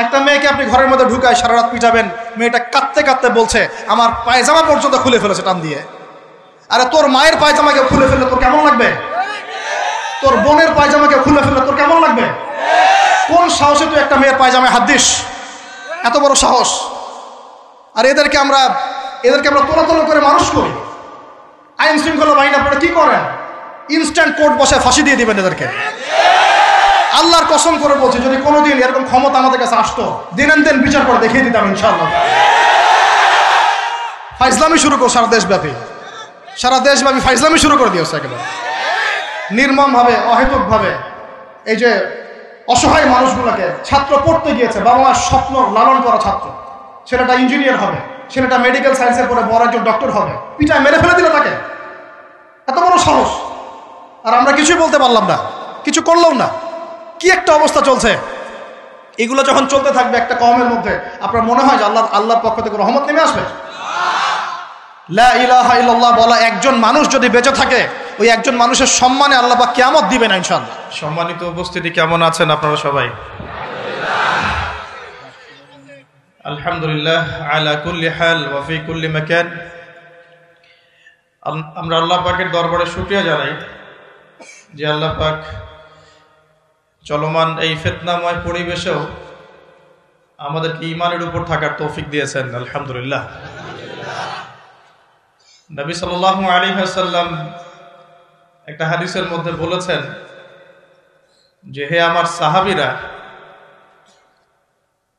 একটা মেয়েকে আপনি ঘরের মধ্যে ঢুকায় সারা রাত পিটাবেন, মেয়েটা কাঁদতে কাঁদতে বলছে আমার পায়জামা পর্যন্ত খুলে ফেলেছে টান দিয়ে। আরে তোর মায়ের পায়জামাকে খুলে ফেললে তোর কেমন লাগবে? তোর বোনের পায়জামাকে খুলে ফেললে তোর কেমন লাগবে? কোন সাহসে তুই একটা মেয়ের পায়জামায় হাত দিস? এত বড় সাহস! আর এদেরকে আমরা তোলা করে মানুষ করি। আইন শৃঙ্খলা বাহিনী আপনারা কি করেন? ইনস্ট্যান্ট কোর্ট বসে ফাঁসি দিয়ে দিবেন এদেরকে। আল্লাহর কসম করে বলছি, যদি কোনোদিন এরকম ক্ষমতা আমাদের কাছে আসতো, দিন বিচার করে দেখিয়ে দিতাম ইনশাআল্লাহ। ফাইজলামি শুরু করো সারা দেশব্যাপী ফাইজলামি শুরু করে দিয়েছে একেবারে নির্মমভাবে, অহেতুকভাবে। এই যে অসহায় মানুষগুলোকে, ছাত্র পড়তে গিয়েছে, বাবা মার স্বপ্ন লালন করা ছাত্র, ছেলেটা ইঞ্জিনিয়ার হবে, ছেলেটা মেডিকেল সায়েন্সে পড়ে বড় একজন ডক্টর হবে, পিটায় মেরে ফেলে দিল তাকে। এত বড় সাহস! আর আমরা কিছুই বলতে পারলাম না, কিছু করলাম না। কি একটা অবস্থা চলছে! এগুলো যখন চলতে থাকবে একটা কওমের মধ্যে, আপনার মনে হয় যে আল্লাহর পক্ষ থেকে রহমত নেমে আসবে? লা ইলাহা ইল্লাল্লাহ বলা একজন মানুষ যদি বেঁচে থাকে, ওই একজন মানুষের সম্মানে আল্লাহ পাক কিয়ামত দিবেন ইনশাআল্লাহ। সম্মানিত উপস্থিতি, কেমন আছেন আপনারা সবাই? আলহামদুলিল্লাহ আলা কুল্লি হাল ওয়া ফি কুল্লি মাকান। আমরা আল্লাহ পাকের দরবারে শুকরিয়া জানাই যে আল্লাহ পাক চলমান এই ফিতনাময় পরিবেশেও আমাদেরকে ঈমানের উপর থাকার তৌফিক দিয়েছেন। আলহামদুলিল্লাহ। নবী সাল্লাল্লাহু আলাইহি ওয়াসাল্লাম একটা হাদিসের মধ্যে বলেছেন যে, হে আমার সাহাবীরা,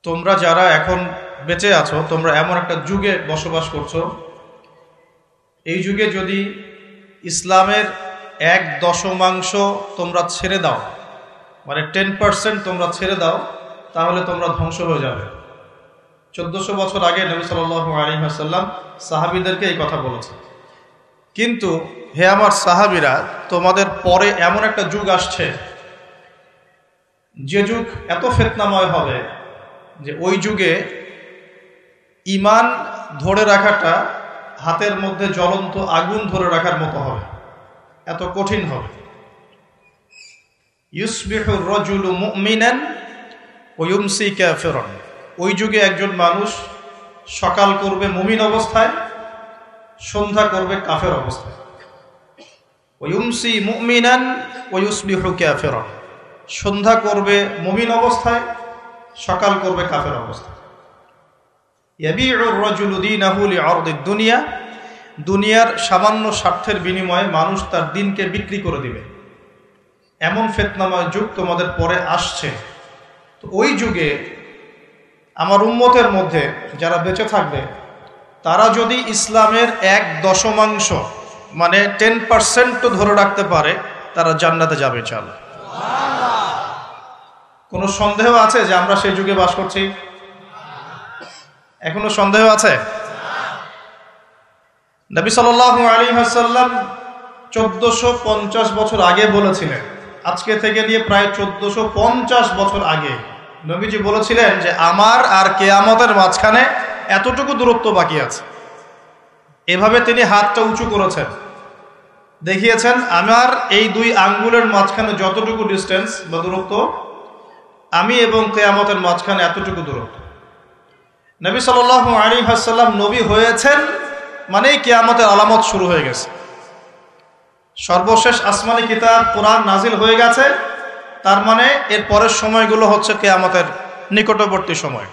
তোমরা যারা এখন বেঁচে আছো, তোমরা এমন একটা যুগে বসবাস করছো, এই যুগে যদি ইসলামের 1/10 তোমরা ছেড়ে দাও, মানে 10% তোমরা ছেড়ে দাও, তাহলে তোমরা ধ্বংস হয়ে যাবে। 1400 বছর আগে নবী সাল্লাল্লাহু আলাইহি ওয়াসাল্লাম সাহাবীদেরকে এই কথা বলেছেন। কিন্তু হে আমার সাহাবীরা, তোমাদের পরে এমন একটা যুগ আসছে, যে যুগ এত ফিতনাময় হবে যে ওই যুগে ঈমান ধরে রাখাটা হাতের মধ্যে জ্বলন্ত আগুন ধরে রাখার মতো হবে, এত কঠিন হবে। ইউসবিহুর রাজুলু মুমিনান ওয়া ইউমসি কাফিরান। ওই যুগে একজন মানুষ সকাল করবে মুমিন অবস্থায়, সন্ধ্যা করবে কাফের অবস্থায়। ওয়া ইউমসি মুমিনান ওয়া ইউসবিহু কাফিরান। সন্ধ্যা করবে মুমিন অবস্থায়, সকাল করবে কাফের অবস্থায়। ইয়াবিউর রাজুলু দীনাহু লিআরদিদ দুনিয়া। দুনিয়ার সামান্য স্বার্থের বিনিময়ে মানুষ তার দিনকে বিক্রি করে দিবে। এমন ফিতনাময় যুগ তোমাদের পরে আসছে। তো ওই যুগে আমার উম্মতের মধ্যে যারা বেঁচে থাকবে, তারা যদি ইসলামের 1/10 মানে 10% ধরে রাখতে পারে, তারা জান্নাতে যাবে ইনশাআল্লাহ। কোনো সন্দেহ আছে যে আমরা সেই যুগে বাস করছি? এখনো সন্দেহ আছে? নবী সাল্লাল্লাহু আলাইহি ওয়াসাল্লাম 1450 বছর আগে বলেছিলেন, আজকে থেকে নিয়ে প্রায় 1450 বছর আগে নবীজি বলেছিলেন যে আমার আর কিয়ামতের মাঝখানে এতটুকু দূরত্ব বাকি আছে। এভাবে তিনি হাতটা উঁচু করেছেন, দেখিয়েছেন আমার এই 2 আঙ্গুলের মাঝখানে যতটুকু ডিস্টেন্স বা দূরত্ব, আমি এবং কিয়ামতের মাঝখানে এতটুকু দূরত্ব। নবী সাল্লাল্লাহু আলাইহি ওয়াসাল্লাম নবী হয়েছেন মানেই কিয়ামতের আলামত শুরু হয়ে গেছে। সর্বশেষ আসমানি কিতাব কোরআন নাজিল হয়ে গেছে, তার মানে এর পরের সময়গুলো হচ্ছে কিয়ামতের নিকটবর্তী সময়।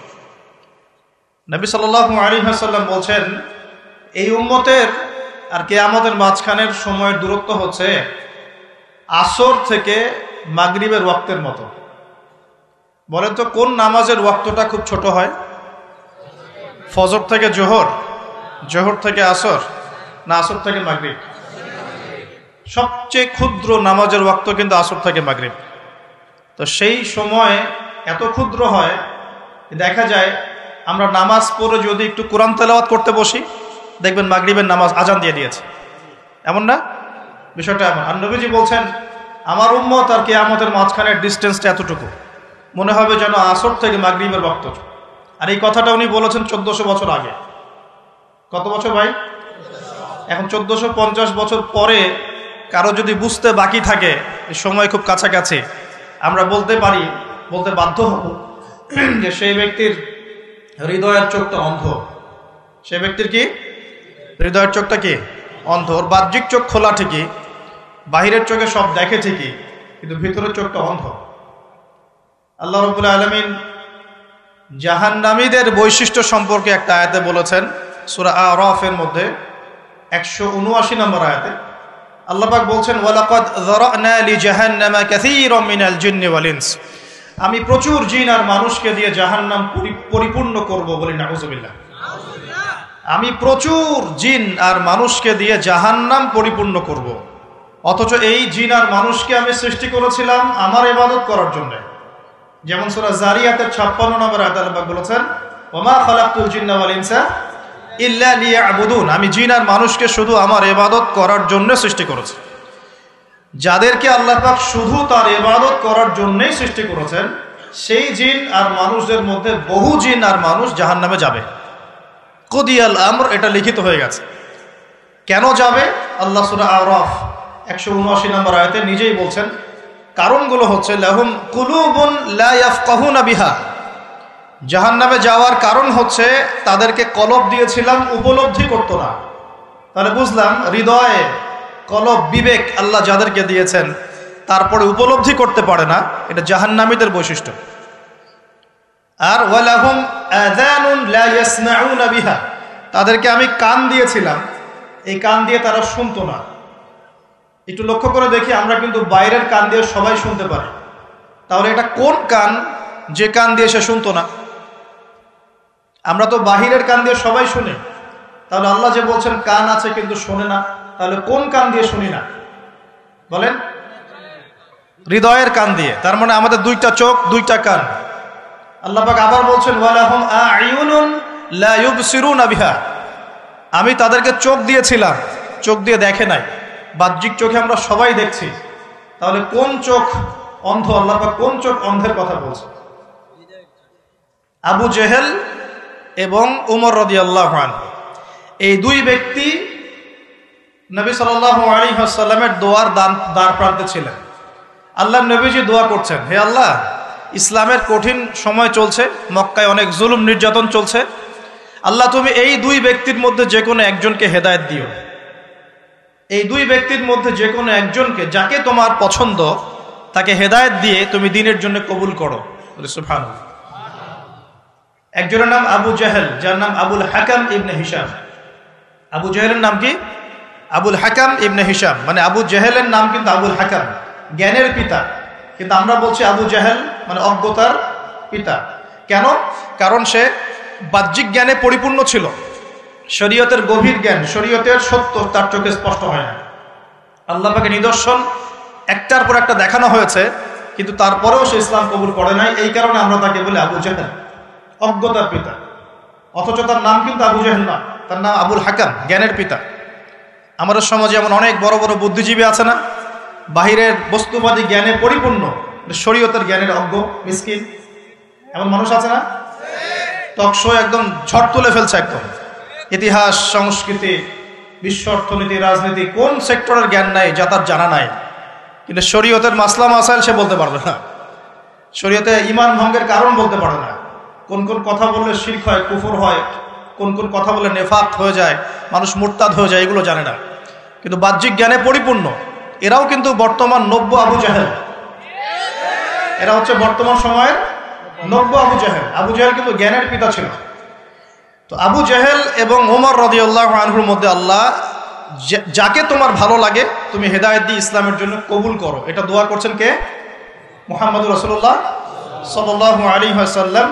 নবী সাল্লাল্লাহু আলাইহি ওয়াসাল্লাম বলছেন, এই উম্মতের আর কিয়ামতের মাঝখানের সময়ের দূরত্ব হচ্ছে আসর থেকে মাগরিবের ওয়াক্তের মতো। বলেন তো কোন নামাজের ওয়াক্তটা খুব ছোট হয়? ফজর থেকে জোহর, জোহর থেকে আসর, না আসর থেকে মাগরিব? সবচেয়ে ক্ষুদ্র নামাজের ওয়াক্ত কিন্তু আসর থেকে মাগরিব। তো সেই সময় এত ক্ষুদ্র হয়, দেখা যায় আমরা নামাজ পড়ে যদি একটু কোরআন তেলাওয়াত করতে বসি, দেখবেন মাগরিবের নামাজ আজান দিয়ে দিয়েছে। এমন না? বিষয়টা এমন। আর নবীজি বলছেন আমার উম্মত আর কিয়ামতের মাঝখানের ডিস্টেন্সটা এতটুকু, মনে হবে যেন আসর থেকে মাগরিবের ওয়াক্ত। আর এই কথাটা উনি বলেছেন 1400 বছর আগে। কত বছর ভাই? এখন 1450 বছর পরে কারো যদি বুঝতে বাকি থাকে সময় খুব কাছাকাছি, আমরা বলতে বাধ্য হব যে সেই ব্যক্তির হৃদয়ের চোখটা অন্ধ। সেই ব্যক্তির কি হৃদয়ের চোখটা কি অন্ধ। ওর বাহ্যিক চোখ খোলা ঠিকই, বাহিরের চোখে সব দেখে ঠিকই, কিন্তু ভিতরের চোখটা অন্ধ। আল্লাহ রাব্বুল আলামিন জাহান্নামীদের বৈশিষ্ট্য সম্পর্কে একটা আয়াতে বলেছেন, সূরা আরাফের মধ্যে 179 নম্বর আয়াতে আল্লাহ পাক বলছেন, ওয়ালাকাদ যারানা লিজাহান্নামা কাসীরাম মিনাল জিন্নি ওয়াল ইনস। আমি প্রচুর জিন আর মানুষকে দিয়ে জাহান্নাম পরিপূর্ণ করব। বলি নাউযুবিল্লাহ। আমি প্রচুর জিন আর মানুষকে দিয়ে জাহান্নাম পরিপূর্ণ করব। অথচ এই জিন আর মানুষকে আমি সৃষ্টি করেছিলাম আমার ইবাদত করার জন্য। যেমন সূরা জারিয়াতের 56 নম্বর আয়াতে আল্লাহ পাক বলেছেন, ওয়ামা খালাকতুল জিন্না ওয়াল ইনসা ইল্লা লিয়াবুদুন। আমি জিন আর মানুষকে শুধু আমার ইবাদত করার জন্য সৃষ্টি করেছি। যাদেরকে আল্লাহ পাক শুধু তার ইবাদত করার জন্যই সৃষ্টি করেছেন, সেই জিন আর মানুষদের মধ্যে বহু জিন আর মানুষ জাহান্নামে যাবে। কুদিয়াল আমর, এটা লিখিত হয়ে গেছে। কেন যাবে? আল্লাহ সূরা আরাফ 179 নম্বর আয়াতে নিজেই বলছেন, কারণগুলো হচ্ছে লাহুম কুলুবুন লা ইয়াফকাহুনা বিহা। জাহান্নামে যাওয়ার কারণ হচ্ছে তাদেরকে কলব দিয়েছিলাম, উপলব্ধি করতো না। তাহলে বুঝলাম হৃদয়ে কলব, বিবেক আল্লাহ যাদেরকে দিয়েছেন তারপরে উপলব্ধি করতে পারে না, এটা জাহান্নামীদের বৈশিষ্ট্য। আর ওয়ালাহুম আযানুন লা ইয়াসমাউনা বিহা, তাদেরকে আমি কান দিয়েছিলাম, এই কান দিয়ে তারা শুনতো না। একটু লক্ষ্য করে দেখি, আমরা কিন্তু বাইরের কান দিয়ে সবাই শুনতে পারি। তাহলে এটা কোন কান যে কান দিয়ে সে শুনতো না? আমরা তো বাহিরের কান দিয়ে সবাই শুনি। তাহলে আল্লাহ যে বলছেন কান আছে কিন্তু শোনে না, তাহলে কোন কান দিয়ে শুনি না বলেন? হৃদয়ের কান দিয়ে। তার মানে আমাদের দুইটা চোখ, দুইটা কান। আল্লাহ পাক আবার বলছেন, ওয়ালাহুম আ'য়ুনুন লা ইউবসিরুনা বিহা। আমি তাদেরকে চোখ দিয়েছিলাম, চোখ দিয়ে দেখে নাই। বাহ্যিক চোখে আমরা সবাই দেখছি। তাহলে কোন চোখ অন্ধ? আল্লাহ পাক কোন চোখ অন্ধের কথা বলছে? আবু জেহেল এবং উমর রাদিয়াল্লাহু আনহু, এই দুই ব্যক্তি নবী সাল্লাল্লাহু আলাইহি ওয়াসাল্লামের দোয়ার দ্বার প্রান্তে ছিলেন। আল্লাহর নবীজি দোয়া করছেন, হে আল্লাহ, ইসলামের কঠিন সময় চলছে, মক্কায় অনেক জুলুম নির্যাতন চলছে। আল্লাহ, তুমি এই দুই ব্যক্তির মধ্যে যে কোনো একজনকে হেদায়েত দিও। এই দুই ব্যক্তির মধ্যে যে কোনো একজনকে, যাকে তোমার পছন্দ, তাকে হেদায়েত দিয়ে তুমি দ্বীনের জন্য কবুল করো। সুবহানাল্লাহ। একজনের নাম আবু জাহেল, যার নাম আবুল হাকাম ইবনে হিশাম। আবু জাহেলের নাম কি? আবুল হাকাম ইবনে হিশাম। মানে আবু জাহেলের নাম কিন্তু আবুল হাকাম, জ্ঞানের পিতা, কিন্তু আমরা বলছি আবু জাহেল মানে অজ্ঞতার পিতা। কেন? কারণ সে বাহ্যিক জ্ঞানে পরিপূর্ণ ছিল, শরীয়তের গভীর জ্ঞান, শরীয়তের সত্য তার চোখে স্পষ্ট হয় না। আল্লাহ পাকে নিদর্শন একটার পর একটা দেখানো হয়েছে, কিন্তু তারপরেও সে ইসলাম কবুল করে নাই। এই কারণে আমরা তাকে বলি আবু জাহেল, অজ্ঞতার পিতা। অথচ তার নাম কিন্তু আবু জাহেল না, তার নাম আবুল হাকাম, জ্ঞানের পিতা। আমাদের সমাজে এমন অনেক বড় বড় বুদ্ধিজীবী আছে না, বাহিরের বস্তুবাদী জ্ঞানে পরিপূর্ণ, শরীয়তের জ্ঞানের অজ্ঞ, মিসকিন, এমন মানুষ আছে না? টকশো একদম ঝড় তুলে ফেলছে, একদম ইতিহাস, সংস্কৃতি, বিশ্ব অর্থনীতি, রাজনীতি, কোন সেক্টরের জ্ঞান নাই যা তার জানা নাই, কিন্তু শরীয়তের মাসলা মাসাইল সে বলতে পারবে না। শরীয়তে ঈমান ভঙ্গের কারণ বলতে পারে না। কোন কোন কথা বললে শিরক হয়, কুফর হয়, কোন কোন কথা বললে নেফাক হয়ে যায়, মানুষ মুরতাদ হয়ে যায়, এগুলো জানে না। কিন্তু বাহ্যিক জ্ঞানে পরিপূর্ণ। এরাও কিন্তু বর্তমান নব্য আবু জাহেল। এরা হচ্ছে বর্তমান সময়ের নব্য আবু জাহেল। আবু জাহেল কিন্তু জ্ঞানের পিতা ছিল। তো আবু জাহেল এবং ওমর রাদিয়াল্লাহু আনহুর মধ্যে আল্লাহ যাকে তোমার ভালো লাগে তুমি হেদায়েত দিয়ে ইসলামের জন্য কবুল করো, এটা দোয়া করছেন কে? মুহাম্মদুর রাসূলুল্লাহ সাল্লাল্লাহু আলাইহি ওয়াসাল্লাম।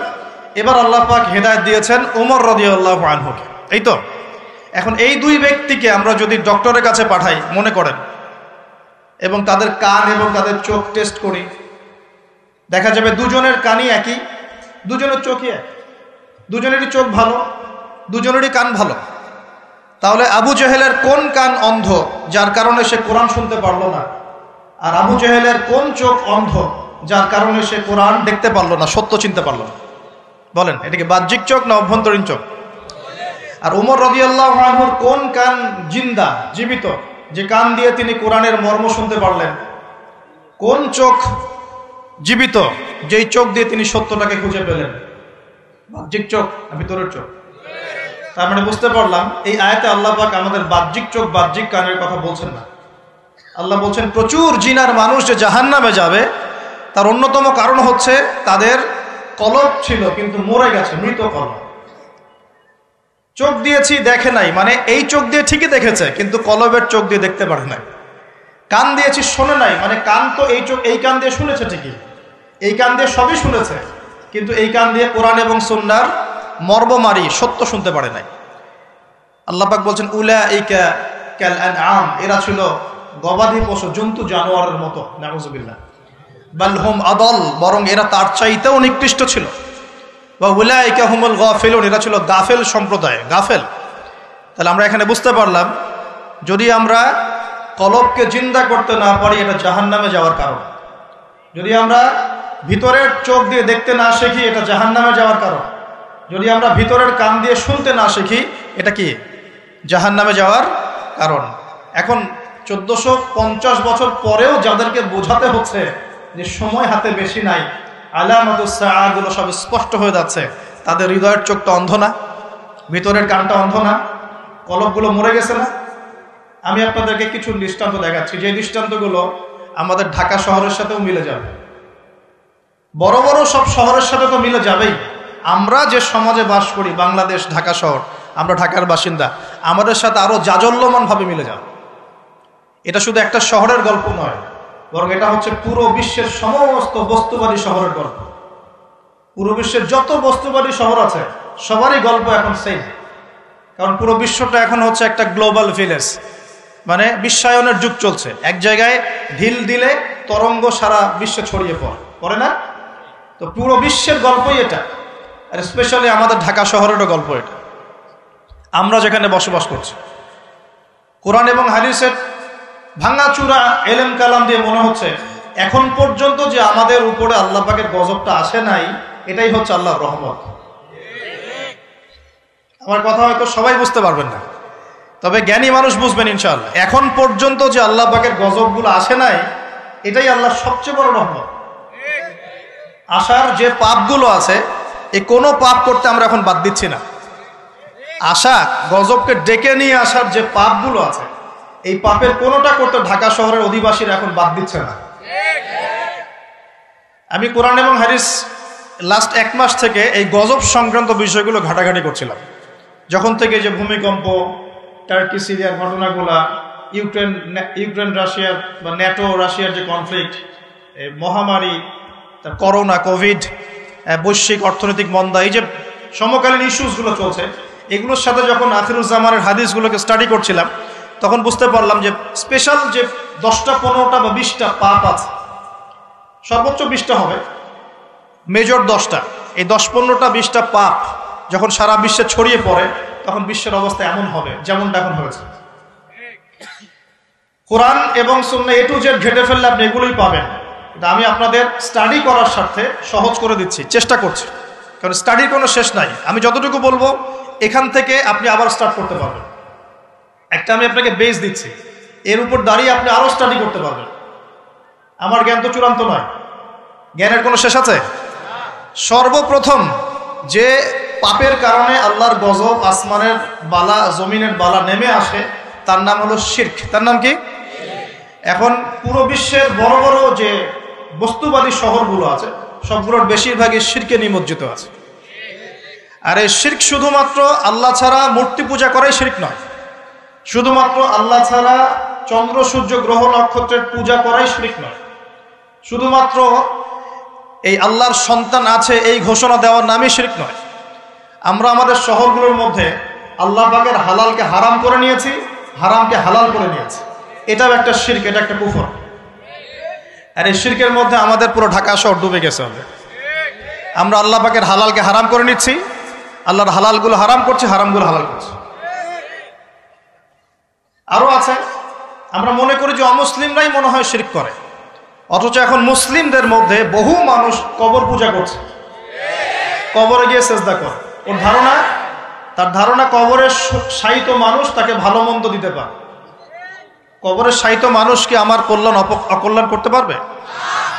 এবার আল্লাহ পাক হেদায়েত দিয়েছেন ওমর রাদিয়াল্লাহু আনহুকে। এই তো এখন এই দুই ব্যক্তিকে আমরা যদি ডক্টরের কাছে পাঠাই মনে করেন, এবং তাদের কান এবং তাদের চোখ টেস্ট করি, দেখা যাবে দুজনের কানই একই, দুজনের চোখই এক, দুজনেরই চোখ ভালো, দুজনেরই কান ভালো। তাহলে আবু জাহেলের কোন কান অন্ধ যার কারণে সে কোরআন শুনতে পারলো না? আর আবু জাহেলের কোন চোখ অন্ধ যার কারণে সে কোরআন দেখতে পারলো না, সত্য চিনতে পারলো না? বলেন, এটা কি বাহ্যিক চোখ না অভ্যন্তরীণ চোখ? আর ওমর রাদিয়াল্লাহু আনহুর কোন কান জিন্দা, জীবিত, যে কান দিয়ে তিনি কোরআনের মর্ম শুনতে পারলেন? কোন চোখ জীবিত, যেই চোখ দিয়ে তিনি সত্যটাকে খুঁজে পেলেন। বাহ্যিক চোখ না ভিতরের চোখ? তার মানে বুঝতে পারলাম এই আয়াতে আল্লাহ পাক আমাদের বাহ্যিক চোখ বাহ্যিক কানের কথা বলছেন না। আল্লাহ বলছেন প্রচুর জিনার মানুষ যে জাহান্নামে যাবে তার অন্যতম কারণ হচ্ছে তাদের কলব ছিল কিন্তু মরে গেছে, মৃত কলব। চোখ দিয়েছি দেখে নাই, মানে এই চোখ দিয়ে ঠিকই দেখেছে কিন্তু কলবের চোখ দিয়ে দেখতে পারে নাই। কান দিয়েছি শোনে নাই, মানে কান তো এই চোখ এই কান দিয়ে শুনেছে ঠিকই, এই কান দিয়ে সবই শুনেছে কিন্তু এই কান দিয়ে কোরআন এবং সুন্নাহর মর্মমারি সত্য শুনতে পারে নাই। আল্লাহ পাক বলছেন উলাইকা কাল আনআম, এরা ছিল গবাদি পশু জন্তু জানোয়ারের মতো। নাউযুবিল্লাহ। বাল হুম আদল, বরং এরা তার চাইতেও নিকৃষ্ট ছিল। ওয়া উলাইকা হুমুল গাফিলুন, এরা ছিল গাফেল সম্প্রদায়, গাফেল। তাহলে আমরা এখানে বুঝতে পারলাম যদি আমরা কলবকে জিন্দা করতে না পারি এটা জাহান্নামে যাওয়ার কারণ। যদি আমরা ভিতরের চোখ দিয়ে দেখতে না শিখি এটা জাহান্নামে যাওয়ার কারণ। যদি আমরা ভিতরের কান দিয়ে শুনতে না শিখি এটা কি? জাহান্নামে যাওয়ার কারণ। এখন 1450 বছর পরেও যাদেরকে বোঝাতে হচ্ছে যে সময় হাতে বেশি নাই, আলামাতুস সাআ গুলো সব স্পষ্ট হয়ে যাচ্ছে, তাদের হৃদয়ের চোখটা অন্ধ না? ভিতরের কানটা অন্ধ না? কলবগুলো মরে গেছে না? আমি আপনাদেরকে কিছু দৃষ্টান্ত দেখাচ্ছি, যে দৃষ্টান্তগুলো আমাদের ঢাকা শহরের সাথেও মিলে যাবে। বড় বড় সব শহরের সাথে তো মিলে যাবেই। আমরা যে সমাজে বাস করি, বাংলাদেশ, ঢাকা শহর, আমরা ঢাকার বাসিন্দা, আমাদের সাথে আরো জাজল্যমানভাবে মিলে যাবে। এটা শুধু একটা শহরের গল্প নয়, বরং এটা হচ্ছে পুরো বিশ্বের সমস্ত বস্তুবাদী শহরের গল্প। পুরো বিশ্বের যত বস্তুবাদী শহর আছে সবারই গল্প এখন সেম। কারণ পুরো বিশ্বটা এখন হচ্ছে একটা গ্লোবাল ভিলেজ, মানে বিশ্বায়নের যুগ চলছে। এক জায়গায় ঢিল দিলে তরঙ্গ সারা বিশ্বে ছড়িয়ে পড়ে না? তো পুরো বিশ্বের গল্পই এটা, আর স্পেশালি আমাদের ঢাকা শহরেরও গল্প এটা। আমরা যেখানে বসবাস করছি, কোরআন এবং হাদিসের ভাঙাচুরা এলেম কালাম দিয়ে মনে হচ্ছে এখন পর্যন্ত যে আমাদের উপরে আল্লাহ পাকের গজবটা আসে নাই, এটাই হচ্ছে আল্লাহর রহমত। আমার কথা হয়তো সবাই বুঝতে পারবেন না, তবে জ্ঞানী মানুষ বুঝবেন ইনশাআল্লাহ। এখন পর্যন্ত যে আল্লাহ পাকের গজবগুলো আসে নাই, এটাই আল্লাহর সবচেয়ে বড় রহমত। আশার যে পাপগুলো আছে, এই কোনো পাপ করতে আমরা এখন বাদ দিচ্ছি না। আশা গজবকে ডেকে নিয়ে আসার যে পাপগুলো আছে, এই পাপের কোনোটা করতে ঢাকা শহরের অধিবাসীরা এখন বাদ দিচ্ছে না। আমি কোরআন এবং হাদিস লাস্ট 1 মাস থেকে এই গজব সংক্রান্ত বিষয়গুলো ঘাটাঘাটি করছিলাম। যখন থেকে যে ভূমিকম্প, টার্কি সিরিয়ার ঘটনাগুলা, ইউক্রেন রাশিয়ার বা ন্যাটো রাশিয়ার যে কনফ্লিক্ট, মহামারী, করোনা, কোভিড, বৈশ্বিক অর্থনৈতিক মন্দা, এই যে সমকালীন ইস্যুসগুলো চলছে, এগুলোর সাথে যখন আখিরুজ্জামানের হাদিসগুলোকে স্টাডি করছিলাম, তখন বুঝতে পারলাম যে স্পেশাল যে 10টা 15টা বা 20টা পাপ আছে, সর্বোচ্চ 20টা হবে, মেজর 10টা, এই 10-15টা 20টা পাপ যখন সারা বিশ্বে ছড়িয়ে পড়ে, তখন বিশ্বের অবস্থা এমন হবে যেমনটা এখন হয়েছে। কোরআন এবং সুন্নাহ A to Z ঘেটে ফেললে আপনি এগুলোই পাবেন। আমি আপনাদের স্টাডি করার স্বার্থে সহজ করে দিচ্ছি, চেষ্টা করছি, কারণ স্টাডির কোনো শেষ নাই। আমি যতটুকু বলবো এখান থেকে আপনি আবার স্টার্ট করতে পারবেন। একটা আমি আপনাকে বেস দিচ্ছি, এর উপর দাঁড়িয়ে আপনি আরো স্টাডি করতে পারবেন। আমার জ্ঞান তো চূড়ান্ত নয়, জ্ঞানের কোনো শেষ আছে? সর্বপ্রথম যে পাপের কারণে আল্লাহর গজব, আসমানের বালা, জমিনের বালা নেমে আসে, তার নাম হলো শিরক। তার নাম কি? এখন পুরো বিশ্বের বড় বড় যে বস্তুবাদী শহরগুলো আছে, সবগুলোর বেশিরভাগই শিরকে নিমজ্জিত আছে। আর এই শিরক শুধুমাত্র আল্লাহ ছাড়া মূর্তি পূজা করাই শিরক নয়, শুধুমাত্র আল্লাহ ছাড়া চন্দ্র, সূর্য, গ্রহ, নক্ষত্রের পূজা করাই শিরক নয়, শুধুমাত্র এই আল্লাহর সন্তান আছে এই ঘোষণা দেওয়ার নামই শিরক নয়। আমরা আমাদের শহরগুলোর মধ্যে আল্লাহ পাকের হালালকে হারাম করে নিয়েছি, হারামকে হালাল করে নিয়েছি, এটাও একটা শিরক, এটা একটা কুফর। আর এই শিরকের মধ্যে আমাদের পুরো ঢাকা শহর ডুবে গেছে। আমরা আল্লাহ পাকের হালালকে হারাম করে নিচ্ছি, আল্লাহর হালালগুলো হারাম করছি, হারামগুলো হালাল করছি। আরো আছে, আমরা মনে করি যে অমুসলিমরাই মনে হয় শিরক করে, অথচ এখন মুসলিমদের মধ্যে বহু মানুষ কবর পূজা করছে, কবরে গিয়ে সেজদা করে। ওর ধারণা, তার ধারণা কবরের শায়িত মানুষ তাকে ভালো মন্দ দিতে পারে। কবরের শায়িত মানুষ কি আমার কল্যাণ অকল্যাণ করতে পারবে?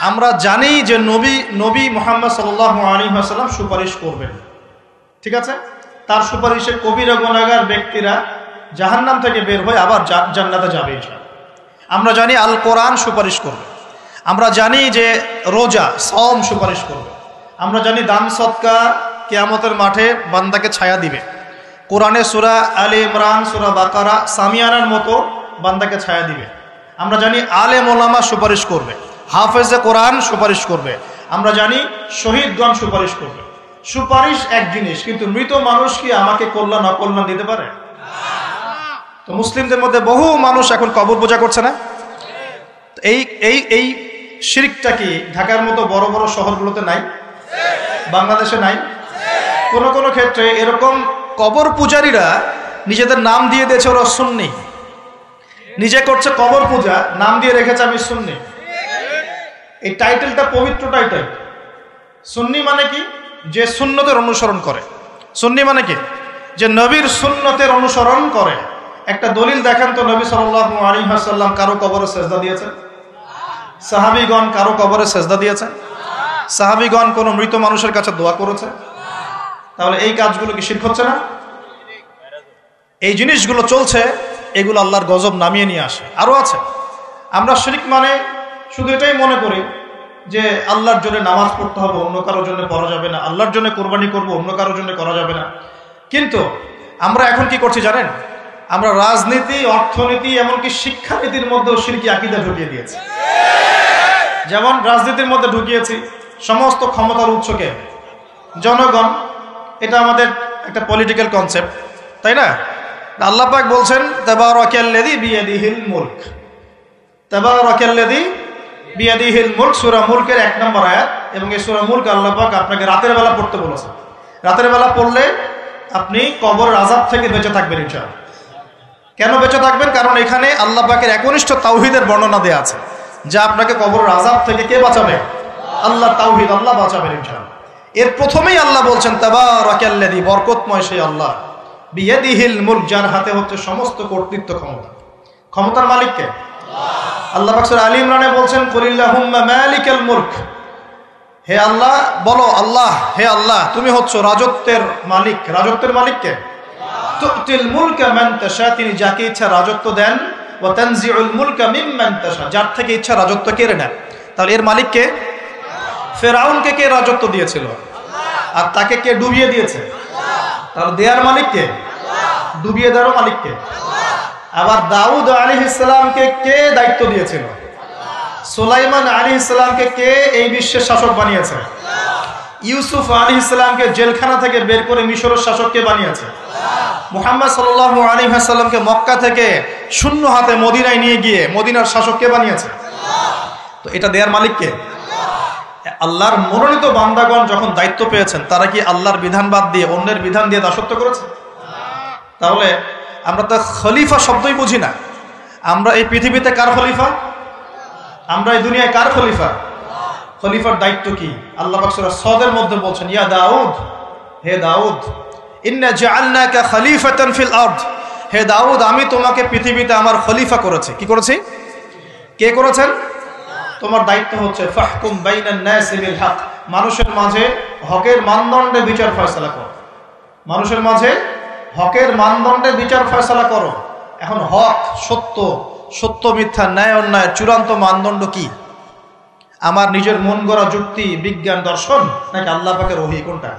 আমরা জানি যে নবী মুহাম্মদ সাল্লাল্লাহু আলাইহি ওয়াসাল্লাম সুপারিশ করবেন, ঠিক আছে? তার সুপারিশে কবিরা গুনাহগার ব্যক্তিরা জাহান্নাম থেকে বের হয়ে আবার জান্নাতে যাবে ইনশাআল্লাহ। আমরা জানি আল কোরআন সুপারিশ করবে, আমরা জানি যে রোজা সওম সুপারিশ করবে, আমরা জানি দান সদকা কিয়ামতের মাঠে বান্দাকে ছায়া দিবে, কোরআনে সূরা আলে ইমরান, সূরা বাকারা, সামিয়ানার মতো বান্দাকে ছায়া দিবে। আমরা জানি আলেম ওলামা সুপারিশ করবে, হাফেজে কোরআন সুপারিশ করবে, আমরা জানি শহীদগণ সুপারিশ করবে। সুপারিশ এক জিনিস, কিন্তু মৃত মানুষ কি আমাকে কল্যাণ অকল্যাণ দিতে পারে? তো মুসলিমদের মধ্যে বহু মানুষ এখন কবর পূজা করছে না? এই শিরকটা কি ঢাকার মতো বড় বড় শহরগুলোতে নাই? বাংলাদেশে নাই? কোন কোন ক্ষেত্রে এরকম কবর পূজারীরা নিজেদের নাম দিয়ে দিয়েছে ওরা সুন্নি, নিজে করছে কবর পূজা, নাম দিয়ে রেখেছে আমি সুন্নি। এই টাইটেলটা পবিত্র টাইটেল। সুন্নি মানে কি? যে সুন্নতের অনুসরণ করে। সুন্নি মানে কি? যে নবীর সুন্নতের অনুসরণ করে। একটা দলিল দেখান তো, নবী সাল্লাল্লাহু আলাইহি ওয়াসাল্লাম কারো কবরে সেজদা দিয়েছেন? সাহাবীগণ কারো কবরে সেজদা দিয়েছেন? সাহাবীগণ কোন মৃত মানুষের কাছে দোয়া করেছে? তাহলে এই কাজগুলো কি শিরক হচ্ছে না? এই জিনিসগুলো চলছে, এগুলো আল্লাহর গজব নামিয়ে নিয়ে আসে। আরো আছে, আমরা শিরক মানে শুধু এটাই মনে করি যে আল্লাহর জন্য নামাজ পড়তে হবে, অন্য কারোর জন্য পড়া যাবে না, আল্লাহর জন্য কোরবানি করব, অন্য কারোর জন্য করা যাবে না। কিন্তু আমরা এখন কি করছি জানেন? আমরা রাজনীতি, অর্থনীতি, এমনকি শিক্ষানীতির মধ্যেও শিরকি আকীদা ঢুকিয়ে দিয়েছি। যেমন রাজনীতির মধ্যে ঢুকিয়েছি সমস্ত ক্ষমতার উৎসকে জনগণ। এটা আমাদের একটা পলিটিক্যাল কনসেপ্ট, তাই না? আল্লাহ পাক বলছেন তাবারাকাল্লাযী বিয়াদিহিল মুলক, তাবারাকাল্লাযী বিয়াদিহিল মুলক, সূরা মুলকের 1 নম্বর আয়াত। এবং এই সূরা মুলক আল্লাহ পাক আপনাকে রাতের বেলা পড়তে বলেছেন। রাতের বেলা পড়লে আপনি কবরের আযাব থেকে বেঁচে থাকবেন ইনশাআল্লাহ। কেন বেঁচে থাকবেন? কারণ এখানে আল্লাহ পাকের একনিষ্ঠ তাওহীদের বর্ণনা দেয়া আছে, যা আপনাকে কবরের আযাব থেকে কে বাঁচাবে? আল্লাহ, তাওহীদ, আল্লাহ বাঁচাবেন ইনশাআল্লাহ। এর প্রথমেই আল্লাহ বলছেন তাবারাকাল্লাযী, বরকতময় সেই আল্লাহ, বিয়াদিহিল মুলক, যার হাতে হচ্ছে সমস্ত কর্তৃত্ব, ক্ষমতা। ক্ষমতার মালিক কে? আল্লাহ পাক সূরা আলী ইমরানে বলছেন কুলিল্লাহুম্মা মালিকাল মুলক, হে আল্লাহ বলো, আল্লাহ, হে আল্লাহ তুমি হচ্ছ রাজত্বের মালিক। রাজত্বের মালিক কে? তুতিল মুলকা মান তাশা, তিনি যাকে ইচ্ছা রাজত্ব দেন। ওয়া তানজিউল মুলকা মিম্মান তাশা, যার থেকে ইচ্ছা রাজত্ব কেড়ে নেন। তাহলে এর মালিক কে? ফেরাউনকে কে রাজত্ব দিয়েছিল? আর তাকে কে ডুবিয়ে দিয়েছে? তাহলে দেয়ার মালিক কে? ডুবিয়ে দেওয়ার মালিক কে? আবার দাউদ আলাইহিস সালামকে কে দায়িত্ব দিয়েছিল? সুলাইমান আলাইহিস সালামকে কে এই বিশ্বের শাসক বানিয়েছে? ইউসুফ আলাইহিস সালামকে জেলখানা থেকে বের করে মিশরের শাসক কে বানিয়েছে? মুহাম্মদ সাল্লাল্লাহু আলাইহি ওয়াসাল্লামকে মক্কা থেকে শূন্য হাতে মদিনায় নিয়ে গিয়ে মদিনার শাসক কে বানিয়েছে? তো এটা দেয়ার মালিক কে? আল্লাহর মনোনীত বান্দাগণ যখন দায়িত্ব পেয়েছেন, তারা কি আল্লাহর বিধান বাদ দিয়ে অন্যের বিধান দিয়ে দাসত্ব করেছে? তাহলে আমরা তো খলিফা শব্দই বুঝি না। আমরা এই পৃথিবীতে কার খলিফা? আমরা এই দুনিয়ায় কার খলিফা? খলিফার দায়িত্ব কি? আল্লাহ পাক সূরা সদের মধ্যে বলছেন, ইয়া দাউদ, হে দাউদ, ইন্না জাআলনাকা খলিফাতান ফিল আরদ, হে দাউদ আমি তোমাকে পৃথিবীতে আমার খলিফা করেছি। কি করেছি? কে করেছেন? তোমার দায়িত্ব হচ্ছে ফাহকুম বাইনান নাসি বিল হক, মানুষের মাঝে হকের মানদণ্ডে বিচার ফয়সালা করো। মানুষের মাঝে হকের মানদণ্ডে বিচার ফয়সালা করো। এখন হক, সত্য, সত্য মিথ্যা, ন্যায় অন্যায় চূড়ান্ত মানদণ্ড কি? আমার নিজের মন গড়া যুক্তি, বিজ্ঞান, দর্শন, নাকি আল্লাহ পাকের ওহী? কোনটা?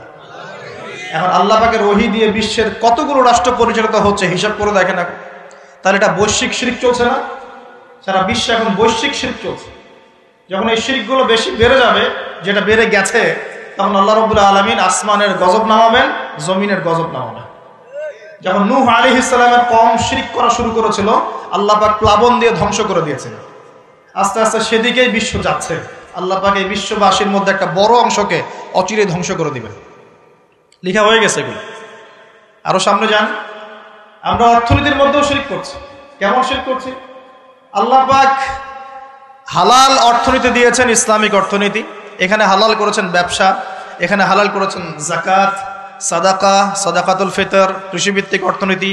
এখন আল্লাহ পাকের ওহী দিয়ে বিশ্বের কতগুলো রাষ্ট্র পরিচালিত হচ্ছে হিসাব করে দেখেন না। তাহলে এটা বৈশ্বিক শিরক চলছে না? সারা বিশ্বে এখন বৈশ্বিক শিরক চলছে। যখন এই শিরকগুলো বেশি বেড়ে যাবে, যেটা বেড়ে গেছে, তখন আল্লাহ রাব্বুল আলামিন আসমানের গজব নামাবেন, জমিনের গজব নামাবেন। যখন নূহ আলাইহিস সালামের কওম শিরক করা শুরু করেছিল, আল্লাহ পাক প্লাবন দিয়ে ধ্বংস করে দিয়েছেন। আস্তে আস্তে সেদিকেই বিশ্ব যাচ্ছে। আল্লাহ পাক এই বিশ্ববাসীর মধ্যে একটা বড় অংশকে অচিরে ধ্বংস করে দিবেন। লেখা হয়ে গেছে এগুলো। আরো সামনে যান। আমরা অর্থনীতির মধ্যেও শিরক করছি। কেমন শিরক করছি? আল্লাহ পাক হালাল অর্থনীতি দিয়েছেন, ইসলামিক অর্থনীতি। এখানে হালাল করেছেন ব্যবসা, এখানে হালাল করেছেন যাকাত, সাদাকা, সাদাকাতুল ফিতর, কৃষিভিত্তিক অর্থনীতি,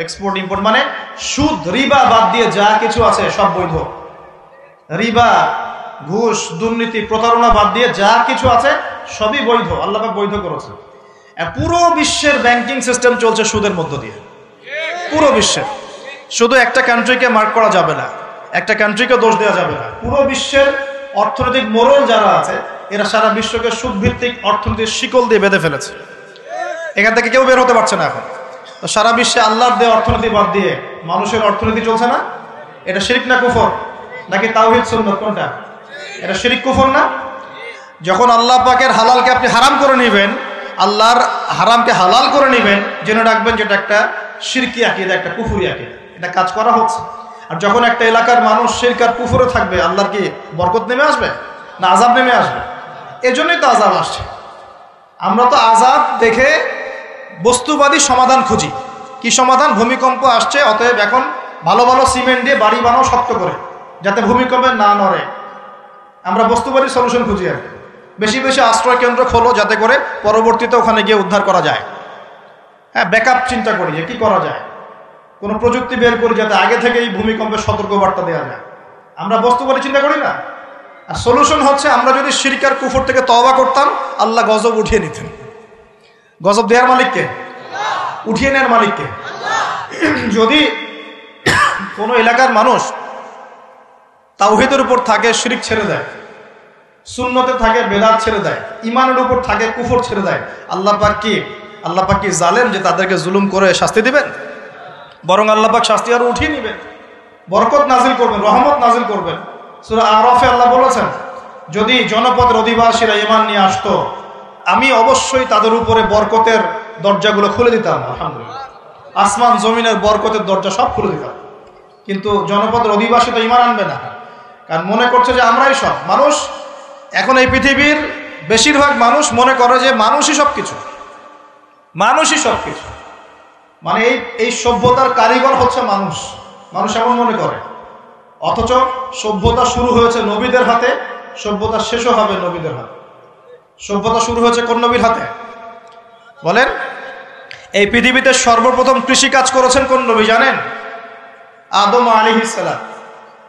এক্সপোর্ট ইম্পোর্ট, মানে সুদ রিবা বাদ দিয়ে যা কিছু আছে সব বৈধ। রিবা ঘুষ, দুর্নীতি, প্রতারণা বাদ দিয়ে যা কিছু আছে সবই বৈধ, আল্লাহ পাক বৈধ করেছে। পুরো বিশ্বের ব্যাংকিং সিস্টেম চলছে সুদের মধ্য দিয়ে, পুরো বিশ্বের। শুধু একটা কান্ট্রিকে মার্ক করা যাবে না, একটা কান্ট্রিকে দোষ দেওয়া যাবে না। পুরো বিশ্বের অর্থনৈতিক মোড়ল যারা আছে এরা সারা বিশ্বকে সুদভিত্তিক অর্থনীতির শিকল দিয়ে বেঁধে ফেলেছে। এখান থেকে কেউ বের হতে পারছে না এখন। তো সারা বিশ্বে আল্লাহর দেওয়া অর্থনীতি বাদ দিয়ে মানুষের অর্থনীতি চলছে না। এটা শিরক না কুফর, নাকি তাওহীদ সুন্নাত, কোনটা? এটা শিরক কুফর না? যখন আল্লাহ পাকের হালালকে আপনি হারাম করে নেবেন, আল্লাহর হারামকে হালাল করে নেবেন, জেনে রাখবেন যেটা একটা শিরকি আকীদা, একটা কুফরি আকীদা, এটা কাজ করা হচ্ছে। আর যখন একটা এলাকার মানুষ শিরক আর কুফরে থাকবে, আল্লাহর কি বরকত নেমে আসবে না আযাব নেমে আসবে? এজন্যই তো আযাব আসছে। আমরা তো আযাব দেখে বস্তুবাদী সমাধান খুঁজি। কি সমাধান? ভূমিকম্প আসছে, অতএব এখন ভালো ভালো সিমেন্ট দিয়ে বাড়ি বানাও শক্ত করে, যাতে ভূমিকম্পে না নড়ে। আমরা বস্তুবাদী সলিউশন খুঁজি। আর বেশি বেশি আশ্রয় কেন্দ্র খোলো, যাতে করে পরবর্তীতে ওখানে গিয়ে উদ্ধার করা যায়। হ্যাঁ, ব্যাকআপ চিন্তা করি যে কি করা যায়, কোনো প্রযুক্তি বের করি যাতে আগে থেকেই ভূমিকম্পের সতর্কবার্তা দেওয়া যায়। আমরা বস্তুবাদী চিন্তা করি না। আর সলিউশন হচ্ছে, আমরা যদি শিরক আর কুফর থেকে তওবা করতাম, আল্লাহ গজব উঠিয়ে নিতেন। গজব দেওয়ার মালিককে, উঠিয়ে নেওয়ার মালিককে। যদি কোনো এলাকার মানুষ তাওহীদের উপর থাকে, শিরক ছেড়ে দেয়, সুন্নতে থাকে, বেদাত ছেড়ে দেয়, ইমানের উপর থাকে, কুফর ছেড়ে দেয়, আল্লাহ পাক কি জালেম যে তাদেরকে জুলুম করে শাস্তি দিবেন? বরং আল্লাহ পাক শাস্তি আরো উঠিয়ে নেবেন, বরকত নাজিল করবেন, রহমত নাজিল করবেন। সূরা আরাফে আল্লাহ বলেছেন, যদি জনপদের অধিবাসীরা ঈমান নিয়ে আসতো, আমি অবশ্যই তাদের উপরে বরকতের দরজাগুলো খুলে দিতাম। আলহামদুলিল্লাহ, আসমান জমিনের বরকতের দরজা সব খুলে দিতাম। কিন্তু জনপদের অধিবাসী তো ঈমান আনবে না, কারণ মনে করছে যে আমরাই সব। মানুষ এখন এই পৃথিবীর বেশিরভাগ মানুষ মনে করে যে মানুষই সবকিছু, মানুষই সবকিছু। মানে এই সভ্যতার কারিগর হচ্ছে মানুষ, মানুষ এমন মনে করে। অথচ সভ্যতা শুরু হয়েছে নবীদের হাতে, সভ্যতা শেষও হবে নবীদের হাতে। সভ্যতা শুরু হয়েছে কোন নবীর হাতে বলেন? এই পৃথিবীতে সর্বপ্রথম কৃষিকাজ করেছেন কোন নবী জানেন? আদম আলাইহিস সালাম।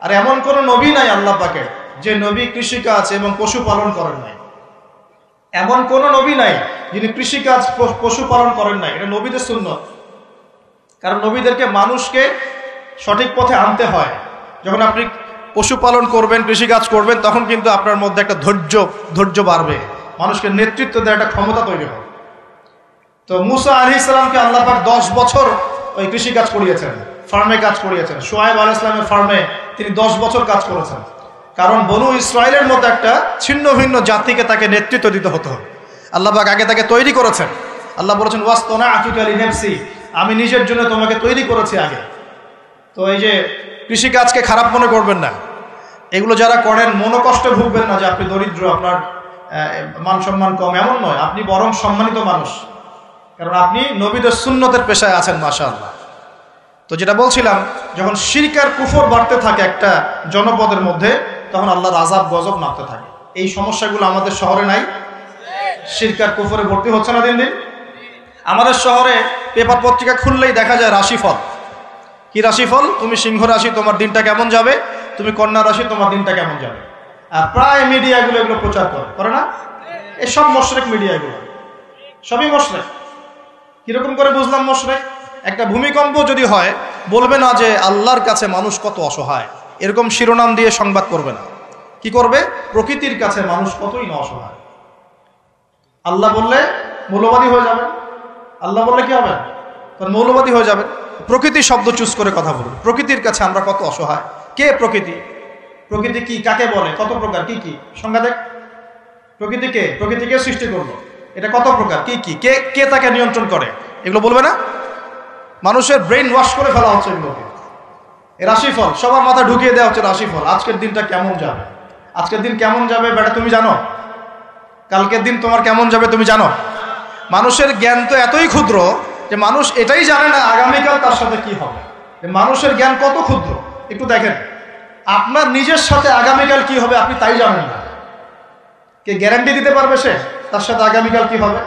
আর এমন কোন নবী নাই আল্লাহ পাকের যে নবী কৃষিকাজ এবং পশুপালন করেন নাই। এমন কোন নবী নাই যিনি কৃষিকাজ পশুপালন করেন নাই। এটা নবীদের সুন্নত। কারণ নবীদেরকে মানুষকে সঠিক পথে আনতে হয়। যখন আপনি পশুপালন করবেন, কৃষিকাজ করবেন, তখন কিন্তু আপনার মধ্যে একটা ধৈর্য বাড়বে, মানুষকে নেতৃত্ব দেওয়ার একটা ক্ষমতা তৈরি হবে। তো মুসা আলাইহিস সালামকে আল্লাহ পাক 10 বছর ওই কৃষিকাজ করিয়েছেন, ফার্মে কাজ করিয়েছেন। শুআয়ব আলাইহিস সালামের ফার্মে তিনি 10 বছর কাজ করেছেন। কারণ বনু ইসরায়েলের মতো একটা ছিন্ন ভিন্ন জাতিকে তাকে নেতৃত্ব দিতে হতো। আল্লাহ পাক আগে তাকে তৈরি করেছেন। আল্লাহ বলেছেন, ওয়াসতানা'তুকা লিনাফসি, আমি নিজের জন্য তোমাকে তৈরি করেছি আগে। তো এই যে কৃষিকাজকে খারাপ মনে করবেন না। এগুলো যারা করেন মনোকষ্টে ভুগবেন না যে আপনি দরিদ্র, আপনার মান সম্মান কম, এমন নয়। আপনি বরং সম্মানিত মানুষ, কারণ আপনি নবীদের সুন্নতের পেশায় আছেন, মাশাআল্লাহ। তো যেটা বলছিলাম, যখন শিরক আর কুফর বাড়তে থাকে একটা জনপদের মধ্যে, তখন আল্লাহর আযাব গজব নামতে থাকে। এই সমস্যাগুলো আমাদের শহরে নাই? শিরক আর কুফরে ভর্তি হচ্ছে না দিন দিন? আমাদের শহরে পেপার পত্রিকা খুললেই দেখা যায় রাশিফল। কি রাশিফল? তুমি সিংহ রাশি, তোমার দিনটা কেমন যাবে। তুমি কন্যা রাশি, তোমার দিনটা কেমন যাবে। আর প্রায় মিডিয়াগুলো এগুলো প্রচার করে না? এসব মুশরিক মিডিয়া, এগুলো সবই মুশরিক। কিরকম করে বুঝলাম মুশরিক? একটা ভূমিকম্প যদি হয়, বলবে না যে আল্লাহর কাছে মানুষ কত অসহায়, এরকম শিরোনাম দিয়ে সংবাদ করবে না। কি করবে? প্রকৃতির কাছে মানুষ কতই না অসহায়। আল্লাহ বললে মৌলবাদী হয়ে যাবে, আল্লাহ বললে কি হবে? কারণ মৌলবাদী হয়ে যাবে। প্রকৃতি শব্দ চুজ করে কথা বলবে। প্রকৃতির কাছে আমরা কত অসহায়। কে প্রকৃতি? প্রকৃতি কি, কাকে বলে, কত প্রকার, কি কি সংজ্ঞা দেখ। প্রকৃতিকে, প্রকৃতিকে সৃষ্টি করলো, এটা কত প্রকার, কি কি, কে তাকে নিয়ন্ত্রণ করে, এগুলো বলবে না? মানুষের ব্রেন ওয়াশ করে ফেলা হচ্ছে এগুলোকে। এই রাশিফল সবার মাথা ঢুকিয়ে দেওয়া হচ্ছে রাশিফল। আজকের দিনটা কেমন যাবে, আজকের দিন কেমন যাবে বেটা তুমি জানো? কালকের দিন তোমার কেমন যাবে তুমি জানো? মানুষের জ্ঞান তো এতই ক্ষুদ্র যে মানুষ এটাই জানে না আগামীকাল তার সাথে কি হবে। মানুষের জ্ঞান কত ক্ষুদ্র একটু দেখেন। আপনার নিজের সাথে আগামীকাল কি হবে আপনি তাই জানেন না। কে গ্যারান্টি দিতে পারবে সে তার সাথে আগামীকাল কি হবে?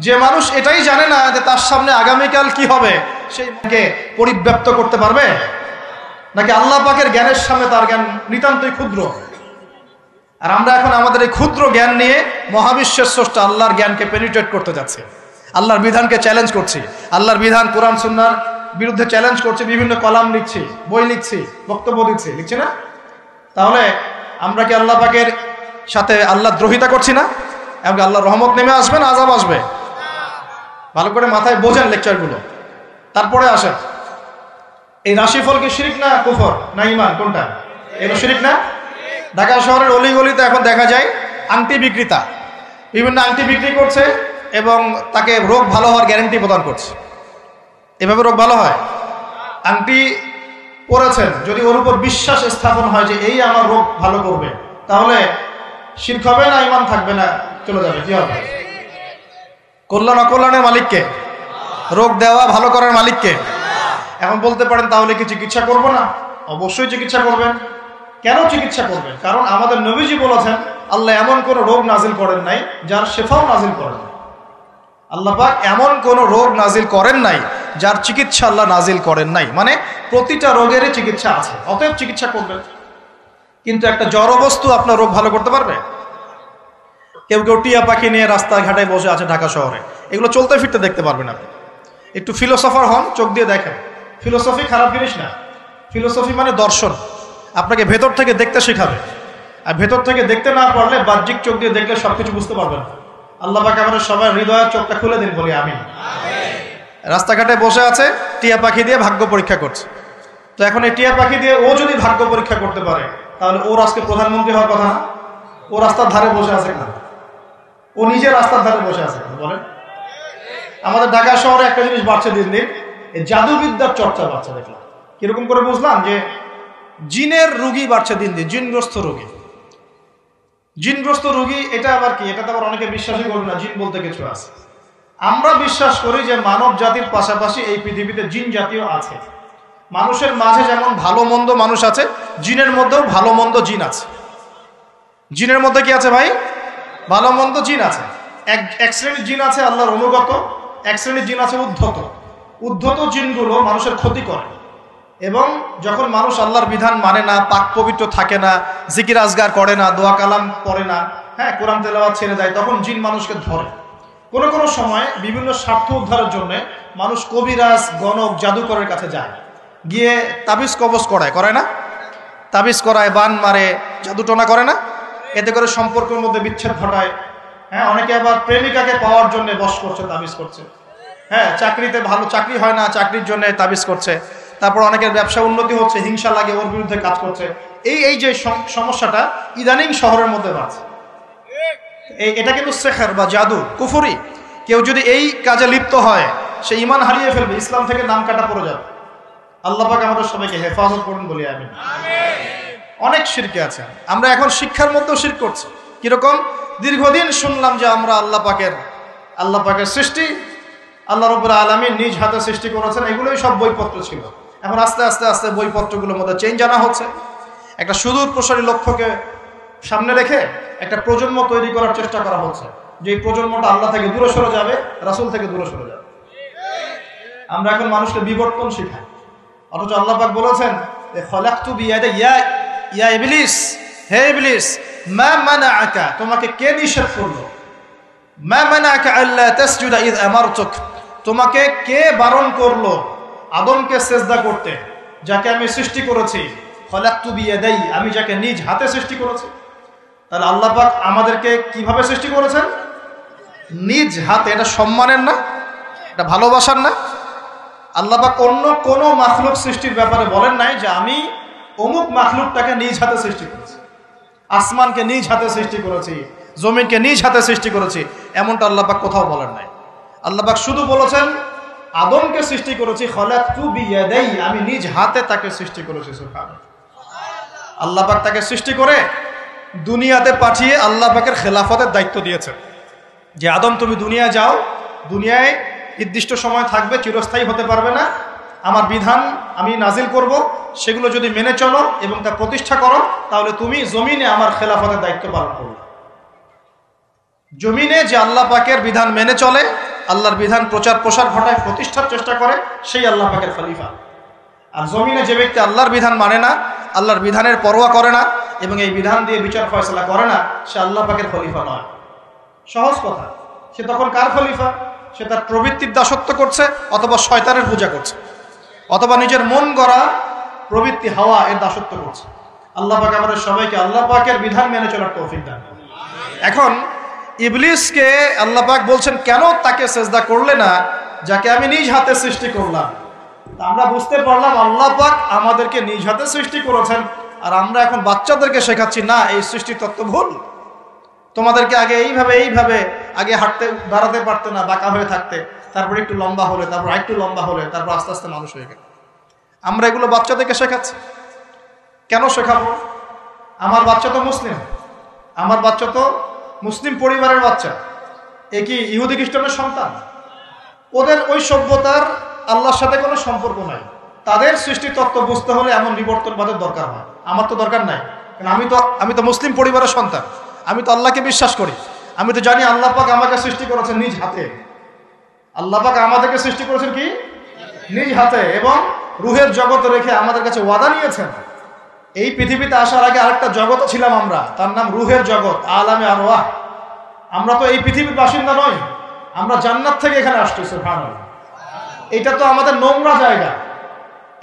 যে মানুষ এটাই জানে না যে তার সামনে আগামীকাল কি হবে, সেইকে পরিব্যাপ্ত করতে পারবে? নাকি আল্লাহ পাকের জ্ঞানের সামনে তার জ্ঞান নিতান্তই ক্ষুদ্র? আর আমরা এখন আমাদের এই ক্ষুদ্র জ্ঞান নিয়ে মহাবিশ্বের স্রষ্টা আল্লাহর জ্ঞানকে পেনিট্রেট করতে যাচ্ছি, আল্লাহর বিধানকে চ্যালেঞ্জ করছি, আল্লাহর বিধান কোরআন সুন্নাহর বিরুদ্ধে চ্যালেঞ্জ করছি, বিভিন্ন কলাম লিখছি, বই লিখছি, বক্তব্য লিখছি না? তাহলে আমরা কি আল্লাহ পাকের সাথে আল্লাহ দ্রোহিতা করছি না? এবং আল্লাহর রহমত নেমে আসবে না আযাব আসবে? ভালো করে মাথায় বোঝেন লেকচারগুলো। তারপরে আসেন, এই রাশিফল কি শিরক না কুফর না ঈমান, কোনটা? এগুলো শিরক না? ঢাকা শহরের অলিগলিতে এখন দেখা যায় আংটি বিক্রেতা বিভিন্ন আংটি বিক্রি করছে এবং তাকে রোগ ভালো হওয়ার গ্যারান্টি প্রদান করছে। এভাবে রোগ ভালো হয়? আংটি পরেছেন, যদি ওর উপর বিশ্বাস স্থাপন হয় যে এই আমার রোগ ভালো করবে, তাহলে শিরক হবে না ঈমান থাকবে না চলে যাবে? কি হবে? কল্যাণ অকল্যাণের মালিককে, রোগ দেওয়া ভালো করার মালিককে। এখন বলতে পারেন তাহলে কি চিকিৎসা করব না? অবশ্যই চিকিৎসা করবেন। কেন চিকিৎসা করবেন? কারণ আমাদের নবীজি বলেছেন আল্লাহ এমন কোন রোগ নাজিল করেন নাই যার শেফাও নাজিল করেন নাই। আল্লাহ পাক এমন কোন রোগ নাজিল করেন নাই যার চিকিৎসা আল্লাহ নাজিল করেন নাই। মানে প্রতিটা রোগেরই চিকিৎসা আছে, অতএব চিকিৎসা করবেন। কিন্তু একটা জড় বস্তু আপনার রোগ ভালো করতে পারবে? কেউ কেউ টিয়া পাখি নিয়ে রাস্তাঘাটে বসে আছে ঢাকা শহরে, এগুলো চলতে ফিরতে দেখতে পারবেন আপনি। একটু ফিলোসফার হন, চোখ দিয়ে দেখেন। ফিলোসফি খারাপ জিনিস না, ফিলোসফি মানে দর্শন, আপনাকে ভেতর থেকে দেখতে শেখাবে। আর ভেতর থেকে দেখতে না পারলে বাহ্যিক চোখ দিয়ে দেখলে সবকিছু বুঝতে পারবেন। আল্লাহ পাক আমাদের সবাই হৃদয়ের চোখটা খুলে দিন, বলি আমিন। রাস্তাঘাটে বসে আছে, টিয়া পাখি দিয়ে ভাগ্য পরীক্ষা করছে। তো এখন এই টিয়া পাখি দিয়ে ও যদি ভাগ্য পরীক্ষা করতে পারে, তাহলে ওর আজকে প্রধানমন্ত্রী হওয়ার কথা না? ও রাস্তার ধারে বসে আছে কেন? ও নিজে রাস্তার ধারে বসে আছে বলেন? আমাদের ঢাকা শহরে একটা জিনিস বাড়ছে দিন দিন, এই জাদুবিদ্যার চর্চা বাড়ছে। দেখলাম কিরকম করে বুঝলাম যে জিনের রোগী বাড়ছে দিন দিন, জিনগ্রস্ত রোগী। জিনগ্রস্ত রোগী এটা আবার কি? এটা তো আবার অনেকে বিশ্বাসই করবে না জিন বলতে কিছু আছে। আমরা বিশ্বাস করি যে মানব জাতির পাশাপাশি এই পৃথিবীতে জিন জাতীয় আছে। মানুষের মাঝে যেমন ভালো মন্দ মানুষ আছে, জিনের মধ্যেও ভালো মন্দ জিন আছে। জিনের মধ্যে কি আছে ভাই? ভালো মন্দ জিন আছে। এক শ্রেণীর জিন আছে আল্লাহর অনুগত, এক শ্রেণীর জিন আছে উদ্ধত। উদ্ধত জিনগুলো মানুষের ক্ষতি করে, এবং যখন মানুষ আল্লাহর বিধান মানে না, পাক পবিত্র থাকে না, জিকির আজগার করে না, দোয়া কালাম পড়ে না, হ্যাঁ, কোরআন তেলাওয়াত ছেড়ে দেয়, তখন জিন মানুষকে ধরে। কোনো কোনো সময় বিভিন্ন স্বার্থ উদ্ধারের জন্য মানুষ কবিরাজ, গণক, জাদুকরের কাছে যায়, গিয়ে তাবিজ কবজ করায় না? তাবিজ করায়, বান মারে, জাদুটনা করে না? এতে করে সম্পর্কের মধ্যে বিচ্ছেদ ঘটায়। হ্যাঁ, অনেকে আবার প্রেমিকাকে পাওয়ার জন্য বশ করছে, তাবিজ করছে। হ্যাঁ, চাকরিতে ভালো চাকরি হয় না, চাকরির জন্য তাবিজ করছে। তারপর অনেকের ব্যবসা উন্নতি হচ্ছে, হিংসা লাগে, ওর বিরুদ্ধে কাজ করছে। এই যে সমস্যাটা ইদানিং শহরের মধ্যে বাড়ছে, এটা কিন্তু সেখর বা জাদু, কুফরি। কেউ যদি এই কাজে লিপ্ত হয়, সে ঈমান হারিয়ে ফেলবে, ইসলাম থেকে নাম কাটা পড়ে যাবে। আল্লাহ পাক আমাদের সবাইকে হেফাজত করুন, বলি আমিন। অনেক শিরকে আছে। আমরা এখন শিক্ষার মধ্যেও শিরক করছি। কিরকম? দীর্ঘদিন শুনলাম যে আমরা আল্লাহ পাকের সৃষ্টি, আল্লাহ রাব্বুল আলামিন নিজ হাতে সৃষ্টি করেছেন, এগুলোই সব বইপত্র ছিল। এখন আস্তে আস্তে আস্তে বইপত্রগুলোর মধ্যে চেঞ্জ আনা হচ্ছে। একটা সুদূর প্রসারী লক্ষ্যকে সামনে রেখে একটা প্রজন্ম তৈরি করার চেষ্টা করা হচ্ছে, যে এই প্রজন্মটা আল্লাহ থেকে দূরে সরে যাবে, রাসূল থেকে দূরে সরে যাবে। আমরা এখন মানুষকে বিবর্তন শেখাই, অথচ আল্লাহ পাক বলেছেন খলাকতু বিয়াদাইয়া ইয়া ইবলিস, হে ইবলিস, মা মানাআকা, তোমাকে কে নিষেধ করলো? মা মানাআকা আল্লা তাসজুদা ইয আমারতুক, তোমাকে কে বারণ করলো আদমকে সিজদা করতে, যাকে আমি সৃষ্টি করেছি? খলাকতু বিয়াদাই, আমি যাকে নিজ হাতে সৃষ্টি করেছি। তাহলে আল্লাহ পাক আমাদেরকে কিভাবে সৃষ্টি করেছেন? নিজ হাতে। এটা সম্মানের না? এটা ভালোবাসার না? আল্লাহ পাক অন্য কোনো মাখলুক সৃষ্টির ব্যাপারে বলেন নাই যে আমি অমুক মাখলুকটাকে নিজ হাতে সৃষ্টি করেছি, আসমানকে নিজ হাতে সৃষ্টি করেছি, জমিনকে নিজ হাতে সৃষ্টি করেছি, এমনটা আল্লাহ পাক কোথাও বলেন নাই। আল্লাহ পাক শুধু বলেছেন আদমকে সৃষ্টি করেছি, খলাকতু বিয়াদাই, আমি নিজ হাতে তাকে সৃষ্টি করেছি। সুবহানাল্লাহ। আল্লাহ পাক তাকে সৃষ্টি করে দুনিয়াতে পাঠিয়ে আল্লাহ পাকের খেলাফতের দায়িত্ব দিয়েছেন, যে আদম তুমি দুনিয়ায় যাও, দুনিয়ায় নির্দিষ্ট সময় থাকবে, চিরস্থায়ী হতে পারবে না, আমার বিধান আমি নাজিল করব, সেগুলো যদি মেনে চলো এবং তা প্রতিষ্ঠা করো, তাহলে তুমি জমিনে আমার খেলাফতের দায়িত্ব পালন করবে। জমিনে যে আল্লাহ পাকের বিধান মেনে চলে, আল্লাহর বিধান প্রচার প্রসার ঘটায়, প্রতিষ্ঠার চেষ্টা করে, সেই আল্লাহ পাকের খলিফা। আর জমিনে যে ব্যক্তি আল্লাহর বিধান মানে না, আল্লাহর বিধানের পরোয়া করে না এবং এই বিধান দিয়ে বিচার ফয়সালা করে না, সে আল্লাহ পাকের খলিফা নয়। সহজ কথা। সে তখন কার খলিফা? সে তার প্রবৃত্তির দাসত্ব করছে, অথবা শয়তানের পূজা করছে, অথবা নিজের মন গড়া প্রবৃত্তি হাওয়া এর দাসত্ব করছে। আল্লাহ পাক আমাদের সবাইকে আল্লাহ পাকের বিধান মেনে চলার তৌফিক দান। এখন ইবলিসকে আল্লাহ পাক বলছেন, কেন তাকে সেজদা করলে না যাকে আমি নিজ হাতে সৃষ্টি করলাম? আমরা বুঝতে পারলাম আল্লাহ পাক আমাদেরকে নিজ হাতে সৃষ্টি করেছেন, আর আমরা এখন বাচ্চাদেরকে শেখাচ্ছি না এই সৃষ্টি তত্ত্ব ভুল। তোমাদেরকে আগে এইভাবে আগে হাঁটতে দাঁড়াতে পারতে না, বাঁকা হয়ে থাকতে, তারপর একটু লম্বা হলে, তারপর একটু লম্বা হলে, তারপর আস্তে আস্তে মানুষ হয়ে গেল। আমরা এগুলো বাচ্চাদেরকে শেখাচ্ছি। কেন শেখাবো? আমার বাচ্চা তো মুসলিম, আমার বাচ্চা তো মুসলিম পরিবারের বাচ্চা। এ কি ইহুদি খ্রিস্টানের সন্তান? ওদের ওই সভ্যতার আল্লাহর সাথে কোনো সম্পর্ক নাই। তাদের সৃষ্টি তত্ত্ব বুঝতে হলে এমন বিবর্তনবাদের দরকার হয়। আমার তো দরকার নাই, কারণ আমি তো মুসলিম পরিবারের সন্তান। আমি তো আল্লাহকে বিশ্বাস করি। আমি তো জানি আল্লাহ পাক আমাকে সৃষ্টি করেছেন নিজ হাতে। আল্লাহ পাক আমাদেরকে সৃষ্টি করেছেন কি? নিজ হাতে, এবং রুহের জগতে রেখে আমাদের কাছে ওয়াদা নিয়েছেন। এই পৃথিবীতে আসার আগে আরেকটা জগৎ ছিলাম আমরা, তার নাম রুহের জগৎ, আলামে আরওয়াহ। আমরা তো এই পৃথিবীর বাসিন্দা নই, আমরা জান্নাত থেকে এখানে আসছি। সুবহানাল্লাহ। এটা তো আমাদের নোংরা জায়গা,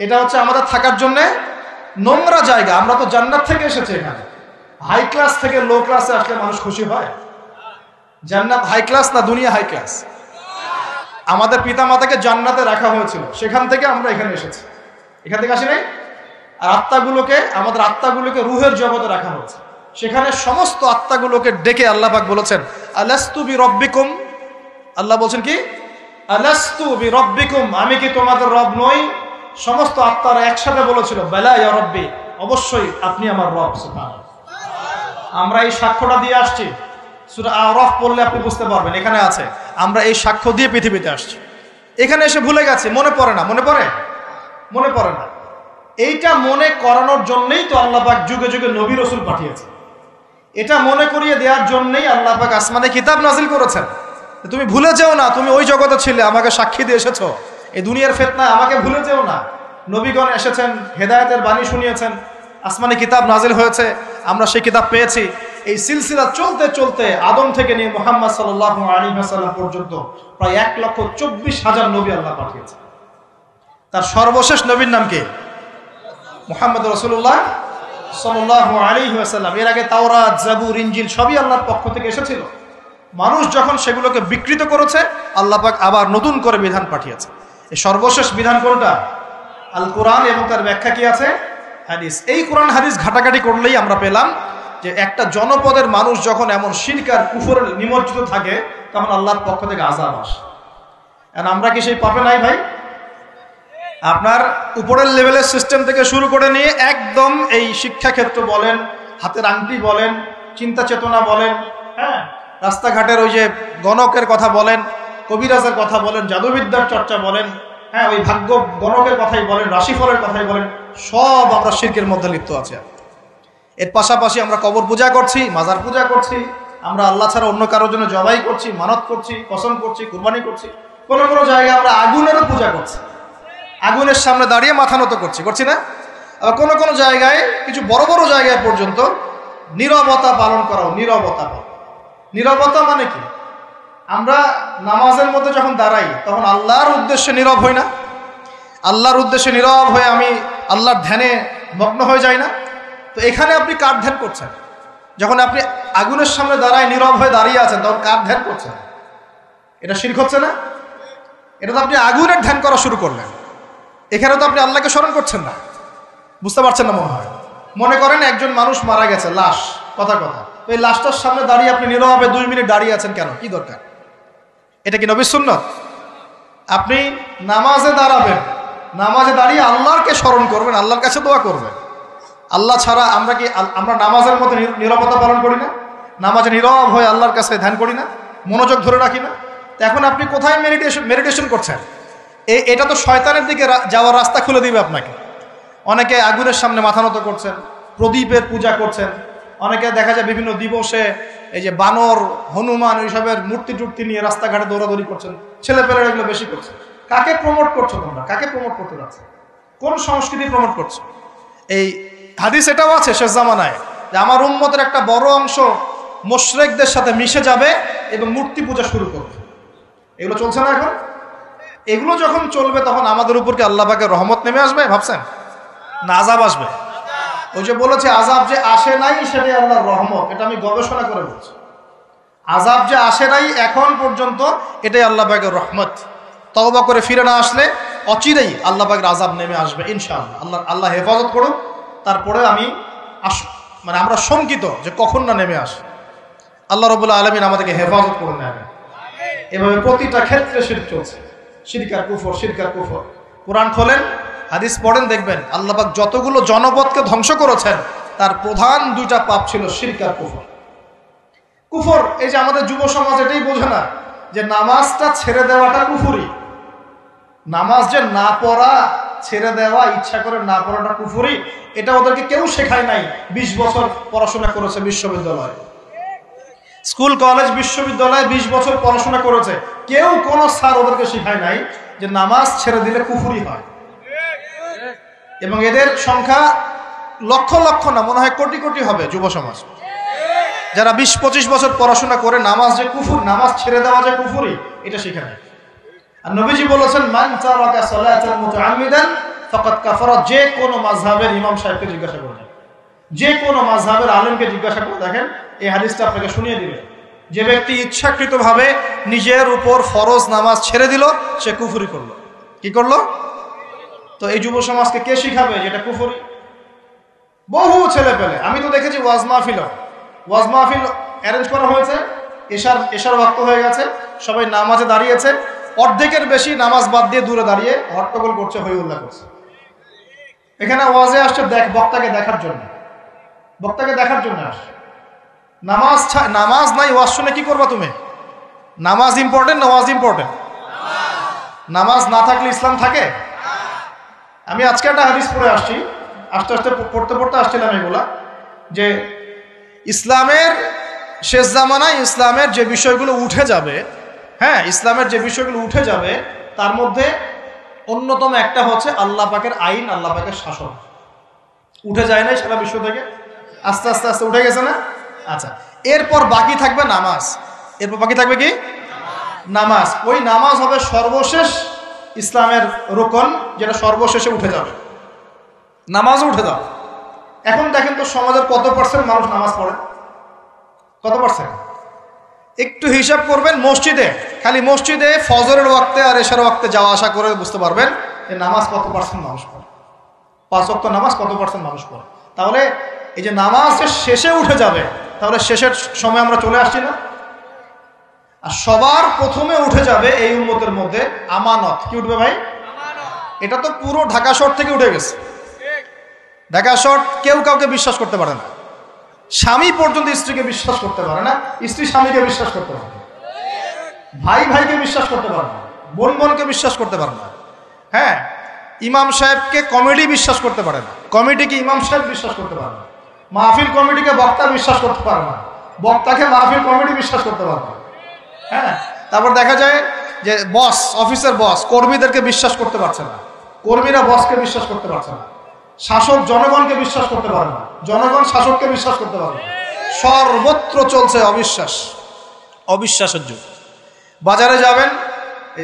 এটা হচ্ছে আমাদের থাকার জন্য নোংরা জায়গা। আমরা তো জান্নাত থেকে এসেছি এখানে। হাই ক্লাস থেকে লো ক্লাসে আসলে মানুষ খুশি হয়? জান্নাত হাই ক্লাস না দুনিয়া হাই ক্লাস? আমাদের পিতা মাতাকে জান্নাতে রাখা হয়েছিল, সেখান থেকে আমরা এখানে এসেছি। এখান থেকে আসি নাই? আর আমাদের আত্মাগুলোকে রুহের জগতে রাখা হয়েছে। সেখানে সমস্ত আত্মাগুলোকে ডেকে আল্লাহ পাক বলেছেন, আলাস্তু বিরব্বিকুম। আল্লাহ বলছেন কি? আলাস্তু বিরব্বিকুম, আমি কি তোমাদের রব নই? সমস্ত আত্মারা একসাথে বলেছিল, বেলা ইয়া রব্বি, অবশ্যই আপনি আমার রব। সুবহানাল্লাহ। আমরা এই সাক্ষ্যটা দিয়ে আসছি। সূরা আরাফ পড়লে আপনি বুঝতে পারবেন, এখানে আছে আমরা এই সাক্ষ্য দিয়ে পৃথিবীতে আসছি। এখানে এসে ভুলে গেছে, মনে পড়ে না। মনে পড়ে না। এইটা মনে করানোর জন্যই তো আল্লাহ পাক যুগে যুগে নবী রাসূল পাঠিয়েছে। এটা মনে করিয়ে দেওয়ার জন্যই আল্লাহ পাক আসমানে কিতাব নাজিল করেছেন। তুমি ভুলে যেও না, তুমি ওই জগতে ছিলে, আমাকে সাক্ষী দিয়ে এসেছো। এই দুনিয়ার ফিতনায় আমাকে ভুলে যেও না। নবীগণ এসেছেন, হেদায়েতের বাণী শুনিয়েছেন, আসমানে কিতাব নাজিল হয়েছে, আমরা সেই কিতাব পেয়েছি। এই সিলসিলা চলতে চলতে আদম থেকে নিয়ে মুহাম্মদ সাল্লাল্লাহু আলাইহি ওয়াসাল্লাম পর্যন্ত প্রায় 1,24,000 নবী আল্লাহ পাঠিয়েছে। তার সর্বশেষ নবীর নাম কি? মুহাম্মদ রাসূলুল্লাহ সাল্লাল্লাহু আলাইহি ওয়াসাল্লাম। এর আগে তাওরাত, জাবুর, ইনজিল সবই আল্লাহর পক্ষ থেকে এসেছিল। মানুষ যখন সেগুলোকে বিকৃত করেছে, আল্লাহ পাক আবার নতুন করে বিধান পাঠিয়েছে। এই সর্বশেষ বিধান কোনটা? আল কোরআন, এবং তার ব্যাখ্যা কি আছে? হাদিস। এই কোরআন হাদিস ঘাটাঘাটি করলেই আমরা পেলাম যে একটা জনপদের মানুষ যখন এমন শিরক আর কুফরে নিমজ্জিত থাকে, তখন আল্লাহর পক্ষ থেকে আযাব আসে। আর আমরা কি সেই পাপে নাই ভাই? আপনার উপরের লেভেলের সিস্টেম থেকে শুরু করে নিয়ে একদম এই শিক্ষাক্ষেত্র বলেন, হাতের আংটি বলেন, চিন্তা চেতনা বলেন, হ্যাঁ, রাস্তাঘাটের ওই যে গণকের কথা বলেন, কবিরাজের কথা বলেন, জাদুবিদ্যার চর্চা বলেন, হ্যাঁ, ওই ভাগ্য গণকের কথাই বলেন, রাশিফলের কথাই বলেন, সব আমরা শিরকের মধ্যে লিপ্ত আছি। এর পাশাপাশি আমরা কবর পূজা করছি, মাজার পূজা করছি, আমরা আল্লাহ ছাড়া অন্য কারোর জন্য জবাই করছি, মানত করছি, কসম করছি, কুরবানি করছি। কোনো কোনো জায়গায় আমরা আগুনেরও পূজা করছি, আগুনের সামনে দাঁড়িয়ে মাথা নত করছি না? আবার কোনো কোনো জায়গায়, কিছু বড় বড় জায়গায় পর্যন্ত নীরবতা পালন করাও। নীরবতা মানে কি? আমরা নামাজের মধ্যে যখন দাঁড়াই, তখন আল্লাহর উদ্দেশ্যে নীরব হই না? আল্লাহর উদ্দেশ্যে নীরব হয়ে আমি আল্লাহর ধ্যানে মগ্ন হয়ে যাই না? তো এখানে আপনি কার ধ্যান করছেন? যখন আপনি আগুনের সামনে দাঁড়ায় নীরব হয়ে দাঁড়িয়ে আছেন, তখন কার ধ্যান করছেন? এটা শিরক হচ্ছে না? এটা তো আপনি আগুনের ধ্যান করা শুরু করলেন। এখানে তো আপনি আল্লাহকে স্মরণ করছেন না। বুঝতে পারছেন না মনে হয়? মনে করেন একজন মানুষ মারা গেছে, লাশ, কথা তো এই লাশটার সামনে দাঁড়িয়ে আপনি নীরবে 2 মিনিট দাঁড়িয়ে আছেন কেন? কি দরকার? এটা কি নবীর সুন্নাত? আপনি নামাজে দাঁড়াবেন, নামাজে দাঁড়িয়ে আল্লাহকে স্মরণ করবেন, আল্লাহর কাছে দোয়া করবেন। আল্লাহ ছাড়া আমরা নামাজের মধ্যে নীরবতা পালন করি না? নামাজে নীরব হয়ে আল্লাহর কাছে ধ্যান করি না? মনোযোগ ধরে রাখি না? তো এখন আপনি কোথায় মেডিটেশন করছেন? এটা তো শয়তানের দিকে যাওয়ার রাস্তা খুলে দিবে আপনাকে। অনেকে আগুনের সামনে মাথা নত করছেন, প্রদীপের পূজা করছেন, অনেকে দেখা যায় বিভিন্ন দিবসে এই যে বানর, হনুমান, ওইসবের মূর্তি টুর্তি নিয়ে রাস্তাঘাটে দৌড়াদৌড়ি করছেন। ছেলেপেলেরা এগুলো বেশি করছে। কাকে প্রমোট করছো তোমরা? কাকে প্রমোট করতে যাচ্ছে? কোন সংস্কৃতি প্রমোট করছে? এই হাদিস এটাও আছে শেষ জামানায় যে আমার উম্মতের একটা বড় অংশ মুশরিকদের সাথে মিশে যাবে এবং মূর্তি পূজা শুরু করবে। এগুলো চলছে না এখন? এগুলো যখন চলবে তখন আমাদের উপর কি আল্লাহ পাকের রহমত নেমে আসবে ভাবছেন, না আযাব আসবে? ওই যে বলেছে আযাব যে আসে নাই সেটাই আল্লাহর রহমত, এটা আমি গবেষণা করে বলছি। আযাব যে আসে নাই এখন পর্যন্ত এটাই আল্লাহ পাকের রহমত। তওবা করে ফিরে না আসলে অচিরেই আল্লাহ পাকের আযাব নেমে আসবে ইনশাআল্লাহ। আল্লাহ হেফাজত করুন। তারপরে আমরা শঙ্কিত যে কখন না নেমে আসে। আল্লাহ রাব্বুল আলামিন আমাদেরকে হেফাজত করে নেবেন। এভাবে প্রতিটা ক্ষেত্রে শিরক চলছে, শিরক আর কুফর, শিরক আর কুফর। কোরআন খোলেন, হাদিস পড়েন, দেখবেন আল্লাহ পাক যতগুলো জনপদকে ধ্বংস করেছেন তার প্রধান দুইটা পাপ ছিল শিরক আর কুফর। কুফর এই যে আমাদের যুব সমাজ এটাই বোঝে না যে নামাজটা ছেড়ে দেওয়াটা কুফরি। নামাজ যে না পড়া, ছেড়ে দেওয়া, ইচ্ছা করে না পড়াটা কুফরি, এটা ওদেরকে কেউ শেখায় নাই। 20 বছর পড়াশোনা করেছে বিশ্ববিদ্যালয়ে, স্কুল কলেজ বিশ্ববিদ্যালয়ে 20 বছর পড়াশোনা করেছে, কেউ কোনো স্যার ওদেরকে শেখায় নাই যে নামাজ ছেড়ে দিলে কুফরি হয়। এবং এদের সংখ্যা লক্ষ লক্ষ না, মনে হয় কোটি কোটি হবে যুব সমাজ যারা 20-25 বছর পড়াশোনা করে নামাজ যে কুফর, নামাজ ছেড়ে দেওয়া যে কুফরি, এটা শেখে নাই। আর নবীজি বলেছেন মান তারাকা সালাতান মুতাআম্মিদান ফাকাদ কাফারা। যে কোনো মাযহাবের ইমাম সাহেবকে জিজ্ঞাসা করুন, যে কোনো মাযহাবের আলেমকে জিজ্ঞাসা করে দেখেন, এই হাদিসটা আপনাকে শুনিয়ে দিবে। যে ব্যক্তি ইচ্ছাকৃতভাবে নিজের উপর ফরজ নামাজ ছেড়ে দিল সে কুফরি করলো। কি করলো? তো এই যুব সমাজকে কে শিখাবে যেটা কুফরি? বহু ছেলে পেলে আমি তো দেখেছি ওয়াজ মাহফিল অ্যারেঞ্জ করা হয়েছে, এশার ওয়াক্ত হয়ে গেছে, সবাই নামাজে দাঁড়িয়েছে, অর্ধেকের বেশি নামাজ বাদ দিয়ে দূরে দাঁড়িয়ে হট্টগোল করছে, হই উল্লাহ করছে। এখানে ওয়াজে আসছে বক্তাকে দেখার জন্য আসছে। নামাজ নাই, ওয়াজ শুনে কি করবা তুমি? নামাজ ইম্পর্টেন্ট না ওয়াজ ইম্পর্টেন্ট? নামাজ না থাকলে ইসলাম থাকে? আমি আজকে একটা হাদিস পড়ে আসছি, আস্তে আস্তে পড়তে আসছিলাম এগুলা, যে ইসলামের শেষ জামানায় ইসলামের যে বিষয়গুলো উঠে যাবে, হ্যাঁ, ইসলামের যে বিষয়গুলো উঠে যাবে তার মধ্যে অন্যতম একটা হচ্ছে আল্লাহ পাকের আইন, আল্লাহ পাকের শাসন। উঠে যায় নাই সারা বিশ্ব থেকে? আস্তে আস্তে আস্তে উঠে গেছে না? আচ্ছা, এরপর বাকি থাকবে নামাজ। এরপর বাকি থাকবে কি? নামাজ। ওই নামাজ হবে সর্বশেষ ইসলামের রুকন, যেটা সর্বশেষে উঠে যাবে। নামাজও উঠে যাবে। এখন দেখেন তো সমাজের কত পার্সেন্ট মানুষ নামাজ পড়ে? কত পার্সেন্ট? একটু হিসাব করবেন, খালি মসজিদে ফজরের ওয়াক্তে আর এশার ওয়াক্তে যাওয়া আসা করে বুঝতে পারবেন যে নামাজ কত পার্সেন্ট মানুষ পড়ে। 5 ওয়াক্ত নামাজ কত পার্সেন্ট মানুষ পড়ে। তাহলে এই যে নামাজ যে শেষে উঠে যাবে, তাহলে শেষের সময় আমরা চলে আসছি না? আর সবার প্রথমে উঠে যাবে এই উম্মতের মধ্যে আমানত। কি উঠবে ভাই? এটা তো পুরো ঢাকা শহর থেকে উঠে গেছে। ঢাকা শহর কেউ কাউকে বিশ্বাস করতে পারে না। স্বামী পর্যন্ত স্ত্রীকে বিশ্বাস করতে পারে না, স্ত্রী স্বামীকে বিশ্বাস করতে পারে না, ভাই ভাইকে বিশ্বাস করতে পারে না, বোন বোনকে বিশ্বাস করতে পারে না। হ্যাঁ, ইমাম সাহেবকে কমিটি বিশ্বাস করতে পারে না, কমিটিকে ইমাম সাহেব বিশ্বাস করতে পারে না, মাহফিল কমিটিকে বক্তা বিশ্বাস করতে পারে না, বক্তাকে মাহফিল কমিটি বিশ্বাস করতে পারে না। হ্যাঁ, তারপর দেখা যায় যে অফিসের বস কর্মীদেরকে বিশ্বাস করতে পারছে না, কর্মীরা বসকে বিশ্বাস করতে পারছে না, শাসক জনগণকে বিশ্বাস করতে পারে না, জনগণ শাসককে বিশ্বাস করতে পারে না। সর্বত্র চলছে অবিশ্বাসের যুগ। বাজারে যাবেন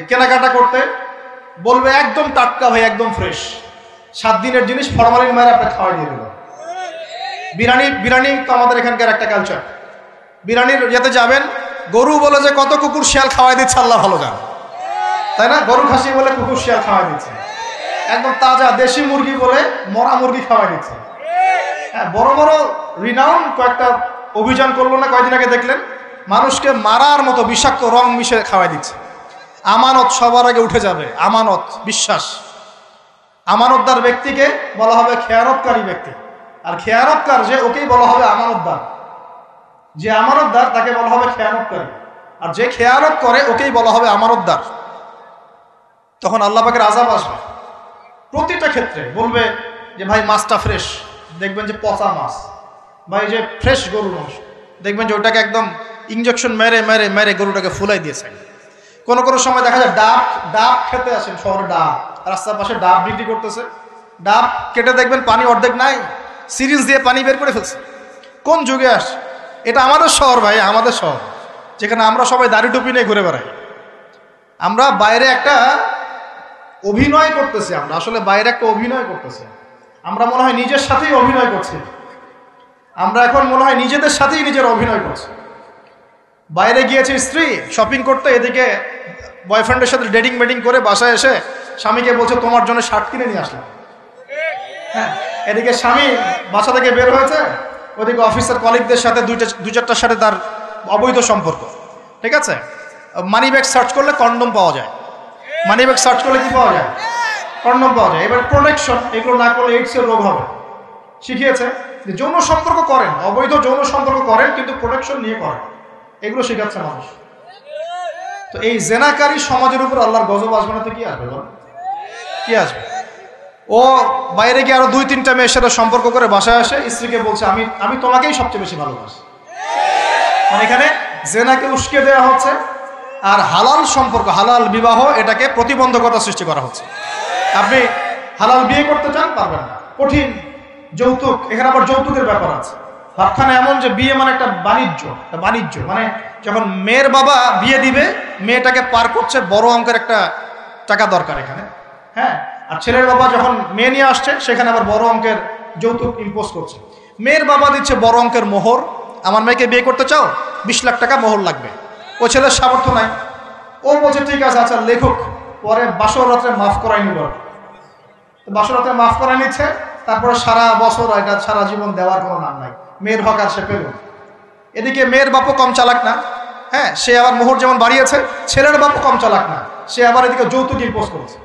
কেনাকাটা করতে, বলবে একদম টাটকা ভাই, একদম ফ্রেশ, 7 দিনের জিনিস ফরমালিন মায়ের আপনি খাওয়াই দিয়ে দিল। বিরিয়ানি তো আমাদের এখানকার একটা কালচার। বিরিয়ানির ইয়েতে যাবেন, গরু বলে যে কত কুকুর শিয়াল খাওয়াই দিচ্ছে আল্লাহ ভালো জানে, তাই না? গরু খাসি বলে কুকুর শিয়াল খাওয়াই দিচ্ছে, একদম তাজা দেশি মুরগি বলে মরা মুরগি খাওয়াই দিচ্ছে। হ্যাঁ, বড় বড় রিনাউন কয়েকটা অভিযান করলো না কয়েকদিন আগে, দেখলেন মানুষকে মারার মতো বিষাক্ত রং মিশে খাওয়াই দিচ্ছে। আমানত সবার আগে উঠে যাবে, আমানত, বিশ্বাস। আমানতদার ব্যক্তিকে বলা হবে খেয়ানতকারী ব্যক্তি, আর খেয়ানতকার যে ওকেই বলা হবে আমানতদার। যে আমানতদার তাকে বলা হবে খেয়ানতকারী, আর যে খেয়ানত করে ওকেই বলা হবে আমানতদার। তখন আল্লাহ পাকের আযাব আসবে প্রতিটা ক্ষেত্রে। বলবে যে ভাই মাছটা ফ্রেশ, দেখবেন যে পচা মাছ, ভাই যে ফ্রেশ গরুর মাংস, দেখবেন যে ওটাকে একদম ইঞ্জেকশন মেরে মেরে মেরে গরুটাকে ফুলাই দিয়েছে। কোনো কোনো সময় দেখা যায় ডাব খেতে আসেন শহরে, ডাব রাস্তার পাশে ডাব বিক্রি করতেছে, ডাব কেটে দেখবেন পানি অর্ধেক নাই, সিরিঞ্জ দিয়ে পানি বের করে ফেলছে। কোন যুগে আস? এটা আমাদের শহর ভাই, আমাদের শহর, যেখানে আমরা সবাই দাড়ি টুপি নিয়ে ঘুরে বেড়াই। আমরা বাইরে একটা অভিনয় করতেছি, আমরা আসলে বাইরে একটা অভিনয় করতেছি। আমরা মনে হয় নিজের সাথেই অভিনয় করছি, আমরা এখন মনে হয় নিজেদের সাথেই নিজের অভিনয় করছি। বাইরে গিয়েছে স্ত্রী শপিং করতে, এদিকে বয়ফ্রেন্ডের সাথে ডেটিং মেটিং করে বাসায় এসে স্বামীকে বলছে তোমার জন্য শার্ট কিনে নিয়ে আসলাম। হ্যাঁ, এদিকে স্বামী বাসা থেকে বের হয়েছে, ওদিকে অফিসের কলিগদের সাথে দুই চারটার সাথে তার অবৈধ সম্পর্ক। ঠিক আছে, মানি ব্যাগ সার্চ করলে কন্ডম পাওয়া যায়, মানি ব্যাগ সার্চ করলে কি পাওয়া যায়? কন্ডম পাওয়া যায়। এবার প্রোটেকশন, এগুলো না করলে এইডসের রোগ হবে। শিখিয়েছে যে যৌন সম্পর্ক করেন, অবৈধ যৌন সম্পর্ক করেন, কিন্তু প্রোটেকশন নিয়ে করেন, এগুলো শেখাচ্ছে মানুষ। তো এই জেনাকারী সমাজের উপর আল্লাহর গজব আসবে না তো কি আসবে? কি আসবে? ও বাইরে গিয়ে আরো 2-3টা মেয়ের সাথে সম্পর্ক করে বাসায় আসে, স্ত্রীকে বলছে আমি তোমাকেই সবচেয়ে বেশি ভালোবাসি। মানে এখানে জেনাকে উস্কে দেওয়া হচ্ছে, আর হালাল সম্পর্ক, হালাল বিবাহ, এটাকে প্রতিবন্ধকতা সৃষ্টি করা হচ্ছে। আপনি হালাল বিয়ে করতে চান, পারবেন না, কঠিন। যৌতুক, এখানে আবার যৌতুকের ব্যাপার আছে। ভাবখানা এমন যে বিয়ে মানে একটা বাণিজ্য, মানে যখন মেয়ের বাবা বিয়ে দিবে, মেয়েটাকে পার করছে বড় অঙ্কের একটা টাকা দরকার এখানে। হ্যাঁ, আর ছেলের বাবা যখন মেয়ে নিয়ে আসছে, সেখানে আবার বড় অঙ্কের যৌতুক ইম্পোজ করছে। মেয়ের বাবা দিচ্ছে বড় অঙ্কের মোহর, আমার মেয়েকে বিয়ে করতে চাও, 20 লাখ টাকা মোহর লাগবে। ও ছেলের সামর্থ্য নাই, ও বলছে ঠিক আছে, আচ্ছা লেখক, পরে বাসর রাত্রে মাফ করাই নিল। বাসর রাত্রে মাফ করাই নিচ্ছে, তারপরে সারা বছর, এটা সারা জীবন দেওয়ার কোনো নাম নাই, মেয়ের হক আর সে পেল। এদিকে মেয়ের বাপও কম চালাক না, হ্যাঁ, সে আবার মোহর যেমন বাড়িয়েছে, ছেলের বাপও কম চালাক না, সে আবার এদিকে যৌতুক ইম্পোজ করেছে।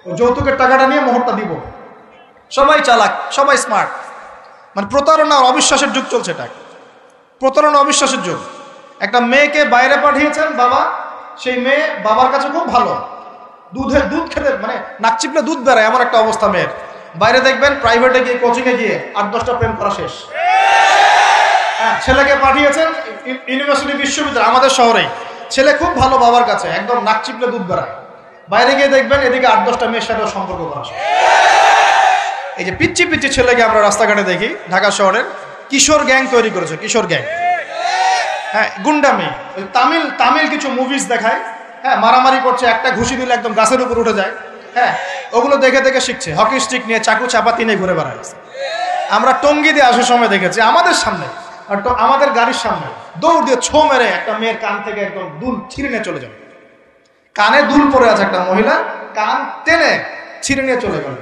ওই যৌতুকের টাকাটা নিয়ে মোহরটা দিব। সবাই চালাক, সবাই স্মার্ট। মানে প্রতারণা আর অবিশ্বাসের যুগ চলছে, এটা প্রতারণা অবিশ্বাসের যুগ। একটা মেয়েকে বাইরে পাঠিয়েছেন বাবা, সেই মেয়ে বাবার কাছে খুব ভালো, দুধ খেতে মানে নাক চিপলে দুধ বেড়ায়, এমন একটা অবস্থা মেয়ের। বাইরে দেখবেন প্রাইভেটে গিয়ে, কোচিংয়ে গিয়ে 8-10টা প্রেম করা শেষ। হ্যাঁ, ছেলেকে পাঠিয়েছেন ইউনিভার্সিটি, বিশ্ববিদ্যালয়, আমাদের শহরেই, ছেলে খুব ভালো বাবার কাছে, একদম নাক চিপলে দুধ বেড়ায়। বাইরে গিয়ে দেখবেন এদিকে 8-10টা মেয়ের সাথে সম্পর্ক করা শেষ। এই যে পিচ্ছি ছেলেকে আমরা রাস্তাঘাটে দেখি, ঢাকা শহরের কিশোর গ্যাং তৈরি করেছে, কিশোর গ্যাং। হ্যাঁ, গুন্ডামি, তামিল কিছু মুভিজ দেখায়। হ্যাঁ, মারামারি করছে, একটা ঘুষি দিলে একদম গাছের উপর উঠে যায়। হ্যাঁ, ওগুলো দেখে শিখছে, হকি স্টিক নিয়ে, চাকু চাপাতি নিয়ে ঘুরে বেড়ায়। আমরা টঙ্গি দিয়ে আসার সময় দেখেছি, আমাদের সামনে, আমাদের গাড়ির সামনে দৌড় দিয়ে ছো মেরে একটা মেয়ের কান থেকে একদম দুল ছিঁড়ে নিয়ে চলে যাবে। কানে দুল পরে আছে একটা মহিলা, কান টেনে ছিঁড়ে নিয়ে চলে গেল।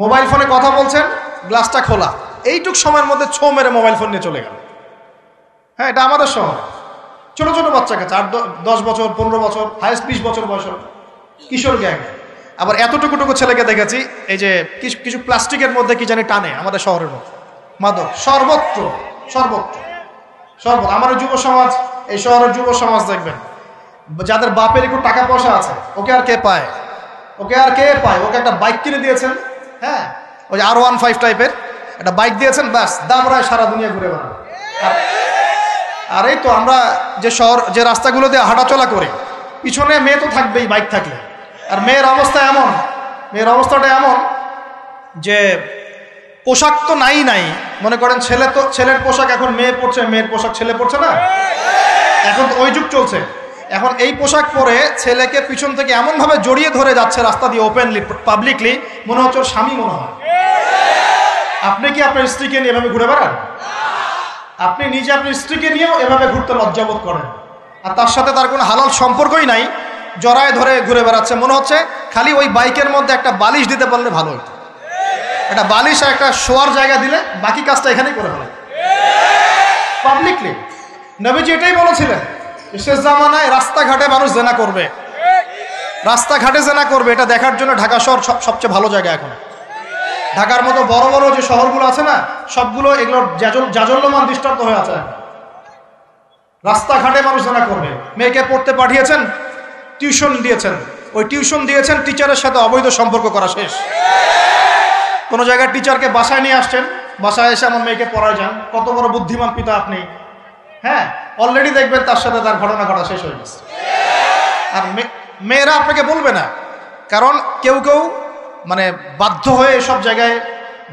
মোবাইল ফোনে কথা বলছেন, গ্লাসটা খোলা, এইটুক সময়ের মধ্যে ছো মেরে মোবাইল ফোন নিয়ে চলে গেল। হ্যাঁ, এটা আমাদের শহরে ছোট ছোট বাচ্চা কাছে, 8-10 বছর, 15 বছর, হাইস্ট 20 বছর বয়সের কিশোর গ্যাং। আবার এতটুকু ছেলেকে দেখেছি, এই যে কিছু প্লাস্টিকের মধ্যে কি জানি টানে, আমাদের শহরের মধ্যে মাদক, সর্বত্র। আমার যুব সমাজ, এই শহরের যুব সমাজ দেখবেন, যাদের বাপের একটু টাকা পয়সা আছে, ওকে আর কে পায়? ওকে একটা বাইক কিনে দিয়েছেন। হ্যাঁ, ওই যে R15 টাইপের একটা বাইক দিয়েছেন, ব্যাস দাবড়ায় সারা দুনিয়া ঘুরে বেড়ানো। আর এই তো আমরা যে রাস্তাগুলো দিয়ে হাঁটাচলা করি, পিছনে মেয়ে তো থাকবেই বাইক থাকলে। আর মেয়ের অবস্থাটা এমন যে পোশাক তো নাই, মনে করেন ছেলের পোশাক এখন মেয়ে পরছে, মেয়ের পোশাক ছেলে পরছে না, এখন তো ওই যুগ চলছে। এখন এই পোশাক পরে ছেলেকে পিছন থেকে এমন ভাবে জড়িয়ে ধরে যাচ্ছে রাস্তা দিয়ে, ওপেনলি, পাবলিকলি, মনে হচ্ছে ওর স্বামী মনে হয়। আপনি কি আপনার স্ত্রীকে নিয়ে এভাবে ঘুরে বেড়ান? আপনি নিজে আপনার স্ত্রীকে নিয়েও এভাবে ঘুরতে লজ্জাবোধ করেন, আর তার সাথে তার কোনো হালাল সম্পর্কই নাই, জড়ায় ধরে ঘুরে বেড়াচ্ছে। মনে হচ্ছে খালি ওই বাইকের মধ্যে একটা বালিশ দিতে পারলে ভালো হতো, একটা বালিশ আর একটা শোয়ার জায়গা দিলে বাকি কাজটা এখানেই করে ফেলে পাবলিকলি। নবীজি এটাই বলেছিলেন, শেষ জামানায় রাস্তাঘাটে মানুষ জেনা করবে, এটা দেখার জন্য ঢাকা শহর সবচেয়ে ভালো জায়গা। এখন ঢাকার মতো বড় বড় যে শহরগুলো আছে না, সবগুলো এগুলোর জাজল্যমান দৃষ্টান্ত হয়ে আছে। রাস্তাঘাটে মানুষ জেনা করবে। মেয়েকে পড়তে পাঠিয়েছেন, টিউশন দিয়েছেন, টিচারের সাথে অবৈধ সম্পর্ক করা শেষ। কোনো জায়গায় টিচারকে বাসায় নিয়ে আসছেন, বাসায় এসে আমার মেয়েকে পড়ায় যান, কত বড় বুদ্ধিমান পিতা আপনি। হ্যাঁ, অলরেডি দেখবেন তার সাথে তার ঘটনা ঘটা শেষ হয়ে গেছে। আর মেয়েরা আপনাকে বলবে না, কারণ কেউ মানে বাধ্য হয়ে এসব জায়গায়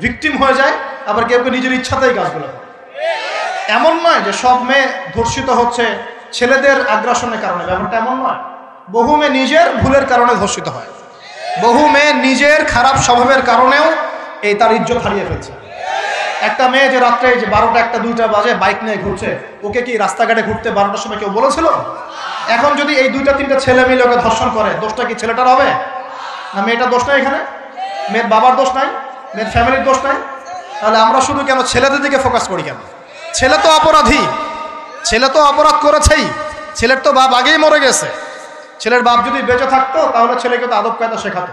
ভিকটিম হয়ে যায়, আবার কেউ কেউ নিজের ইচ্ছাতেই কাজগুলো করে। এমন নয় যে সব মেয়ে ধর্ষিত হচ্ছে ছেলেদের আগ্রাসনের কারণে, ব্যাপারটা এমন নয়। বহু মেয়ে নিজের ভুলের কারণে ধর্ষিত হয়, বহু মেয়ে নিজের খারাপ স্বভাবের কারণেও এই তার ইজ্জত হারিয়ে ফেলছে। একটা মেয়ে যে রাত্রে যে 12টা 1টা 2টা বাজে বাইক নিয়ে ঘুরছে, ওকে কি রাস্তাঘাটে ঘুরতে 12টার সময় কেউ বলেছিল? এখন যদি এই 2টা 3টা ছেলে মিলে ওকে ধর্ষণ করে, দোষটা কি ছেলেটার হবে না মেয়েটার দোষ নাই? এখানে মেয়ের বাবার দোষ নাই, মেয়ের ফ্যামিলির দোষ নাই? তাহলে আমরা শুধু কেন ছেলেদের দিকে ফোকাস করি কেন? ছেলে তো অপরাধী, ছেলে তো অপরাধ করেছেই, ছেলের তো বাপ আগেই মরে গেছে। ছেলের বাপ যদি বেঁচে থাকতো তাহলে ছেলেকে তো আদব কায়দা শেখাতো,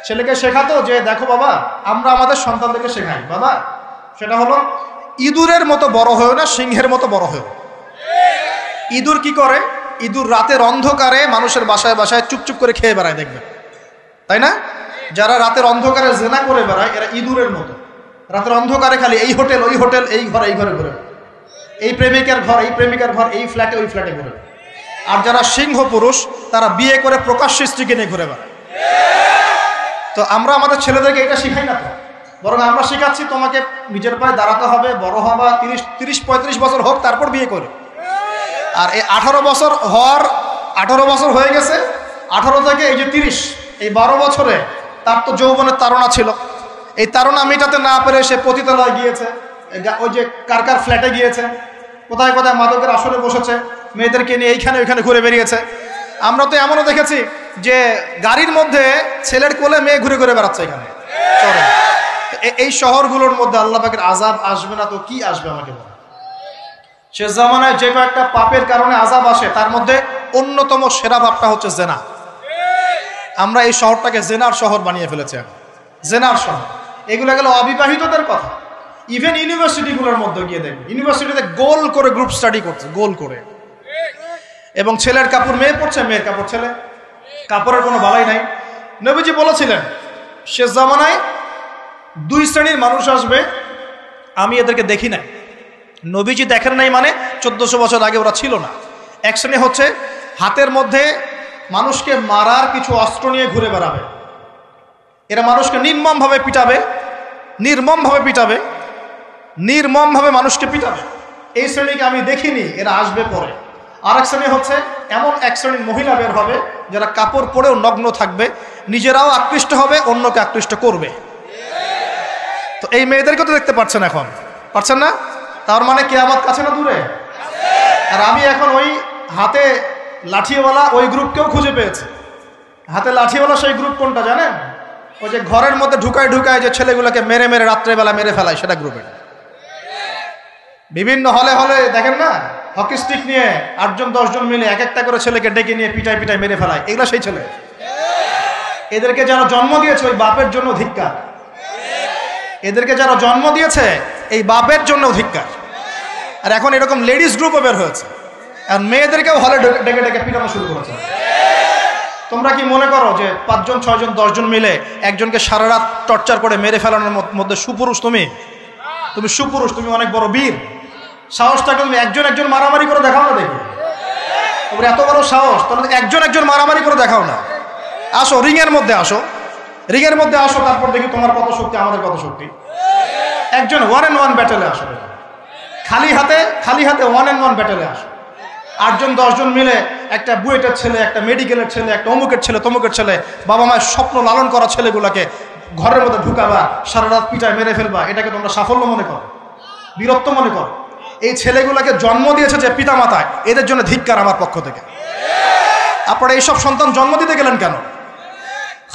ছেলেকে শেখাতো যে দেখো বাবা, আমরা আমাদের সন্তানদেরকে শেখাই বাবা, সেটা হলো ইঁদুরের মতো বড় হয়েও না, সিংহের মতো বড় হয়েও। ইঁদুর কি করে? ইঁদুর রাতের অন্ধকারে মানুষের বাসায় বাসায় চুপচুপ করে খেয়ে বেড়ায়, দেখবেন তাই না? যারা রাতের অন্ধকারে জেনা করে বেড়ায় এরা ইঁদুরের মতো, রাতের অন্ধকারে খালি এই হোটেল ওই হোটেল, এই ঘরে ঘুরে, এই প্রেমিকার ঘর এই প্রেমিকার ঘর, এই ফ্ল্যাটে ওই ফ্ল্যাটে ঘুরে। আর যারা সিংহ পুরুষ তারা বিয়ে করে প্রকাশ্য স্ত্রীকে নিয়ে ঘুরে বেড়ায়। তো আমরা আমাদের ছেলেদেরকে এটা শিখাই না তো, বরং আমরা শেখাচ্ছি তোমাকে নিজের পায়ে দাঁড়াতে হবে, বড় হবা, 30-35 বছর হোক তারপর বিয়ে করে। আর এই 18 বছর হয়ে গেছে, 18 থেকে এই যে 30, এই 12 বছরে তার তো যৌবনের তাড়না ছিল, এই তাড়না মেটাতে না পেরে সে পতিতালয়ে গিয়েছে, ওই যে কার ফ্ল্যাটে গিয়েছে, কোথায় কোথায় মাদকের আসরে বসেছে, মেয়েদেরকে নিয়ে এইখানে ওইখানে ঘুরে বেরিয়েছে। আমরা তো এমনও দেখেছি যে গাড়ির মধ্যে ছেলের কোলে মেয়ে ঘুরে ঘুরে বেড়াচ্ছে এখানে চরে। এই শহরগুলোর মধ্যে আল্লাহ পাকের আযাব আসবে না তো কি আসবে আমাকে বলো? শেষ জামানায় যে কয়েকটা পাপের কারণে আযাব আসে তার মধ্যে অন্যতম সেরা পাপটা হচ্ছে জেনা। আমরা এই শহরটাকে জেনার শহর বানিয়ে ফেলেছি এখন, জেনার শহর। এগুলো গেল অবিবাহিতদের কথা। ইভেন ইউনিভার্সিটিগুলোর মধ্যে গিয়ে দেখবে, ইউনিভার্সিটিতে গোল করে গ্রুপ স্টাডি করছে, গোল করে, এবং ছেলের কাপড় মেয়ে পড়ছে, মেয়ের কাপড় ছেলে, কাপড়ের কোনো বালাই নাই। নবীজি বলেছিলেন শেষ জামানায় 2 শ্রেণীর মানুষ আসবে, আমি এদেরকে দেখি নাই। নবীজি দেখেন নাই মানে 1400 বছর আগে ওরা ছিল না। এক শ্রেণী হচ্ছে হাতের মধ্যে মানুষকে মারার কিছু অস্ত্র নিয়ে ঘুরে বেড়াবে, এরা মানুষকে নির্মমভাবে পিটাবে, নির্মমভাবে মানুষকে পিটাবে। এই শ্রেণীকে আমি দেখিনি, এরা আসবে পরে। আরেক শ্রেণী হচ্ছে এমন এক শ্রেণীর মহিলা বের হবে যারা কাপড় পরেও নগ্ন থাকবে, নিজেরাও আকৃষ্ট হবে, অন্যকে আকৃষ্ট করবে। তো এই মেয়েদেরকে তো দেখতে পাচ্ছেন, এখন পাচ্ছেন না? তার মানে কিয়ামত কাছে না দূরে? আর আমি এখন ওই হাতে লাঠিওয়ালা ওই গ্রুপকেও খুঁজে পেয়েছি। হাতে লাঠিওয়ালা সেই গ্রুপ কোনটা জানেন? ওই যে ঘরের মধ্যে ঢুকায় যে ছেলেগুলোকে মেরে মেরে রাত্রেবেলা মেরে ফেলায়, সেটা গ্রুপের। বিভিন্ন হলে দেখেন না, হকি স্টিক নিয়ে 8-10 জন মিলে এক একটা করে ছেলেকে ডেকে নিয়ে পিটাই মেরে ফেলায়, এগুলা সেই ছেলে। এদেরকে যারা জন্ম দিয়েছে ওই বাপের জন্য ধিক্কার, এদেরকে যারা জন্ম দিয়েছে এই বাপের জন্য ধিক্কার। আর এখন এরকম লেডিস গ্রুপও বের হয়েছে, আর মেয়েদেরকেও হলে ডেকে ডেকে পিটানো শুরু করেছে। তোমরা কি মনে করো যে 5 জন 6 জন 10 জন মিলে একজনকে সারা রাত টর্চার করে মেরে ফেলানোর মধ্যে সুপুরুষ? তুমি সুপুরুষ, তুমি অনেক বড় বীর। সাহসটাকে তুমি একজন মারামারি করে দেখাও না, দেখি তোমরা এত বড় সাহস, তাহলে একজন মারামারি করে দেখাও না। আসো রিংয়ের মধ্যে আসো, তারপর দেখি তোমার কত শক্তি, আমাদের কত শক্তি। একজন 1-on-1 ব্যাটেলে আসো, খালি হাতে 1-on-1 ব্যাটেলে আসো। 8 জন 10 জন মিলে একটা বুয়েটের ছেলে, একটা মেডিকেলের ছেলে, একটা অমুকের ছেলে, তমুকের ছেলে, বাবা মায়ের স্বপ্ন লালন করা ছেলেগুলোকে ঘরের মধ্যে ঢুকাবা, সারা রাত পিটায় মেরে ফেলবা, এটাকে তোমরা সাফল্য মনে করো, বীরত্ব মনে করো? এই ছেলেগুলোকে জন্ম দিয়েছে যে পিতা মাতায়, এদের জন্য ধিক্কার আমার পক্ষ থেকে। আপনারা এইসব সন্তান জন্ম দিতে গেলেন কেন?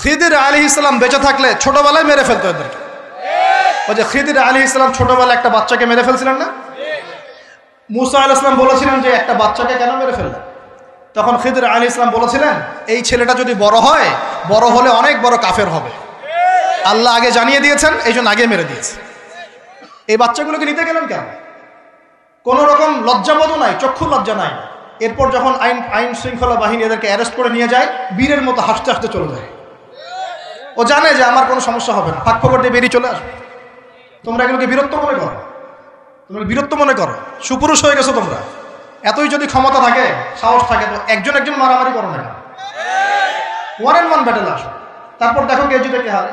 খিদির আলাইহিস সালাম বেঁচে থাকলে ছোটবেলায় মেরে ফেলতো এদেরকে। ওই যে খিদির আলাইহিস সালাম ছোটবেলায় একটা বাচ্চাকে মেরে ফেলছিলেন না? মুসা আলাইহিস সালাম বলেছিলেন যে একটা বাচ্চাকে কেন মেরে ফেললেন? তখন খিদির আলাইহিস সালাম বলেছিলেন এই ছেলেটা যদি বড় হয়, বড় হলে অনেক বড় কাফের হবে, আল্লাহ আগে জানিয়ে দিয়েছেন, এই জন্য আগে মেরে দিয়েছে। এই বাচ্চাগুলোকে নিতে গেলেন কেন? কোন রকম লজ্জাবোধ নাই, চক্ষু লজ্জা নাই। এরপর যখন আইন শৃঙ্খলা বাহিনী এদেরকে অ্যারেস্ট করে নিয়ে যায়, বীরের মতো হাসতে হাসতে চলে যায়। ও জানে যে আমার কোনো সমস্যা হবে না, ফাঁক ফোকর দিয়ে বেরিয়ে চলে আসবে। তোমরা এগুলোকে বীরত্ব মনে করো, সুপুরুষ হয়ে গেছো তোমরা। এতই যদি ক্ষমতা থাকে, সাহস থাকে, তো একজন মারামারি করো না, 1-on-1 ব্যাটেল আসো। তারপর দেখো কেজি থেকে হারে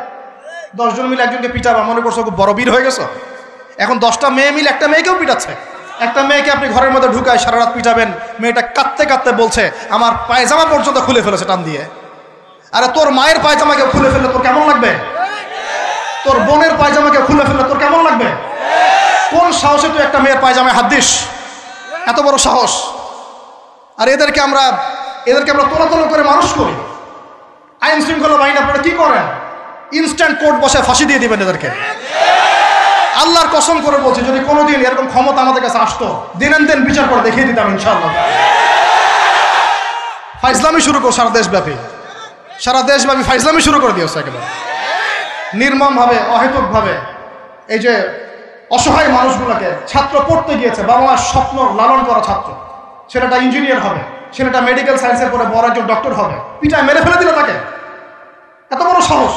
10 জন মিলে একজনকে পিটাবা, মনে করছো খুব বড় বীর হয়ে গেছো। এখন 10টা মেয়ে মিলে একটা মেয়েকেও পিটাচ্ছে। একটা মেয়েকে আপনি ঘরের মধ্যে ঢুকায় সারা রাত পিটাবেন, মেয়েটা কাঁদতে কাঁদতে বলছে আমার পায়জামা পর্যন্ত খুলে ফেলেছে টান দিয়ে। আরে তোর মায়ের পায়জামাকে খুলে ফেললে তোর কেমন লাগবে? তোর বোনের পায়জামাকে খুলে ফেললে তোর কেমন লাগবে? কোন সাহসে তুই একটা মেয়ের পায়জামায় হাত দিস? এত বড় সাহস! আর এদেরকে আমরা তোলাতলো করে মানুষ করি। আইন শৃঙ্খলা বাহিনী আপনারা কি করেন? ইনস্ট্যান্ট কোর্ট বসে ফাঁসি দিয়ে দিবেন এদেরকে। আল্লাহর কসম করে বলছি, যদি কোনোদিন এরকম ক্ষমতা আমাদের কাছে আসতো, দিন বিচার করে দেখিয়ে দিতাম ইনশাআল্লাহ। ফাইজলামি শুরু করো সারা দেশব্যাপী ফাইজলামি শুরু করে দিয়েছে একেবারে নির্মমভাবে, অহেতুকভাবে। এই যে অসহায় মানুষগুলোকে, ছাত্র পড়তে গিয়েছে, বাবা মার স্বপ্ন লালন করা ছাত্র, ছেলেটা ইঞ্জিনিয়ার হবে, ছেলেটা মেডিকেল সায়েন্সের পরে বড় একজন ডক্টর হবে, পিটায় মেরে ফেলে দিল তাকে। এত বড় সাহস!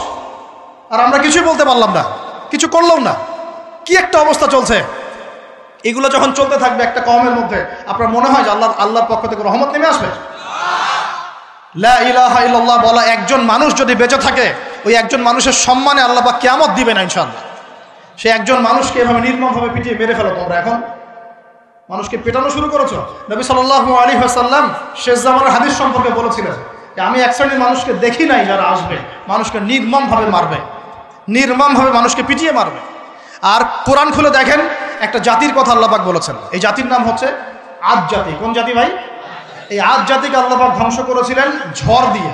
আর আমরা কিছুই বলতে পারলাম না, কিছু করলাম না। কি একটা অবস্থা চলছে! এগুলো যখন চলতে থাকবে একটা কওমের মধ্যে, আপনার মনে হয় যে আল্লাহর পক্ষ থেকে রহমত নেমে আসবে? লা ইলাহা ইল্লাল্লাহ বলা একজন মানুষ যদি বেঁচে থাকে, ওই একজন মানুষের সম্মানে আল্লাহ পাক কিয়ামত দিবেন ইনশাআল্লাহ। সে একজন মানুষকে এভাবে নির্মমভাবে পিটিয়ে মেরে ফেলো তোমরা। এখন মানুষকে পেটানো শুরু করেছো। নবী সাল্লাল্লাহু আলাইহি ওয়াসাল্লাম শেষ জামানার হাদিস সম্পর্কে বলেছিলেন যে আমি এক শ্রেণীর মানুষকে দেখি নাই যারা আসবে মানুষকে নির্মমভাবে মারবে, নির্মমভাবে মানুষকে পিটিয়ে মারবে। আর কোরআন খুলে দেখেন, একটা জাতির কথা আল্লাহ পাক বলেছেন। এই জাতির নাম হচ্ছে আদ জাতি। কোন জাতি ভাই? এই আদ জাতিকে আল্লাহ পাক ধ্বংস করেছিলেন ঝড় দিয়ে,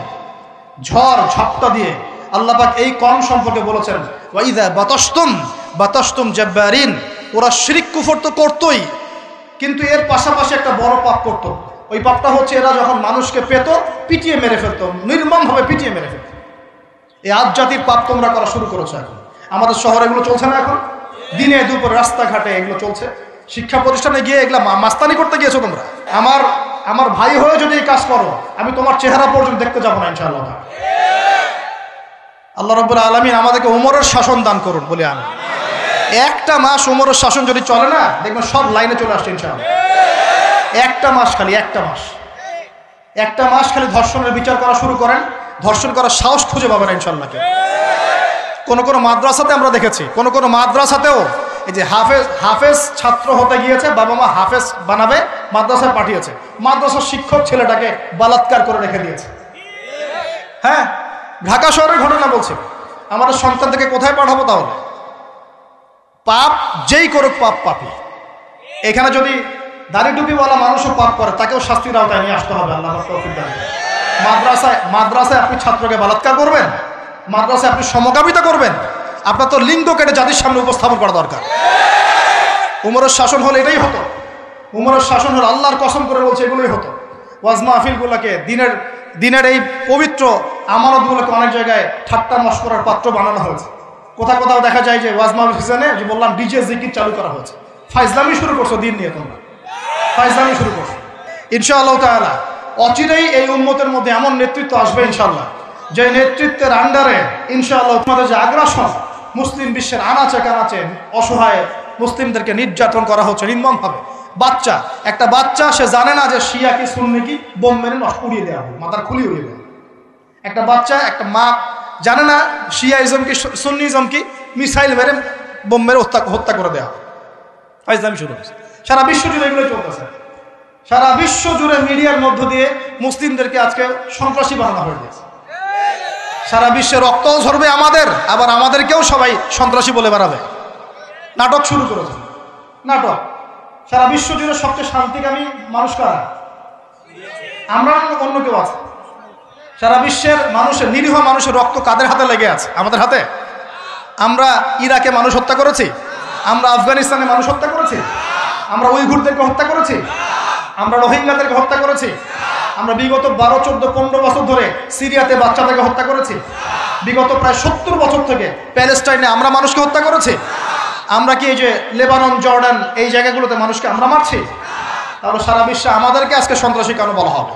ঝড় দিয়ে। আল্লাহ পাক এই কওম সম্পর্কে বলেছেন ওয়াইদা বাতাসতুম জাব্বারিন। ওরা শিরক কুফর তো করতোই, কিন্তু এর পাশাপাশি একটা বড় পাপ করত। ওই পাপটা হচ্ছে এরা যখন মানুষকে পেত, পিটিয়ে মেরে ফেলতো, নির্মমভাবে পিটিয়ে মেরে ফেলতো। এই আদ জাতির পাপ তোমরা করা শুরু করেছো। এখন আমাদের শহরে এগুলো চলছে না? এখন দিনে দুপুরে রাস্তাঘাটে এগুলো চলছে। শিক্ষা প্রতিষ্ঠানে গিয়ে এগুলা মাস্তানি করতে গিয়েছো তোমরা। আমার ভাই হয়ে যদি এই কাজ করো, আমি তোমার চেহারা পর্যন্ত দেখতে যাবো না ইনশাআল্লাহ। আল্লাহ রাব্বুল আলামিন আমাদেরকে উমরের শাসন দান করুন বলে আমি। একটা মাস উমরের শাসন যদি চলে না, দেখবেন সব লাইনে চলে আসছে ইনশাআল্লাহ। একটা মাস খালি ধর্ষণের বিচার করা শুরু করেন, ধর্ষণ করার সাহস খুঁজে পাবেন ইনশাআল্লাহ। কোন মাদ্রাসাতে আমরা দেখেছি, কোন মাদ্রাসাতেও এই যে হাফেজ ছাত্র হতে গিয়েছে, বাবা মা হাফেজ বানাবে, মাদ্রাসায় পাঠিয়েছে, মাদ্রাসার শিক্ষক ছেলেটাকে বলাৎকার করে রেখে দিয়েছে। হ্যাঁ, ঢাকা শহরের ঘটনা বলছে। আমাদের সন্তান থেকে কোথায় পাঠাবো তাহলে? পাপ যেই করুক, পাপী। এখানে যদি দাড়ি টুপিওয়ালা মানুষও পাপ করে, তাকেও শাস্তির আওতায় নিয়ে আসতে হবে। আল্লাহ তৌফিক দান করুন। মাদ্রাসায় আপনি ছাত্রকে বলাৎকার করবেন, মাদ্রাসায় আপনি সমকামিতা করবেন, আপনার তো লিঙ্গ কেটে জাতির সামনে উপস্থাপন করা দরকার। উমরের শাসন হলে এটাই হতো। উমরের শাসন হলে আল্লাহর কসম করে বলছে এগুলোই হতো। ওয়াজ মাহফিলগুলোকে, দিনের এই পবিত্র আমানতগুলোকে অনেক জায়গায় ঠাট্টা মশকরার পাত্র বানানো হয়েছে। কোথাও দেখা যায় যে ওয়াজ মাহফিল সিজনে যে বললাম ডিজে জিকির চালু করা হয়েছে। ফাইজলামি শুরু করছো দিন নিয়ে, তোমরা ফাইজলামি শুরু করছো। ইনশাআল্লাহ তাআলা অচিরেই এই উম্মতের মধ্যে এমন নেতৃত্ব আসবে ইনশাআল্লাহ, যে নেতৃত্বের আন্ডারে ইনশাআল্লাহ তোমাদের যে আগ্রাসন, মুসলিম বিশ্বের আনাচে কানাচে অসহায় মুসলিমদেরকে নির্যাতন করা হচ্ছে নির্মমভাবে। একটা বাচ্চা সে জানে না যে শিয়া কি সুন্নি কি, বোম মেরে নষ্ট উড়িয়ে দেওয়া হবে, মাথার খুলি উড়িয়ে দেওয়া। একটা মা জানে না শিয়াইজম কি সুন্নিজম কি, মিসাইল মেরে বোম মেরে হত্যা করে দেওয়া হবে। ফাইজলামি শুরু হচ্ছে। সারা বিশ্ব জুড়ে এগুলো চলতেছে। সারা বিশ্ব জুড়ে মিডিয়ার মধ্য দিয়ে মুসলিমদেরকে আজকে সন্ত্রাসী বানানো হয়ে গেছে। সারা বিশ্বে রক্তও ঝরবে আমাদের, আবার আমাদেরকেও সবাই সন্ত্রাসী বলে বেড়াবে। নাটক শুরু করেছে, নাটক। সারা বিশ্ব জুড়ে সবচেয়ে শান্তিকামী মানুষ কারা? আমরা, অন্য কেউ আছে? সারা বিশ্বের মানুষের, নিরীহ মানুষের রক্ত কাদের হাতে লেগে আছে? আমাদের হাতে। আমরা ইরাকে মানুষ হত্যা করেছি, আমরা আফগানিস্তানে মানুষ হত্যা করেছি, আমরা উইঘুরদেরকে হত্যা করেছি, আমরা রোহিঙ্গাদেরকে হত্যা করেছি, আমরা বিগত 12, 14, 15 বছর ধরে সিরিয়াতে বাচ্চাদেরকে হত্যা করেছি, বিগত প্রায় 70 বছর থেকে প্যালেস্টাইনে আমরা মানুষকে হত্যা করেছি। আমরা কি এই যে লেবানন, জর্ডান এই জায়গাগুলোতে মানুষকে আমরা মারছি? তাহলে সারা বিশ্বে আমাদেরকে আজকে সন্ত্রাসী কেন বলা হবে?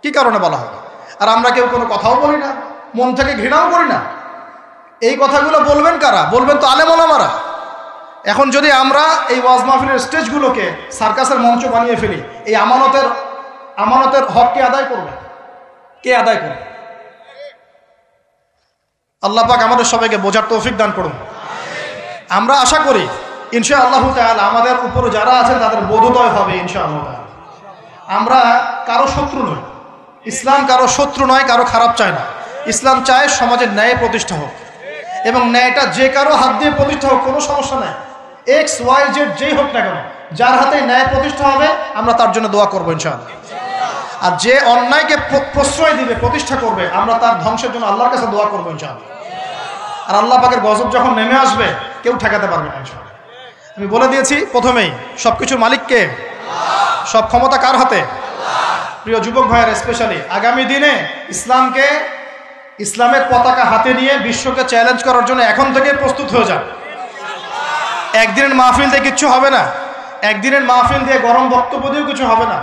কি কারণে বলা হবে? আর আমরা কেউ কোনো কথাও বলি না, মন থেকে ঘৃণাও করি না। এই কথাগুলো বলবেন কারা? বলবেন তো আলেম ওলামারা। এখন যদি আমরা এই ওয়াজ মাহফিলের স্টেজগুলোকে সার্কাসের মঞ্চ বানিয়ে ফেলি, এই আমানতের হক কে আদায় করবে? আল্লাহ পাক আমাদের সবাইকে বোঝার তৌফিক দান করুন। আমরা আশা করি ইনশাআল্লাহ তাআলা আমাদের উপরে যারা আছেন তাদের বোধোদয় হবে ইনশাআল্লাহ তাআলা। আমরা কারো শত্রু নই, ইসলাম কারো শত্রু নয়, কারো খারাপ চায় না। ইসলাম চায় সমাজের ন্যায় প্রতিষ্ঠা হোক, এবং ন্যায়টা যে কারো হাত দিয়ে প্রতিষ্ঠা হোক, কোনো সমস্যা নাই। এক্স ওয়াই জেড যেই হোক না কেন, যার হাতে ন্যায় প্রতিষ্ঠা হবে আমরা তার জন্য দোয়া করবো ইনশাআল্লাহ। আর যে অন্যায়কে প্রশ্রয় দিবে, প্রতিষ্ঠা করবে, আমরা তার ধ্বংসের জন্য আল্লাহর কাছে দোয়া করবো ইনশাআল্লাহ। আর আল্লাহ পাকের গজব যখন নেমে আসবে কেউ ঠেকাতে পারবে না ইনশাআল্লাহ। আমি বলে দিয়েছি প্রথমেই, সবকিছুর মালিককে, সব ক্ষমতা কার হাতে? প্রিয় যুবক ভাইয়ের স্পেশালি আগামী দিনে ইসলামের পতাকা হাতে নিয়ে বিশ্বকে চ্যালেঞ্জ করার জন্য এখন থেকে প্রস্তুত হয়ে যান। একদিনের মাহফিল দিয়ে কিচ্ছু হবে না, একদিনের মাহফিল দিয়ে গরম বক্তব্য দিয়েও কিছু হবে না।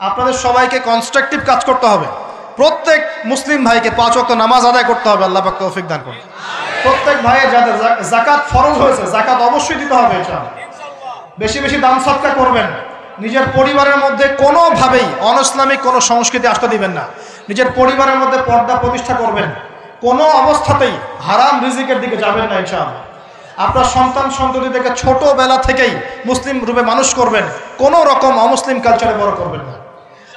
আপনাদের সবাইকে কনস্ট্রাকটিভ কাজ করতে হবে। প্রত্যেক মুসলিম ভাইকে 5 ওয়াক্ত নামাজ আদায় করতে হবে, আল্লাহ পাক তৌফিক দান করুন। প্রত্যেক ভাইয়ের যাদের যাকাত ফরজ হয়েছে, যাকাত অবশ্যই দিতে হবে ইনশাআল্লাহ। বেশি বেশি দান সদকা করবেন। নিজের পরিবারের মধ্যে কোনোভাবেই অনইসলামিক কোনো সংস্কৃতি আসতে দিবেন না। নিজের পরিবারের মধ্যে পর্দা প্রতিষ্ঠা করবেন। কোনো অবস্থাতেই হারাম রিজিকের দিকে যাবেন না ইনশাআল্লাহ। আপনার সন্তান সন্ততিদেরকে ছোটবেলা থেকেই মুসলিম রূপে মানুষ করবেন, কোনো রকম অমুসলিম কালচারে বড় করবেন না।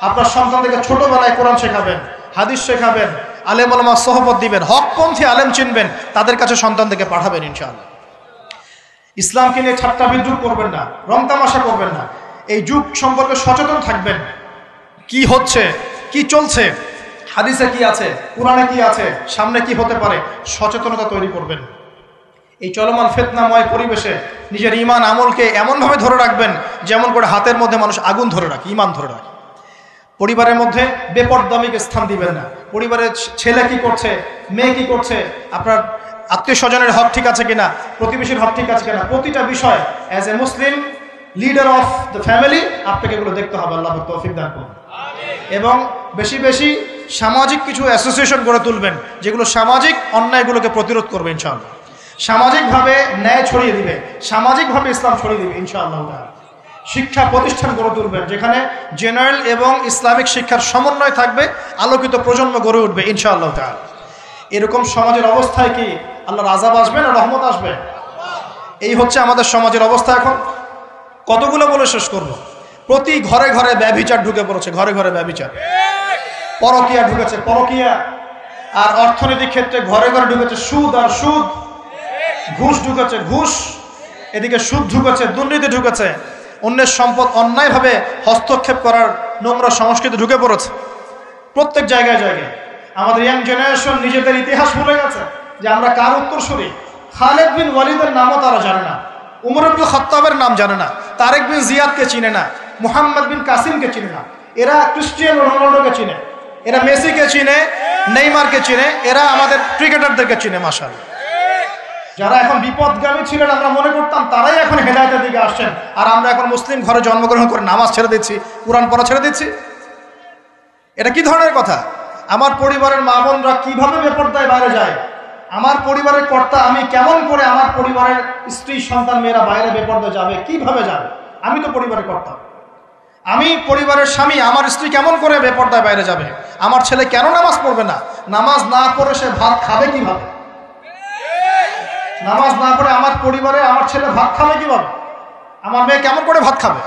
আপনার সন্তানদেরকে ছোটবেলায় কোরআন শেখাবেন, হাদিস শেখাবেন, আলেম ওলামা সোহবত দিবেন, হকপন্থী আলেম চিনবেন, তাদের কাছে সন্তানদেরকে পাঠাবেন ইনশাআল্লাহ। ইসলামকে নিয়ে ঠাট্টা বিদ্রুপ করবেন না, রং তামাশা করবেন না। এই যুগ সম্পর্কে সচেতন থাকবেন, কি হচ্ছে, কি চলছে, হাদিসে কি আছে, কোরআনে কি আছে, সামনে কি হতে পারে, সচেতনতা তৈরি করবেন। এই চলমান ফিতনাময় পরিবেশে নিজের ঈমান আমলকে এমনভাবে ধরে রাখবেন যেমন করে হাতের মধ্যে মানুষ আগুন ধরে রাখে, ঈমান ধরে রাখে। পরিবারের মধ্যে বেপরদামিকে স্থান দিবেন না। পরিবারের ছেলে কি করছে, মেয়ে কি করছে, আপনার আত্মীয় স্বজনের হক ঠিক আছে কিনা, প্রতিবেশীর হক ঠিক আছে কিনা, প্রতিটা বিষয় as a Muslim leader of the family আপনাকে এগুলো দেখতে হবে। আল্লাহ তৌফিক দান করুন। এবং বেশি বেশি সামাজিক কিছু অ্যাসোসিয়েশন গড়ে তুলবেন যেগুলো সামাজিক অন্যায়গুলোকে প্রতিরোধ করবে ইনশাআল্লাহ। সামাজিকভাবে ন্যায় ছড়িয়ে দিবে, সামাজিকভাবে ইসলাম ছড়িয়ে দিবে ইনশাআল্লাহ। শিক্ষা প্রতিষ্ঠান গড়ে তুলবেন যেখানে জেনারেল এবং ইসলামিক শিক্ষার সমন্বয় থাকবে, আলোকিত প্রজন্ম গড়ে উঠবে ইনশাআল্লাহ তাআলা। এরকম সমাজের অবস্থায় কি আল্লাহর আযাব আসবে না রহমত আসবে? এই হচ্ছে আমাদের সমাজের অবস্থা। এখন কতগুলো বলে শেষ করব। প্রতি ঘরে ঘরে ব্যভিচার ঢুকে পড়েছে, ঘরে ঘরে ব্যভিচার, পরকীয়া ঢুকেছে, পরকীয়া। আর অর্থনৈতিক ক্ষেত্রে ঘরে ঘরে ঢুকেছে সুদ আর সুদ, ঘুষ ঢুকেছে ঘুষ, এদিকে সুদ ঢুকেছে, দুর্নীতি ঢুকেছে, অন্যের সম্পদ অন্যায়ভাবে হস্তক্ষেপ করার নোংরা সংস্কৃতি ঢুকে পড়েছে প্রত্যেক জায়গায় জায়গায়। আমাদের ইয়াং জেনারেশন নিজেদের ইতিহাস ভুলে গেছে যে আমরা কার উত্তরসূরি। খালেদ বিন ওয়ালিদের নামও তারা জানে না, উমর ইবনে খাত্তাবের নাম জানে না, তারেক বিন জিয়াদকে চিনে না, মুহাম্মদ বিন কাসিমকে চিনে না। এরা ক্রিস্টিয়ানো রোনাল্ডোকে চিনে, এরা মেসিকে চিনে, নেইমারকে চিনে, এরা আমাদের ক্রিকেটারদেরকে চিনে। মাশাআল্লাহ, যারা এখন বিপদগামী ছিলেন আমরা মনে করতাম তারাই এখন হেদায়েতের দিকে আসছেন, আর আমরা এখন মুসলিম ঘরে জন্মগ্রহণ করে নামাজ ছেড়ে দিচ্ছি, কোরআন পড়া ছেড়ে দিচ্ছি। এটা কি ধরনের কথা? আমার পরিবারের মা বোনরা কিভাবে বেপরদায় বাইরে যায়, আমার পরিবারের কর্তা আমি কেমন করে আমার পরিবারের স্ত্রী সন্তান মেয়েরা বাইরে বেপরদায় যাবে, কিভাবে যাবে? আমি তো পরিবারের কর্তা, আমি পরিবারের স্বামী, আমার স্ত্রী কেমন করে বেপরদায় বাইরে যাবে? আমার ছেলে কেন নামাজ পড়বে না? নামাজ না পড়ে সে ভাত খাবে কিভাবে? নামাজ না পড়ে আমার পরিবারে আমার ছেলে ভাত খাবে কিভাবে? আমার মেয়ে কেমন করে ভাত খাবে?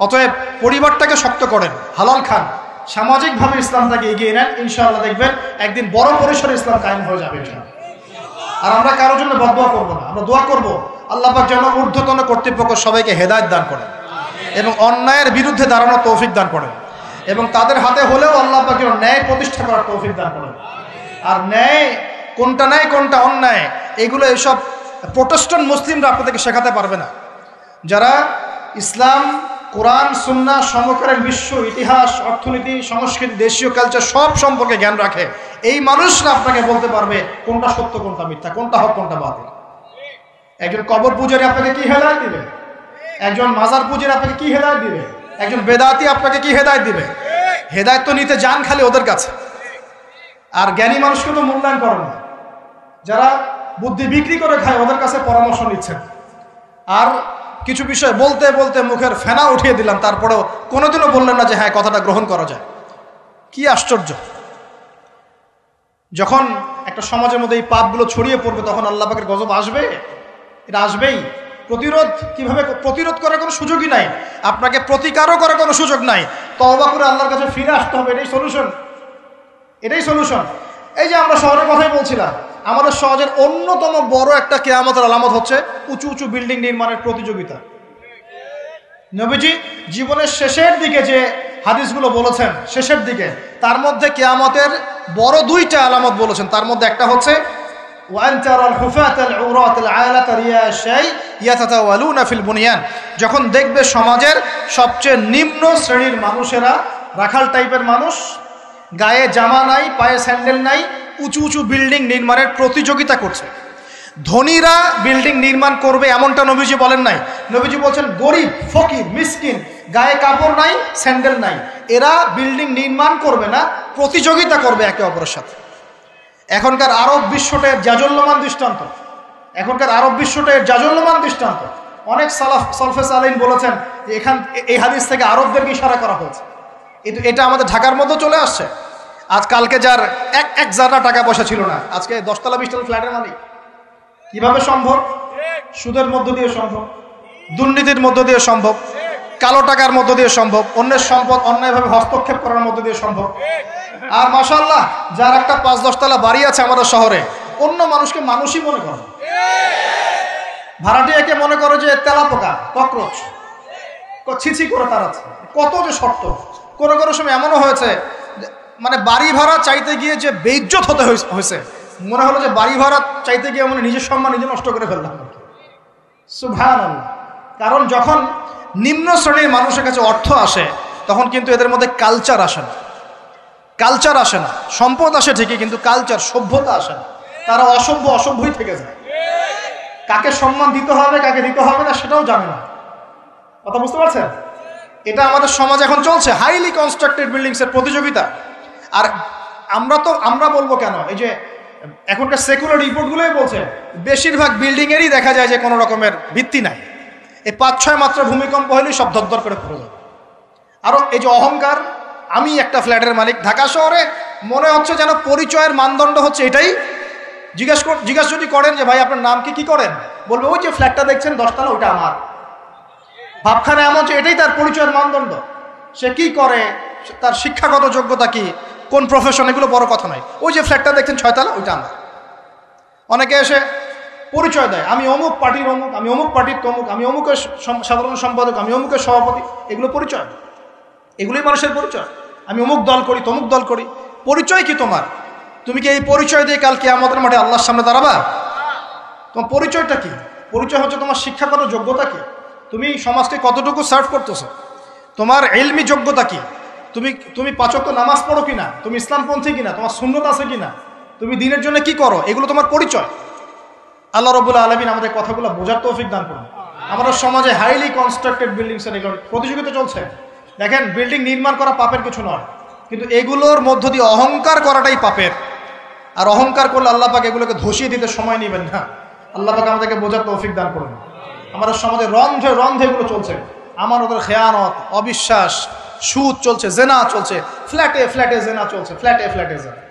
অতএব পরিবারটাকে শক্ত করেন, হালাল খান, সামাজিকভাবে ইসলামটাকে এগিয়ে নেন, ইনশাআল্লাহ দেখবেন একদিন বড় পরিসরে ইসলাম কায়েম হয়ে যাবে ইনশাআল্লাহ। আর আমরা কারোর জন্য বদদোয়া করবো না, আমরা দোয়া করবো আল্লাহ পাক যেন ঊর্ধ্বতন কর্তৃপক্ষ সবাইকে হেদায়েত দান করেন এবং অন্যায়ের বিরুদ্ধে দাঁড়ানোর তৌফিক দান করেন, এবং তাদের হাতে হলেও আল্লাহ পাক যেন ন্যায় প্রতিষ্ঠা করার তৌফিক দান করেন। আর ন্যায় কোনটা ন্যায় কোনটা অন্যায় এগুলো এসব প্রোটেস্ট্যান্ট মুসলিমরা আপনাদেরকে শেখাতে পারবে না। যারা ইসলাম, কোরআন, সুন্নাহ, সমকালীন বিশ্ব ইতিহাস, অর্থনীতি, সংস্কৃতি, দেশীয় কালচার সব সম্পর্কে জ্ঞান রাখে, এই মানুষরা আপনাকে বলতে পারবে কোনটা সত্য কোনটা মিথ্যা, কোনটা হক কোনটা বাতিল। একজন কবর পূজারী আপনাকে কি হেদায়েত দিবে? একজন মাজার পূজারী আপনাকে কি হেদায়েত দিবে? একজন বেদাতি আপনাকে কি হেদায়েত দিবে? হেদায়েত তো নিতে যান খালি ওদের কাছে, আর জ্ঞানী মানুষকে তো মূল্যায়ন করেন না। যারা বুদ্ধি বিক্রি করে খায় ওদের কাছে পরামর্শ নিচ্ছেন, আর কিছু বিষয় বলতে বলতে মুখের ফেনা উঠিয়ে দিলাম, তারপরেও কোনোদিনও বললেন না যে হ্যাঁ কথাটা গ্রহণ করা যায়। কি আশ্চর্য! যখন একটা সমাজের মধ্যে এই পাপগুলো ছড়িয়ে পড়বে, তখন আল্লাহ পাকের গজব আসবে, এটা আসবেই। কিভাবে প্রতিরোধ করার কোনো সুযোগই নাই, আপনাকে প্রতিকারও করার কোনো সুযোগ নাই, তওবা করে আল্লাহর কাছে ফিরে আসতে হবে। এটাই সলিউশন। এই যে আমরা শহরের কথাই বলছিলাম, আমাদের সমাজের অন্যতম বড় একটা কিয়ামতের আলামত হচ্ছে উঁচু উঁচু বিল্ডিং নির্মাণের প্রতিযোগিতা। নবীজি জীবনের শেষের দিকে যে হাদিসগুলো বলেছেন, শেষের দিকে, তার মধ্যে কিয়ামতের বড় দুইটা আলামত বলেছেন। তার মধ্যে একটা হচ্ছে যখন দেখবে সমাজের সবচেয়ে নিম্ন শ্রেণীর মানুষেরা, রাখাল টাইপের মানুষ, গায়ে জামা নাই, পায়ে স্যান্ডেল নাই, উঁচু উঁচু বিল্ডিং নির্মাণের প্রতিযোগিতা করছে। ধনীরা বিল্ডিং নির্মাণ করবে এমনটা নবীজি বলেন নাই। নবীজি বলছেন গরিব, ফকির, মিসকিন, গায়ে কাপড় নাই, স্যান্ডেল নাই, এরা বিল্ডিং নির্মাণ করবে না, প্রতিযোগিতা করবে একে অপরের সাথে। এখনকার আরব বিশ্বটার জাজল্যমান দৃষ্টান্ত। অনেক সলফে সালেহিন বলেছেন যে এই হাদিস থেকে আরবদেরকে ইশারা করা হয়েছে। এটা আমাদের ঢাকার মধ্যে চলে আসছে। কালকে যার এক জাররা টাকা পয়সা ছিল না, আজকে 10 তলা 20 তলা ফ্ল্যাটের মালিক। কিভাবে সম্ভব? সুদের মধ্য দিয়ে সম্ভব, দুর্নীতির মধ্য দিয়ে সম্ভব, কালো টাকার মধ্য দিয়ে সম্ভব, অন্যের সম্পদ অন্যায়ভাবে হস্তক্ষেপ করার মধ্য দিয়ে সম্ভব। আর মাশাআল্লাহ, যার একটা 5-10 তলা বাড়ি আছে আমাদের শহরে, অন্য মানুষকে মানুষই মনে করে, ভাড়াটিয়াকে মনে করে যে তেলাপোকা, ককরোচ, ছিছি করে তাড়াচ্ছে। কত যে শর্ত। কোনো সময় এমনও হয়েছে, মানে বাড়ি ভাড়া চাইতে গিয়ে যে বেইজ্জত হতে হয়েছে, মনে হলো যে বাড়ি ভাড়া চাইতে গিয়ে মানে নিজের সম্মান নিজে নষ্ট করে ফেললাম। সুবহানাল্লাহ। কারণ যখন নিম্ন শ্রেণীর মানুষের কাছে অর্থ আসে, তখন কিন্তু এদের মধ্যে কালচার আসে না। সম্পদ আসে ঠিকই, কিন্তু কালচার, সভ্যতা আসে না। তারা অসভ্যই থেকে যায়। কাকে সম্মান দিতে হবে, কাকে দিতে হবে না, সেটাও জানে না। কথা বুঝতে পারছেন? এটা আমাদের সমাজ এখন চলছে, হাইলি কনস্ট্রাক্টেড বিল্ডিংসের প্রতিযোগিতা। আর আমরা বলবো কেন, এই যে এখনকার সেকুলার রিপোর্টগুলোই বলছে বেশিরভাগ বিল্ডিংয়েরই দেখা যায় যে কোনো রকমের ভিত্তি নাই। এই 5-6 মাত্রা ভূমিকম্প হলেই সব ধরধর করে পড়ে যাবে। আরও এই যে অহংকার, আমি একটা ফ্ল্যাটের মালিক। ঢাকা শহরে মনে হচ্ছে যেন পরিচয়ের মানদণ্ড হচ্ছে এটাই। জিজ্ঞাসা যদি করেন যে ভাই আপনার নাম কি করেন, বলবে ওই যে ফ্ল্যাটটা দেখছেন 10 তলা, ওইটা আমার। ভাবখানা এমন যে এটাই তার পরিচয়ের মানদণ্ড। সে কি করে, তার শিক্ষাগত যোগ্যতা কি, কোন প্রফেশন, এগুলো বড় কথা নয়। ওই যে ফ্ল্যাটটা দেখছেন 6 তলা, ওইটা আমার। অনেকে এসে পরিচয় দেয়, আমি অমুক পার্টির অমুক, আমি অমুক পার্টির তমুক, আমি অমুকের সাধারণ সম্পাদক, আমি অমুকের সভাপতি। এগুলো পরিচয়, এগুলোই মানুষের পরিচয়। আমি অমুক দল করি, তমুক দল করি। পরিচয় কি তোমার? তুমি কি এই পরিচয় দিয়ে কাল কিয়ামতের মাঠে আল্লাহর সামনে দাঁড়াবা? তোমার পরিচয়টা কি? পরিচয় হচ্ছে তোমার শিক্ষাগত যোগ্যতা কি, তুমি সমাজকে কতটুকু সার্ভ করতেছো, তোমার ইলমি যোগ্যতা কি, তুমি 5 ওয়াক্ত নামাজ পড়ো কিনা, তুমি ইসলামপন্থী কিনা, তোমার সুন্নত আছে কিনা, তুমি দিনের জন্য কি করো, এগুলো তোমার পরিচয়। আল্লাহ রাব্বুল আলামিন আমাদের কথাগুলো বোঝার তৌফিক দান করুন। আমাদের সমাজে হাইলি কনস্ট্রাক্টেড বিল্ডিংসের এগুলোর প্রতিযোগিতা চলছে। দেখেন, বিল্ডিং নির্মাণ করা পাপের কিছু নয়, কিন্তু এগুলোর মধ্য দিয়ে অহংকার করাটাই পাপের। আর অহংকার করলে আল্লাহ পাক এগুলোকে ধসিয়ে দিতে সময় নেবেন না। আল্লাহ পাক আমাদেরকে বোঝার তৌফিক দান করুন। আমাদের সমাজে রন্ধে এগুলো চলছে। আমার ওদের খেয়ানত, অবিশ্বাস, সুদ চলছে, জেনা চলছে, ফ্ল্যাটে জেনা চলছে, ফ্ল্যাটে জেনা।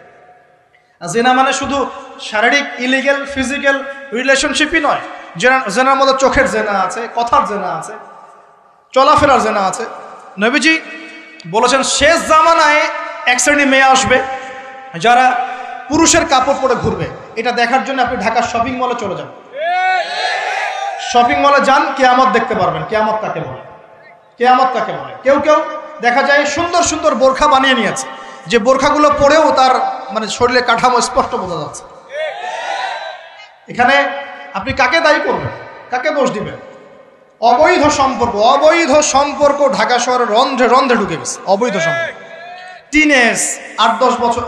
জেনা মানে শুধু শারীরিক ইলিগেল ফিজিক্যাল রিলেশনশিপই নয়। জেনার মধ্যে চোখের জেনা আছে, কথার জেনা আছে, চলাফেরার জেনা আছে। নবীজি বলেছেন শেষ জামানায় এক শ্রেণী মেয়ে আসবে যারা পুরুষের কাপড় পরে ঘুরবে। এটা দেখার জন্য আপনি ঢাকার শপিং মলে চলে যান। শপিং মলে যান, কিয়ামত দেখতে পারবেন। কিয়ামত কাকে বলে? কেউ দেখা যায় সুন্দর সুন্দর বোরখা বানিয়ে নিয়েছে, যে বোরখাগুলো পরেও তার মানে শরীরে কাঠামো স্পষ্ট বোঝা যাচ্ছে। এখানে আপনি কাকে দায়ী করবেন, কাকে দোষ দিবেন? অবৈধ সম্পর্ক ঢাকা শহরে রন্ধ্রে ঢুকে গেছে। অবৈধ সম্পর্ক, টিনেজ, 8-10 বছর,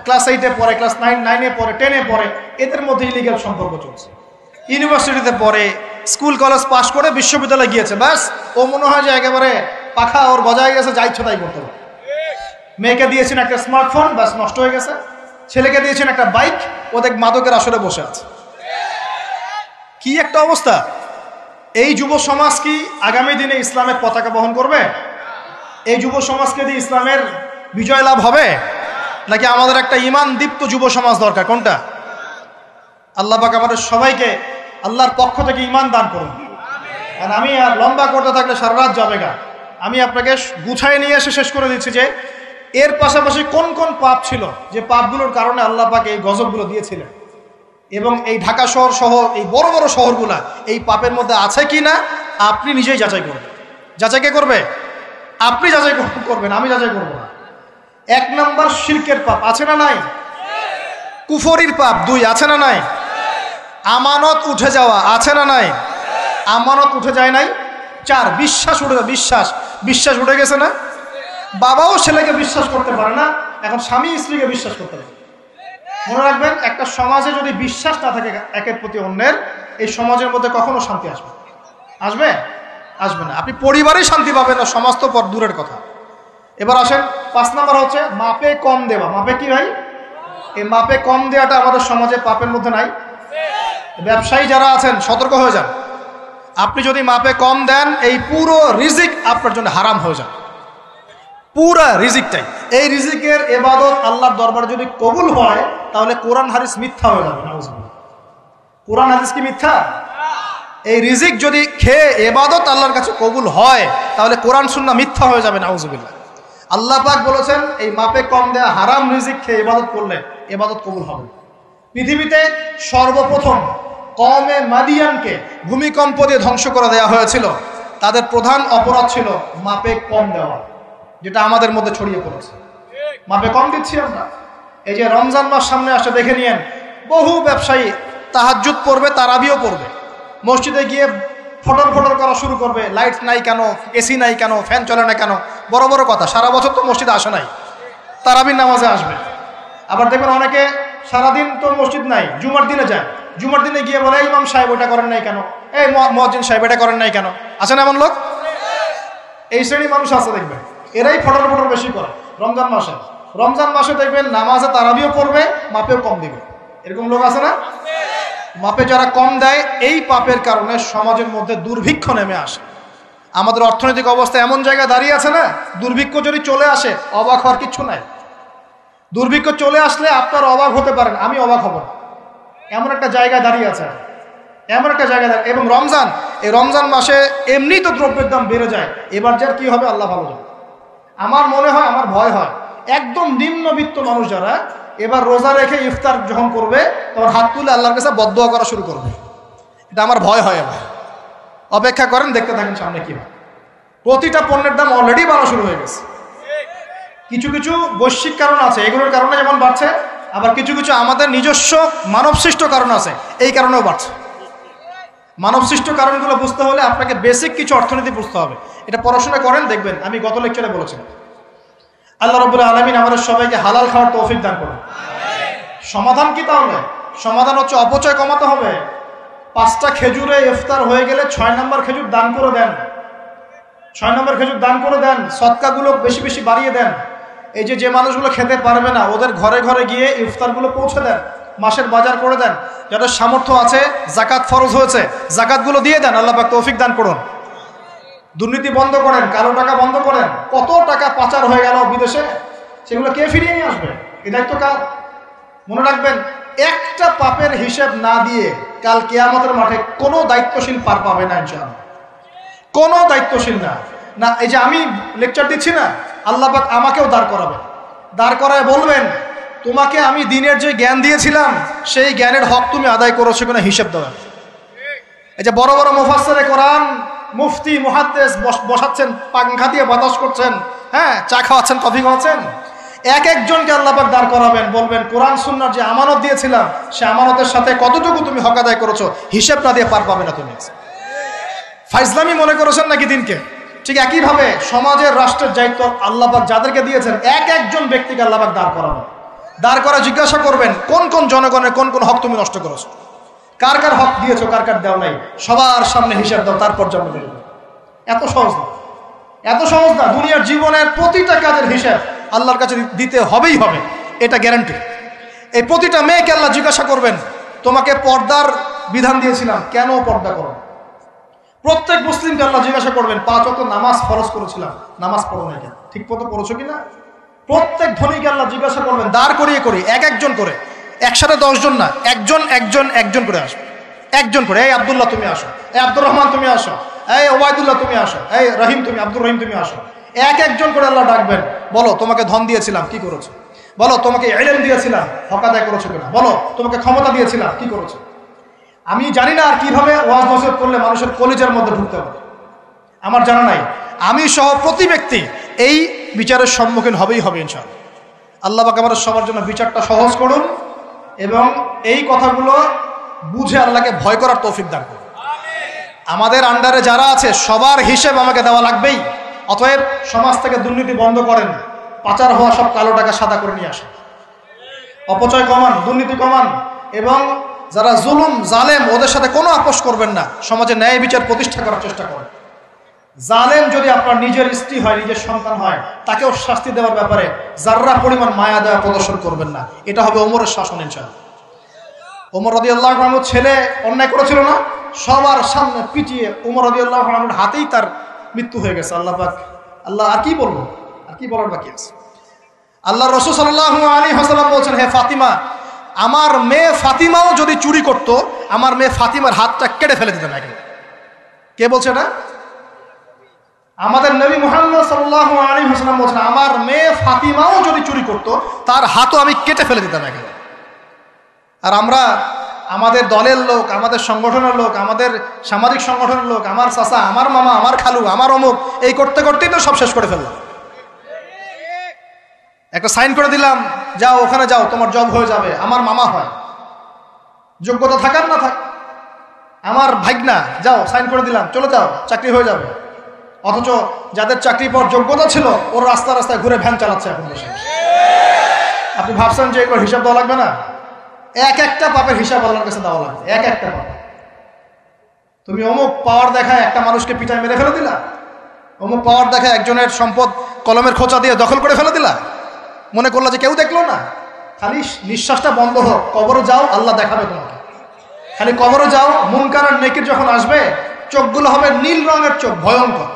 ক্লাস 8-এ পড়ে, ক্লাস 9-এ পড়ে, 10-এ পড়ে, এদের মধ্যে ইলিগাল সম্পর্ক চলছে। ইউনিভার্সিটিতে পড়ে, স্কুল কলেজ পাশ করে বিশ্ববিদ্যালয়ে গিয়েছে, ব্যাস ও মনে হয় যে একেবারে পাখা ওর গজায় গেছে, যা ইচ্ছা তাই করতে পারে। মেয়েকে দিয়েছেন একটা স্মার্টফোন, ব্যাস নষ্ট হয়ে গেছে। ছেলেকে দিয়েছেন একটা বাইক, ও দেখ মাদকের আসরে বসে আছে। কি একটা অবস্থা! এই যুব সমাজ কি আগামী দিনে ইসলামের পতাকা বহন করবে? এই যুব সমাজকে দিয়ে ইসলামের বিজয় লাভ হবে? নাকি আমাদের একটা ঈমান দীপ্ত যুব সমাজ দরকার? কোনটা? আল্লাহ পাক আমাদের সবাইকে আল্লাহর পক্ষ থেকে ঈমান দান করুন। আর আমি আর লম্বা করতে থাকলে সারা রাত যাবে গা। আমি আপনাকে গুছায় নিয়ে এসে শেষ করে দিচ্ছি যে এর পাশাপাশি কোন কোন পাপ ছিল যে পাপগুলোর কারণে আল্লাহ পাক এই গজবগুলো দিয়েছিলেন, এবং এই ঢাকা শহর সহ এই বড় বড় শহরগুলা এই পাপের মধ্যে আছে কি না আপনি নিজেই যাচাই করবেন। যাচাই কে করবে? আপনি যাচাই করবেন, আমি যাচাই করব না। 1 নম্বর শিরকের পাপ আছে না নাই? কুফরির পাপ 2 আছে না নাই? আমানত উঠে যাওয়া আছে না নাই? আমানত উঠে যায় নাই। 4 বিশ্বাস উঠে গেছে না? বাবাও ছেলেকে বিশ্বাস করতে পারে না, এখন স্বামী স্ত্রীকে বিশ্বাস করতে পারে। মনে রাখবেন, একটা সমাজে যদি বিশ্বাস না থাকে একের প্রতি অন্যের, এই সমাজের মধ্যে কখনো শান্তি আসবে না। আপনি পরিবারেই শান্তি পাবেন না, সমাজ তো দূরের কথা। এবার আসেন 5 নম্বর হচ্ছে মাপে কম দেওয়া। মাপে কি ভাই? এই মাপে কম দেওয়াটা আমাদের সমাজে পাপের মধ্যে নাই? ব্যবসায়ী যারা আছেন সতর্ক হয়ে যান। আপনি যদি মাপে কম দেন, এই পুরো রিজিক আপনার জন্য হারাম হয়ে যাবে, পুরা রিজিকটাই। এই রিজিকের ইবাদত আল্লাহর দরবারে যদি কবুল হয়, তাহলে কোরআন হাদিস মিথ্যা হয়ে যাবে। নাউজুবিল্লাহ। কোরআন হাদিস কি মিথ্যা? এই রিজিক যদি খেয়ে ইবাদত আল্লাহর কাছে কবুল হয়, তাহলে কোরআন সুন্নাহ মিথ্যা হয়ে যাবে। নাউজুবিল্লাহ। আল্লাহ পাক বলেছেন এই মাপে কম দেয়া হারাম রিজিক খেয়ে ইবাদত করলে ইবাদত কবুল হবে। পৃথিবীতে সর্বপ্রথম কওমে মাদিয়ানকে ভূমিকম্প দিয়ে ধ্বংস করে দেওয়া হয়েছিল। তাদের প্রধান অপরাধ ছিল মাপে কম দেওয়া, যেটা আমাদের মধ্যে ছড়িয়ে পড়েছে। মাপে কম দিচ্ছি আমরা। এই যে রমজান মাস সামনে আসে, দেখে নিয়েন বহু ব্যবসায়ী তাহাজ্জুদ পড়বে, তারাবিও পড়বে, মসজিদে গিয়ে ফটর করা শুরু করবে। লাইট নাই কেন, এসি নাই কেন, ফ্যান চলে না কেন, বড় বড় কথা। সারা বছর তো মসজিদে আসে নাই, তারাবির নামাজে আসবে। আবার দেখবেন অনেকে সারাদিন তো মসজিদ নাই, জুমার দিনে যায়, জুমার দিনে গিয়ে বলে ইমাম সাহেব ওটা করেন নাই কেন, এই মুয়াজ্জিন সাহেব এটা করেন নাই কেন। আছে না এমন লোক? এই শ্রেণী মানুষ আছে, দেখবেন এরাই ফটর বেশি করে। রমজান মাসে দেখবেন নামাজে তারাবিও পড়বে, মাপেও কম দিবে। এরকম লোক আছে না? মাপে যারা কম দেয়, এই পাপের কারণে সমাজের মধ্যে দুর্ভিক্ষ নেমে আসে। আমাদের অর্থনৈতিক অবস্থা এমন জায়গায় দাঁড়িয়ে আছে না, দুর্ভিক্ষ যদি চলে আসে অবাক হওয়ার কিচ্ছু নাই। দুর্ভিক্ষ চলে আসলে আপনার অবাক হতে পারেন, আমি অবাক হব না। এমন একটা জায়গায় দাঁড়িয়ে আছে, এবং এই রমজান মাসে এমনি তো দ্রব্যের দাম বেড়ে যায়। এবার যার কি হবে আল্লাহ ভালো জানে। আমার মনে হয়, আমার ভয় হয়, একদম নিম্নবিত্ত মানুষ যারা এবার রোজা রেখে ইফতার যখন করবে, তখন হাত তুলে আল্লাহর কাছে বদদোয়া করা শুরু করবে। এটা আমার ভয় হয়। এবার অপেক্ষা করেন, দেখতে থাকেন সামনে কি হয়। প্রতিটা পণ্যের দাম অলরেডি বাড়া শুরু হয়ে গেছে। কিছু বৈশ্বিক কারণ আছে, এগুলোর কারণে যেমন বাড়ছে, আবার কিছু আমাদের নিজস্ব মানবসৃষ্ট কারণ আছে, এই কারণেও বাড়ছে। মানবসৃষ্ট কারণগুলো বুঝতে হলে আপনাকে বেসিক কিছু অর্থনীতি বুঝতে হবে। এটা পড়াশোনা করেন, দেখবেন। আমি গত লেকচারে বলেছিলাম, আল্লাহ রাব্বুল আলামিন আমাদের সবাইকে হালাল খাওয়ার তৌফিক দান করুন। সমাধান কি তাহলে? সমাধান হচ্ছে অপচয় কমাতে হবে। 5টা খেজুরে ইফতার হয়ে গেলে 6 নম্বর খেজুর দান করে দেন। 6 নম্বর খেজুর দান করে দেন। সদকাগুলো বেশি বাড়িয়ে দেন। এই যে মানুষগুলো খেতে পারবে না, ওদের ঘরে ঘরে গিয়ে ইফতারগুলো পৌঁছে দেন। মাসের বাজার করে দেন। যাদের সামর্থ্য আছে, জাকাত ফরজ হয়েছে, জাকাতগুলো দিয়ে দেন। আল্লাহ পাক তৌফিক দান করুন। দুর্নীতি বন্ধ করেন, কালো টাকা বন্ধ করেন। কত টাকা পাচার হয়ে গেল বিদেশে, সেগুলো কে ফিরিয়ে নিয়ে আসবে? এই দায়িত্ব কার? মনে রাখবেন, একটা পাপের হিসেব না দিয়ে কাল কিয়ামতের মাঠে কোনো দায়িত্বশীল পার পাবে না ইনশাআল্লাহ। কোনো দায়িত্বশীল না। এই যে আমি লেকচার দিচ্ছি না, আল্লাহ পাক আমাকেও দাঁড় করাবেন। দাঁড় করায় বলবেন, তোমাকে আমি দিনের যে জ্ঞান দিয়েছিলাম, সেই জ্ঞানের হক তুমি আদায় করেছো কিনা হিসেব দেওয়া। এই যে বড় বড় মুফাসসিরে কোরআন, মুফতি, মুহাদ্দিস বসাচ্ছেন, পাংখা দিয়ে বাতাস করছেন, হ্যাঁ, চা খাওয়াচ্ছেন, কফি খাওয়াচ্ছেন। একজনকে আল্লাহ পাক দাঁড় করাবেন, বলবেন কোরআন সুন্নাহর যে আমানত দিয়েছিলাম, সে আমানতের সাথে কতটুকু তুমি হক আদায় করেছো, হিসেব না দিয়ে পার পাবে না তুমি। ফাইজলামি মনে করেছেন নাকি দিনকে? ঠিক একইভাবে সমাজের, রাষ্ট্রের দায়িত্ব আল্লাহ পাক যাদেরকে দিয়েছেন, একজন ব্যক্তিকে আল্লাহ পাক দাঁড় করাবেন। দাঁড় করা জিজ্ঞাসা করবেন, কোন জনগণের কোন হক তুমি নষ্ট করেছো, কার হক দিয়েছো, কার দেও নাই, সবার সামনে হিসাব দাও, তারপর জন্ম দেবে। এত সহজ না। দুনিয়ার জীবনের প্রতিটা কাজের হিসাব আল্লাহর কাছে দিতে হবেই হবে, এটা গ্যারান্টি। এই প্রতিটা মেয়েকে আল্লাহ জিজ্ঞাসা করবেন, তোমাকে পর্দার বিধান দিয়েছিলাম, কেন পর্দা করো? প্রত্যেক মুসলিমকে আল্লাহ জিজ্ঞাসা করবেন, 5 ওয়াক্ত নামাজ ফরজ করেছিলাম, নামাজ পড়ো না কেন, ঠিক মতো পড়েছো কিনা? প্রত্যেক ধনীকে আল্লাহ জিজ্ঞাসা করবেন, দাঁড় করিয়ে একজন করে একসাথে 10 জন না, একজন করে আসবে, একজন করে। এই আব্দুল্লাহ তুমি আসো, এই আব্দুর রহমান তুমি আসো, এই ওবায়দুল্লাহ তুমি আসো, এই রহিম তুমি, আব্দুর রহিম তুমি আসো। একজন করে আল্লাহ ডাকবেন। বলো তোমাকে ধন দিয়েছিলাম, কি করেছো? বলো তোমাকে ইলম দিয়েছিলাম, হক আদায় করেছো কিনা? বলো তোমাকে ক্ষমতা দিয়েছিলাম, কি করেছো? আমি জানি না আর কিভাবে ওয়াজ নসিহত করলে মানুষের কলিজার মধ্যে ঢুকতে হবে, আমার জানা নাই। আমি সহ প্রতি ব্যক্তি এই বিচারের সম্মুখীন হবেই হবে ইনশাআল্লাহ। আল্লাহ পাক আমাদের সবার জন্য বিচারটা সহজ করুন এবং এই কথাগুলো বুঝে আল্লাহকে ভয় করার তৌফিক দান করুন। আমাদের আন্ডারে যারা আছে সবার হিসেব আমাকে দেওয়া লাগবেই। অতএব সমাজ থেকে দুর্নীতি বন্ধ করেন, পাচার হওয়া সব কালো টাকা সাদা করে নিয়ে আসেন, অপচয় কমান, দুর্নীতি কমান, এবং যারা জুলুম জালেম ওদের সাথে কোনো আপোষ করবেন না। সমাজে ন্যায় বিচার প্রতিষ্ঠা করার চেষ্টা করেন। জালেম যদি আপনার নিজের স্ত্রী হয়, নিজের সন্তান হয়, তাকেও শাস্তি দেওয়ার ব্যাপারে যাররা পরিমাণ মায়া দেওয়া প্রদর্শন করবেন না। এটা হবে ওমরের শাসন ইনশাআল্লাহ। ওমর রাদিয়াল্লাহু আনহু ছেলে অন্যায় করেছিল না, সবার সামনে পিটিয়ে ওমর রাদিয়াল্লাহু আনহুর হাতেই তার মৃত্যু হয়ে গেছে। আল্লাহ পাক, আল্লাহ আর কি বলবো, আর কি বলার বাকি আছে? আল্লাহ রাসূল সাল্লাল্লাহু আলাইহি ওয়াসাল্লাম বলছেন, হে ফাতিমা, আমার মেয়ে ফাতিমাও যদি চুরি করত, আমার মেয়ে ফাতিমার হাতটা কেটে ফেলে দিতেন আগে। কে বলছে না? আমাদের নবী মুহাম্মদ সাল্লাল্লাহু আলাইহি ওয়াসাল্লাম বলছেন, আমার মেয়ে ফাতিমাও যদি চুরি করত, তার হাতও আমি কেটে ফেলে দিতাম আগে। আর আমরা আমাদের দলের লোক, আমাদের সংগঠনের লোক, আমাদের সামাজিক সংগঠনের লোক, আমার চাচা, আমার মামা, আমার খালু, আমার অমুক, এই করতে করতেই তো সব শেষ করে ফেললাম। একটা সাইন করে দিলাম, যাও ওখানে যাও, তোমার জব হয়ে যাবে। আমার মামা হয়, যোগ্যতা থাকার না থাক, আমার ভাগনা, যাও সাইন করে দিলাম, চলে যাও, চাকরি হয়ে যাবে। অথচ যাদের চাকরি পর যোগ্যতা ছিল, ওর রাস্তায় ঘুরে ভ্যান চালাচ্ছে এখন বসে। আপনি ভাবছেন যে এগুলোর হিসাব দেওয়া লাগবে না? এক একটা পাপের হিসাব আল্লাহর কাছে দেওয়া লাগবে, এক একটা পাপ। তুমি অমুক পাওয়ার দেখায় একটা মানুষকে পিটায় মেরে ফেলে দিলা, অমুক পাওয়ার দেখায় একজনের সম্পদ কলমের খোঁচা দিয়ে দখল করে ফেলে দিলা, মনে করলা যে কেউ দেখলো না। খালি নিঃশ্বাসটা বন্ধ হোক, কবরে যাও, আল্লাহ দেখাবে তোমাকে। খালি কবরে যাও, মুনকার আর নেকির যখন আসবে, চোখগুলো হবে নীল রঙের চোখ, ভয়ঙ্কর।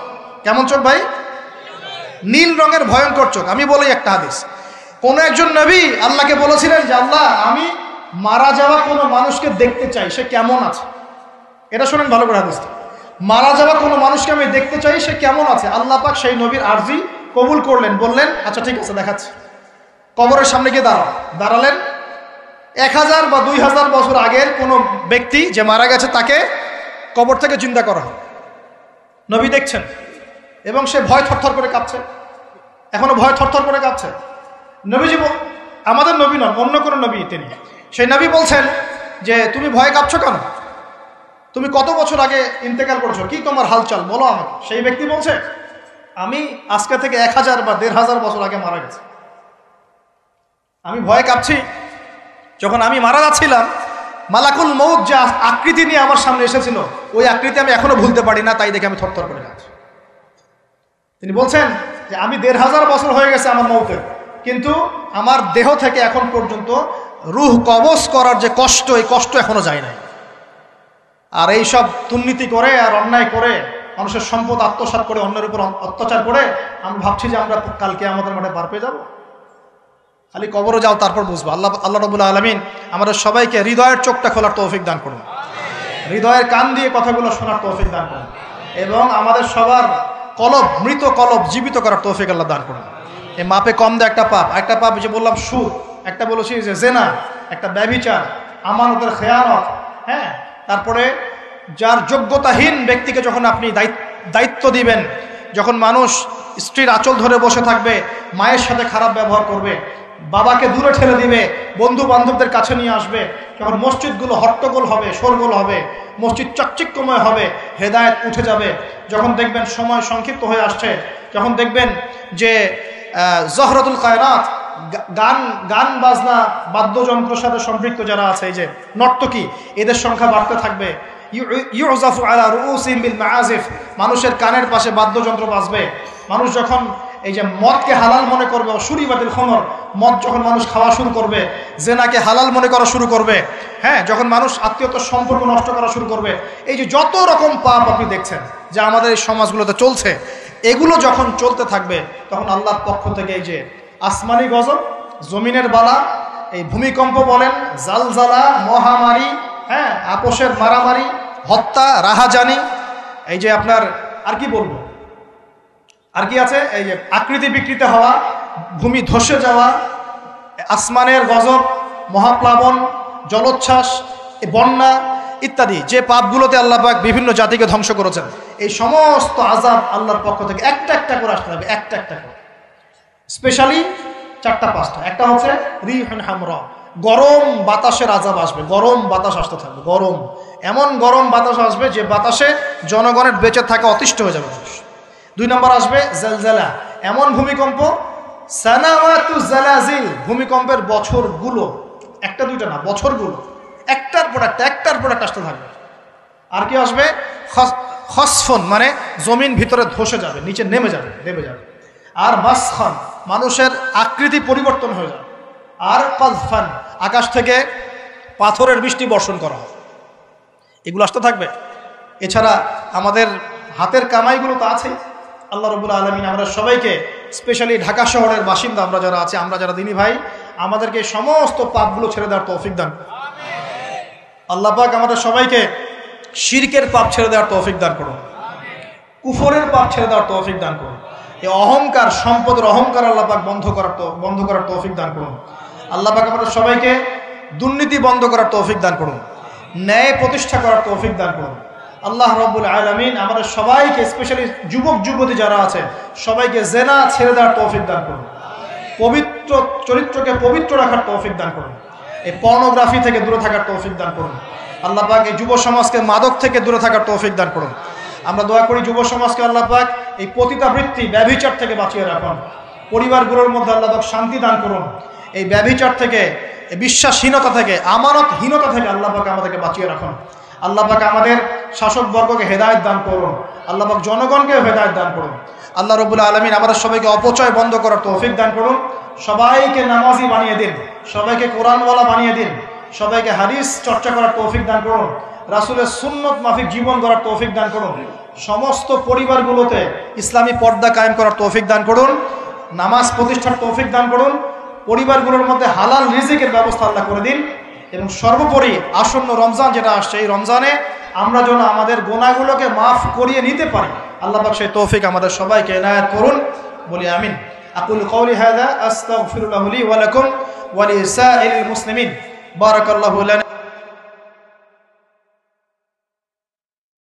কেমন চোখ ভাই? নীল রঙের ভয়ঙ্কর চোখ। আমি বলি একটা হাদিস, কোন একজন নবী আল্লাহকে বলেছিলেন যে আল্লাহ, আমি মারা যাওয়া কোনো মানুষকে দেখতে চাই, সে কেমন আছে। এটা শোনেন ভালো করে হাদিসটা। মারা যাওয়া কোনো মানুষকে আমি দেখতে চাই, সে কেমন আছে। আল্লাহ পাক সেই নবীর আরজি কবুল করলেন, বললেন আচ্ছা ঠিক আছে, দেখাচ্ছি। কবরের সামনে গিয়ে দাঁড়ালেন। 1000 বা 2000 বছর আগের কোনো ব্যক্তি যে মারা গেছে, তাকে কবর থেকে জিন্দা করা হয়। নবী দেখছেন এবং সে ভয় থরথর করে কাঁপছে, এখনো ভয় থরথর করে কাঁপছে। নবীজি, আমাদের নবী নন, অন্য কোনো নবী তিনি, সেই নবী বলছেন যে তুমি ভয় কাঁপছো কেন? তুমি কত বছর আগে ইন্তেকাল করেছো, কি তোমার হালচাল বলো আমাকে। সেই ব্যক্তি বলছে, আমি আজকে থেকে 1000 বা 1500 বছর আগে মারা গেছি। আমি ভয়ে কাঁপছি। যখন আমি মারা যাচ্ছিলাম, মালাকুল মউত যে আকৃতি নিয়ে আমার সামনে এসেছিল, ওই আকৃতি আমি এখনো ভুলতে পারি না, তাই দেখে আমি থরথর করে কাঁপছি। তিনি বলছেন যে আমি 1500 বছর হয়ে গেছে আমার মউতের, কিন্তু আমার দেহ থেকে এখন পর্যন্ত রূহ কবজ করার যে কষ্ট, এই কষ্ট এখনো যায় নাই। আর এই সব দুর্নীতি করে আর অন্যায় করে, মানুষের সম্পদ আত্মসাৎ করে, অন্যের উপর অত্যাচার করে, আমি ভাবছি যে আমরা কালকে আমাদের মাঠে পার পেয়ে যাবো। খালি কবরে যাও, তারপর বুঝবো। আল্লাহ রাব্বুল আলামিন আমাদের সবাইকে হৃদয়ের চোখটা খোলার তৌফিক দান করুন, হৃদয়ের কান দিয়ে কথাগুলো শোনার তৌফিক দান করুন, এবং আমাদের সবার কলব, মৃত কলব জীবিত করার তৌফিক আল্লাহ দান করুন। এই মাপে কম দেয় একটা পাপ, যে বললাম সুদ, একটা বলেছি যে জেনা, একটা ব্যভিচার, আমানতের খেয়ানত, হ্যাঁ। তারপরে যার যোগ্যতাহীন ব্যক্তিকে যখন আপনি দায়িত্ব দিবেন, যখন মানুষ স্ত্রীর আঁচল ধরে বসে থাকবে, মায়ের সাথে খারাপ ব্যবহার করবে, বাবাকে দূরে ঠেলে দিবে, বন্ধু বান্ধবদের কাছে নিয়ে আসবে, যখন মসজিদগুলো হট্টগোল হবে, শোরগোল হবে, মসজিদ চাকচিক্যময় হবে, হেদায়েত উঠে যাবে, যখন দেখবেন সময় সংক্ষিপ্ত হয়ে আসছে, যখন দেখবেন যে জহরাতুল কায়নাত, গান বাজনা বাদ্যযন্ত্রের সাথে সম্পৃক্ত যারা আছে, এই যে নর্তকী, এদের সংখ্যা বাড়তে থাকবে। ইউজাফু আলা রুউসিহিম বিল মাআজিফ, মানুষের কানের পাশে বাদ্যযন্ত্র বাজবে। মানুষ যখন এই যে মদকে হালাল মনে করবে, শুরিবাতিল খমর, মদ যখন মানুষ খাওয়া শুরু করবে, জেনাকে হালাল মনে করা শুরু করবে, হ্যাঁ, যখন মানুষ আত্মীয়তার সম্পর্ক নষ্ট করা শুরু করবে, এই যে যত রকম পাপ আপনি দেখছেন যে আমাদের এই সমাজগুলোতে চলছে, এগুলো যখন চলতে থাকবে, তখন আল্লাহর পক্ষ থেকে এই যে আসমানি গজব, জমিনের বালা এই ভূমিকম্প বলেন, জালজালা, মহামারী, হ্যাঁ, আপোষের মারামারি, হত্যা, রাহাজানি, এই যে আপনার আর কি বলবো, আর কি আছে, এই যে আকৃতি বিকৃত হওয়া, ভূমি ধসে যাওয়া, আসমানের গজব, মহাপ্লাবন, জলোচ্ছ্বাস, বন্যা ইত্যাদি, যে পাপগুলোতে আল্লাহ পাক বিভিন্ন জাতিকে ধ্বংস করেছেন, এই সমস্ত আযাব আল্লাহর পক্ষ থেকে একটা একটা করে আসতে হবে, একটা একটা করে। স্পেশালি 4-5টা। একটা হচ্ছে রিহুন হামরা, গরম বাতাসের আযাব আসবে, গরম বাতাস আসতে থাকবে, গরম, এমন গরম বাতাস আসবে যে বাতাসে জনগণের বেঁচে থাকা অতিষ্ঠ হয়ে যাবে মানুষ। 2 নম্বর আসবে জালজালা, এমন ভূমিকম্প, সানাওয়াতু জালাজিল, ভূমিকম্পের বছরগুলো, একটা দুইটা না, বছরগুলো একটার পর একটা আসতে থাকবে। আর কি আসবে, খসফন, মানে জমিন ভিতরে ধসে যাবে, নিচে নেমে যাবে। আর মাসখান, মানুষের আকৃতি পরিবর্তন হয়ে যাবে। আর কাযফান, আকাশ থেকে পাথরের বৃষ্টি বর্ষণ করা হবে। এগুলো আসতে থাকবে। এছাড়া আমাদের হাতের কামাইগুলো তো আছেই। আল্লাহ রাব্বুল আলামিন আমরা সবাইকে, স্পেশালি ঢাকা শহরের বাসিন্দা আমরা যারা আছি, আমরা যারা দিনী ভাই, আমাদেরকে সমস্ত পাপগুলো ছেড়ে দেওয়ার তৌফিক দান। আল্লাহ পাক আমাদের সবাইকে শিরকের পাপ ছেড়ে দেওয়ার তৌফিক দান করুন, কুফরের পাপ ছেড়ে দেওয়ার তৌফিক দান করুন। এই অহংকার, সম্পদের অহংকার আল্লাহ পাক বন্ধ করার তৌফিক দান করুন। আল্লাহ পাক আমাদের সবাইকে দুর্নীতি বন্ধ করার তৌফিক দান করুন, ন্যায় প্রতিষ্ঠা করার তৌফিক দান করুন। আল্লাহ রাব্বুল আলামিন আমাদের সবাইকে, স্পেশালি যুবক যুবতী যারা আছে, সবাইকে জেনা ছেড়ে দেওয়ার তৌফিক দান করুন, পবিত্র চরিত্রকে পবিত্র রাখার তৌফিক দান করুন, এই পর্নোগ্রাফি থেকে দূরে থাকার তৌফিক দান করুন। আল্লাহ পাক এই যুব সমাজকে মাদক থেকে দূরে থাকার তৌফিক দান করুন। আমরা দোয়া করি যুব সমাজকে আল্লাহ পাক এই পতিতাবৃত্তি, ব্যভিচার থেকে বাঁচিয়ে রাখুন। পরিবারগুলোর মধ্যে আল্লাহ পাক শান্তি দান করুন। এই ব্যভিচার থেকে, এই বিশ্বাসহীনতা থেকে, আমানতহীনতা থেকে আল্লাহ পাক আমাদেরকে বাঁচিয়ে রাখুন। আল্লাহ পাক আমাদের শাসকবর্গকে হেদায়েত দান করুন। আল্লাহ পাক জনগণকে হেদায়েত দান করুন। আল্লাহ রাব্বুল আলামিন আমাদের সবাইকে অপচয় বন্ধ করার তৌফিক দান করুন। সবাইকে নামাজি বানিয়ে দিন, সবাইকে কোরআনওয়ালা বানিয়ে দিন, সবাইকে হাদিস চর্চা করার তৌফিক দান করুন, রাসূলের সুন্নত মাফিক জীবন গড়ার তৌফিক দান করুন। সমস্ত পরিবারগুলোতে ইসলামী পর্দা কায়েম করার তৌফিক দান করুন, নামাজ প্রতিষ্ঠার তৌফিক দান করুন, পরিবারগুলোর মধ্যে হালাল রিজিকের ব্যবস্থা আল্লাহ করে দিন। এবং সর্বোপরি আসন্ন রমজান যেটা আসছে, এই রমজানে আমরা যেন আমাদের গুনাহগুলোকে মাফ করিয়ে নিতে পারি, আল্লাহ পাক সেই তৌফিক আমাদের সবাইকে এনায়েত করুন, বলি আমিন। আকুলু কওলি হাযা আস্তাগফিরুল্লাহ লি ওয়া লাকুম ওয়া লিসাইরিল মুসলিমিন। বারাকাল্লাহু লানা।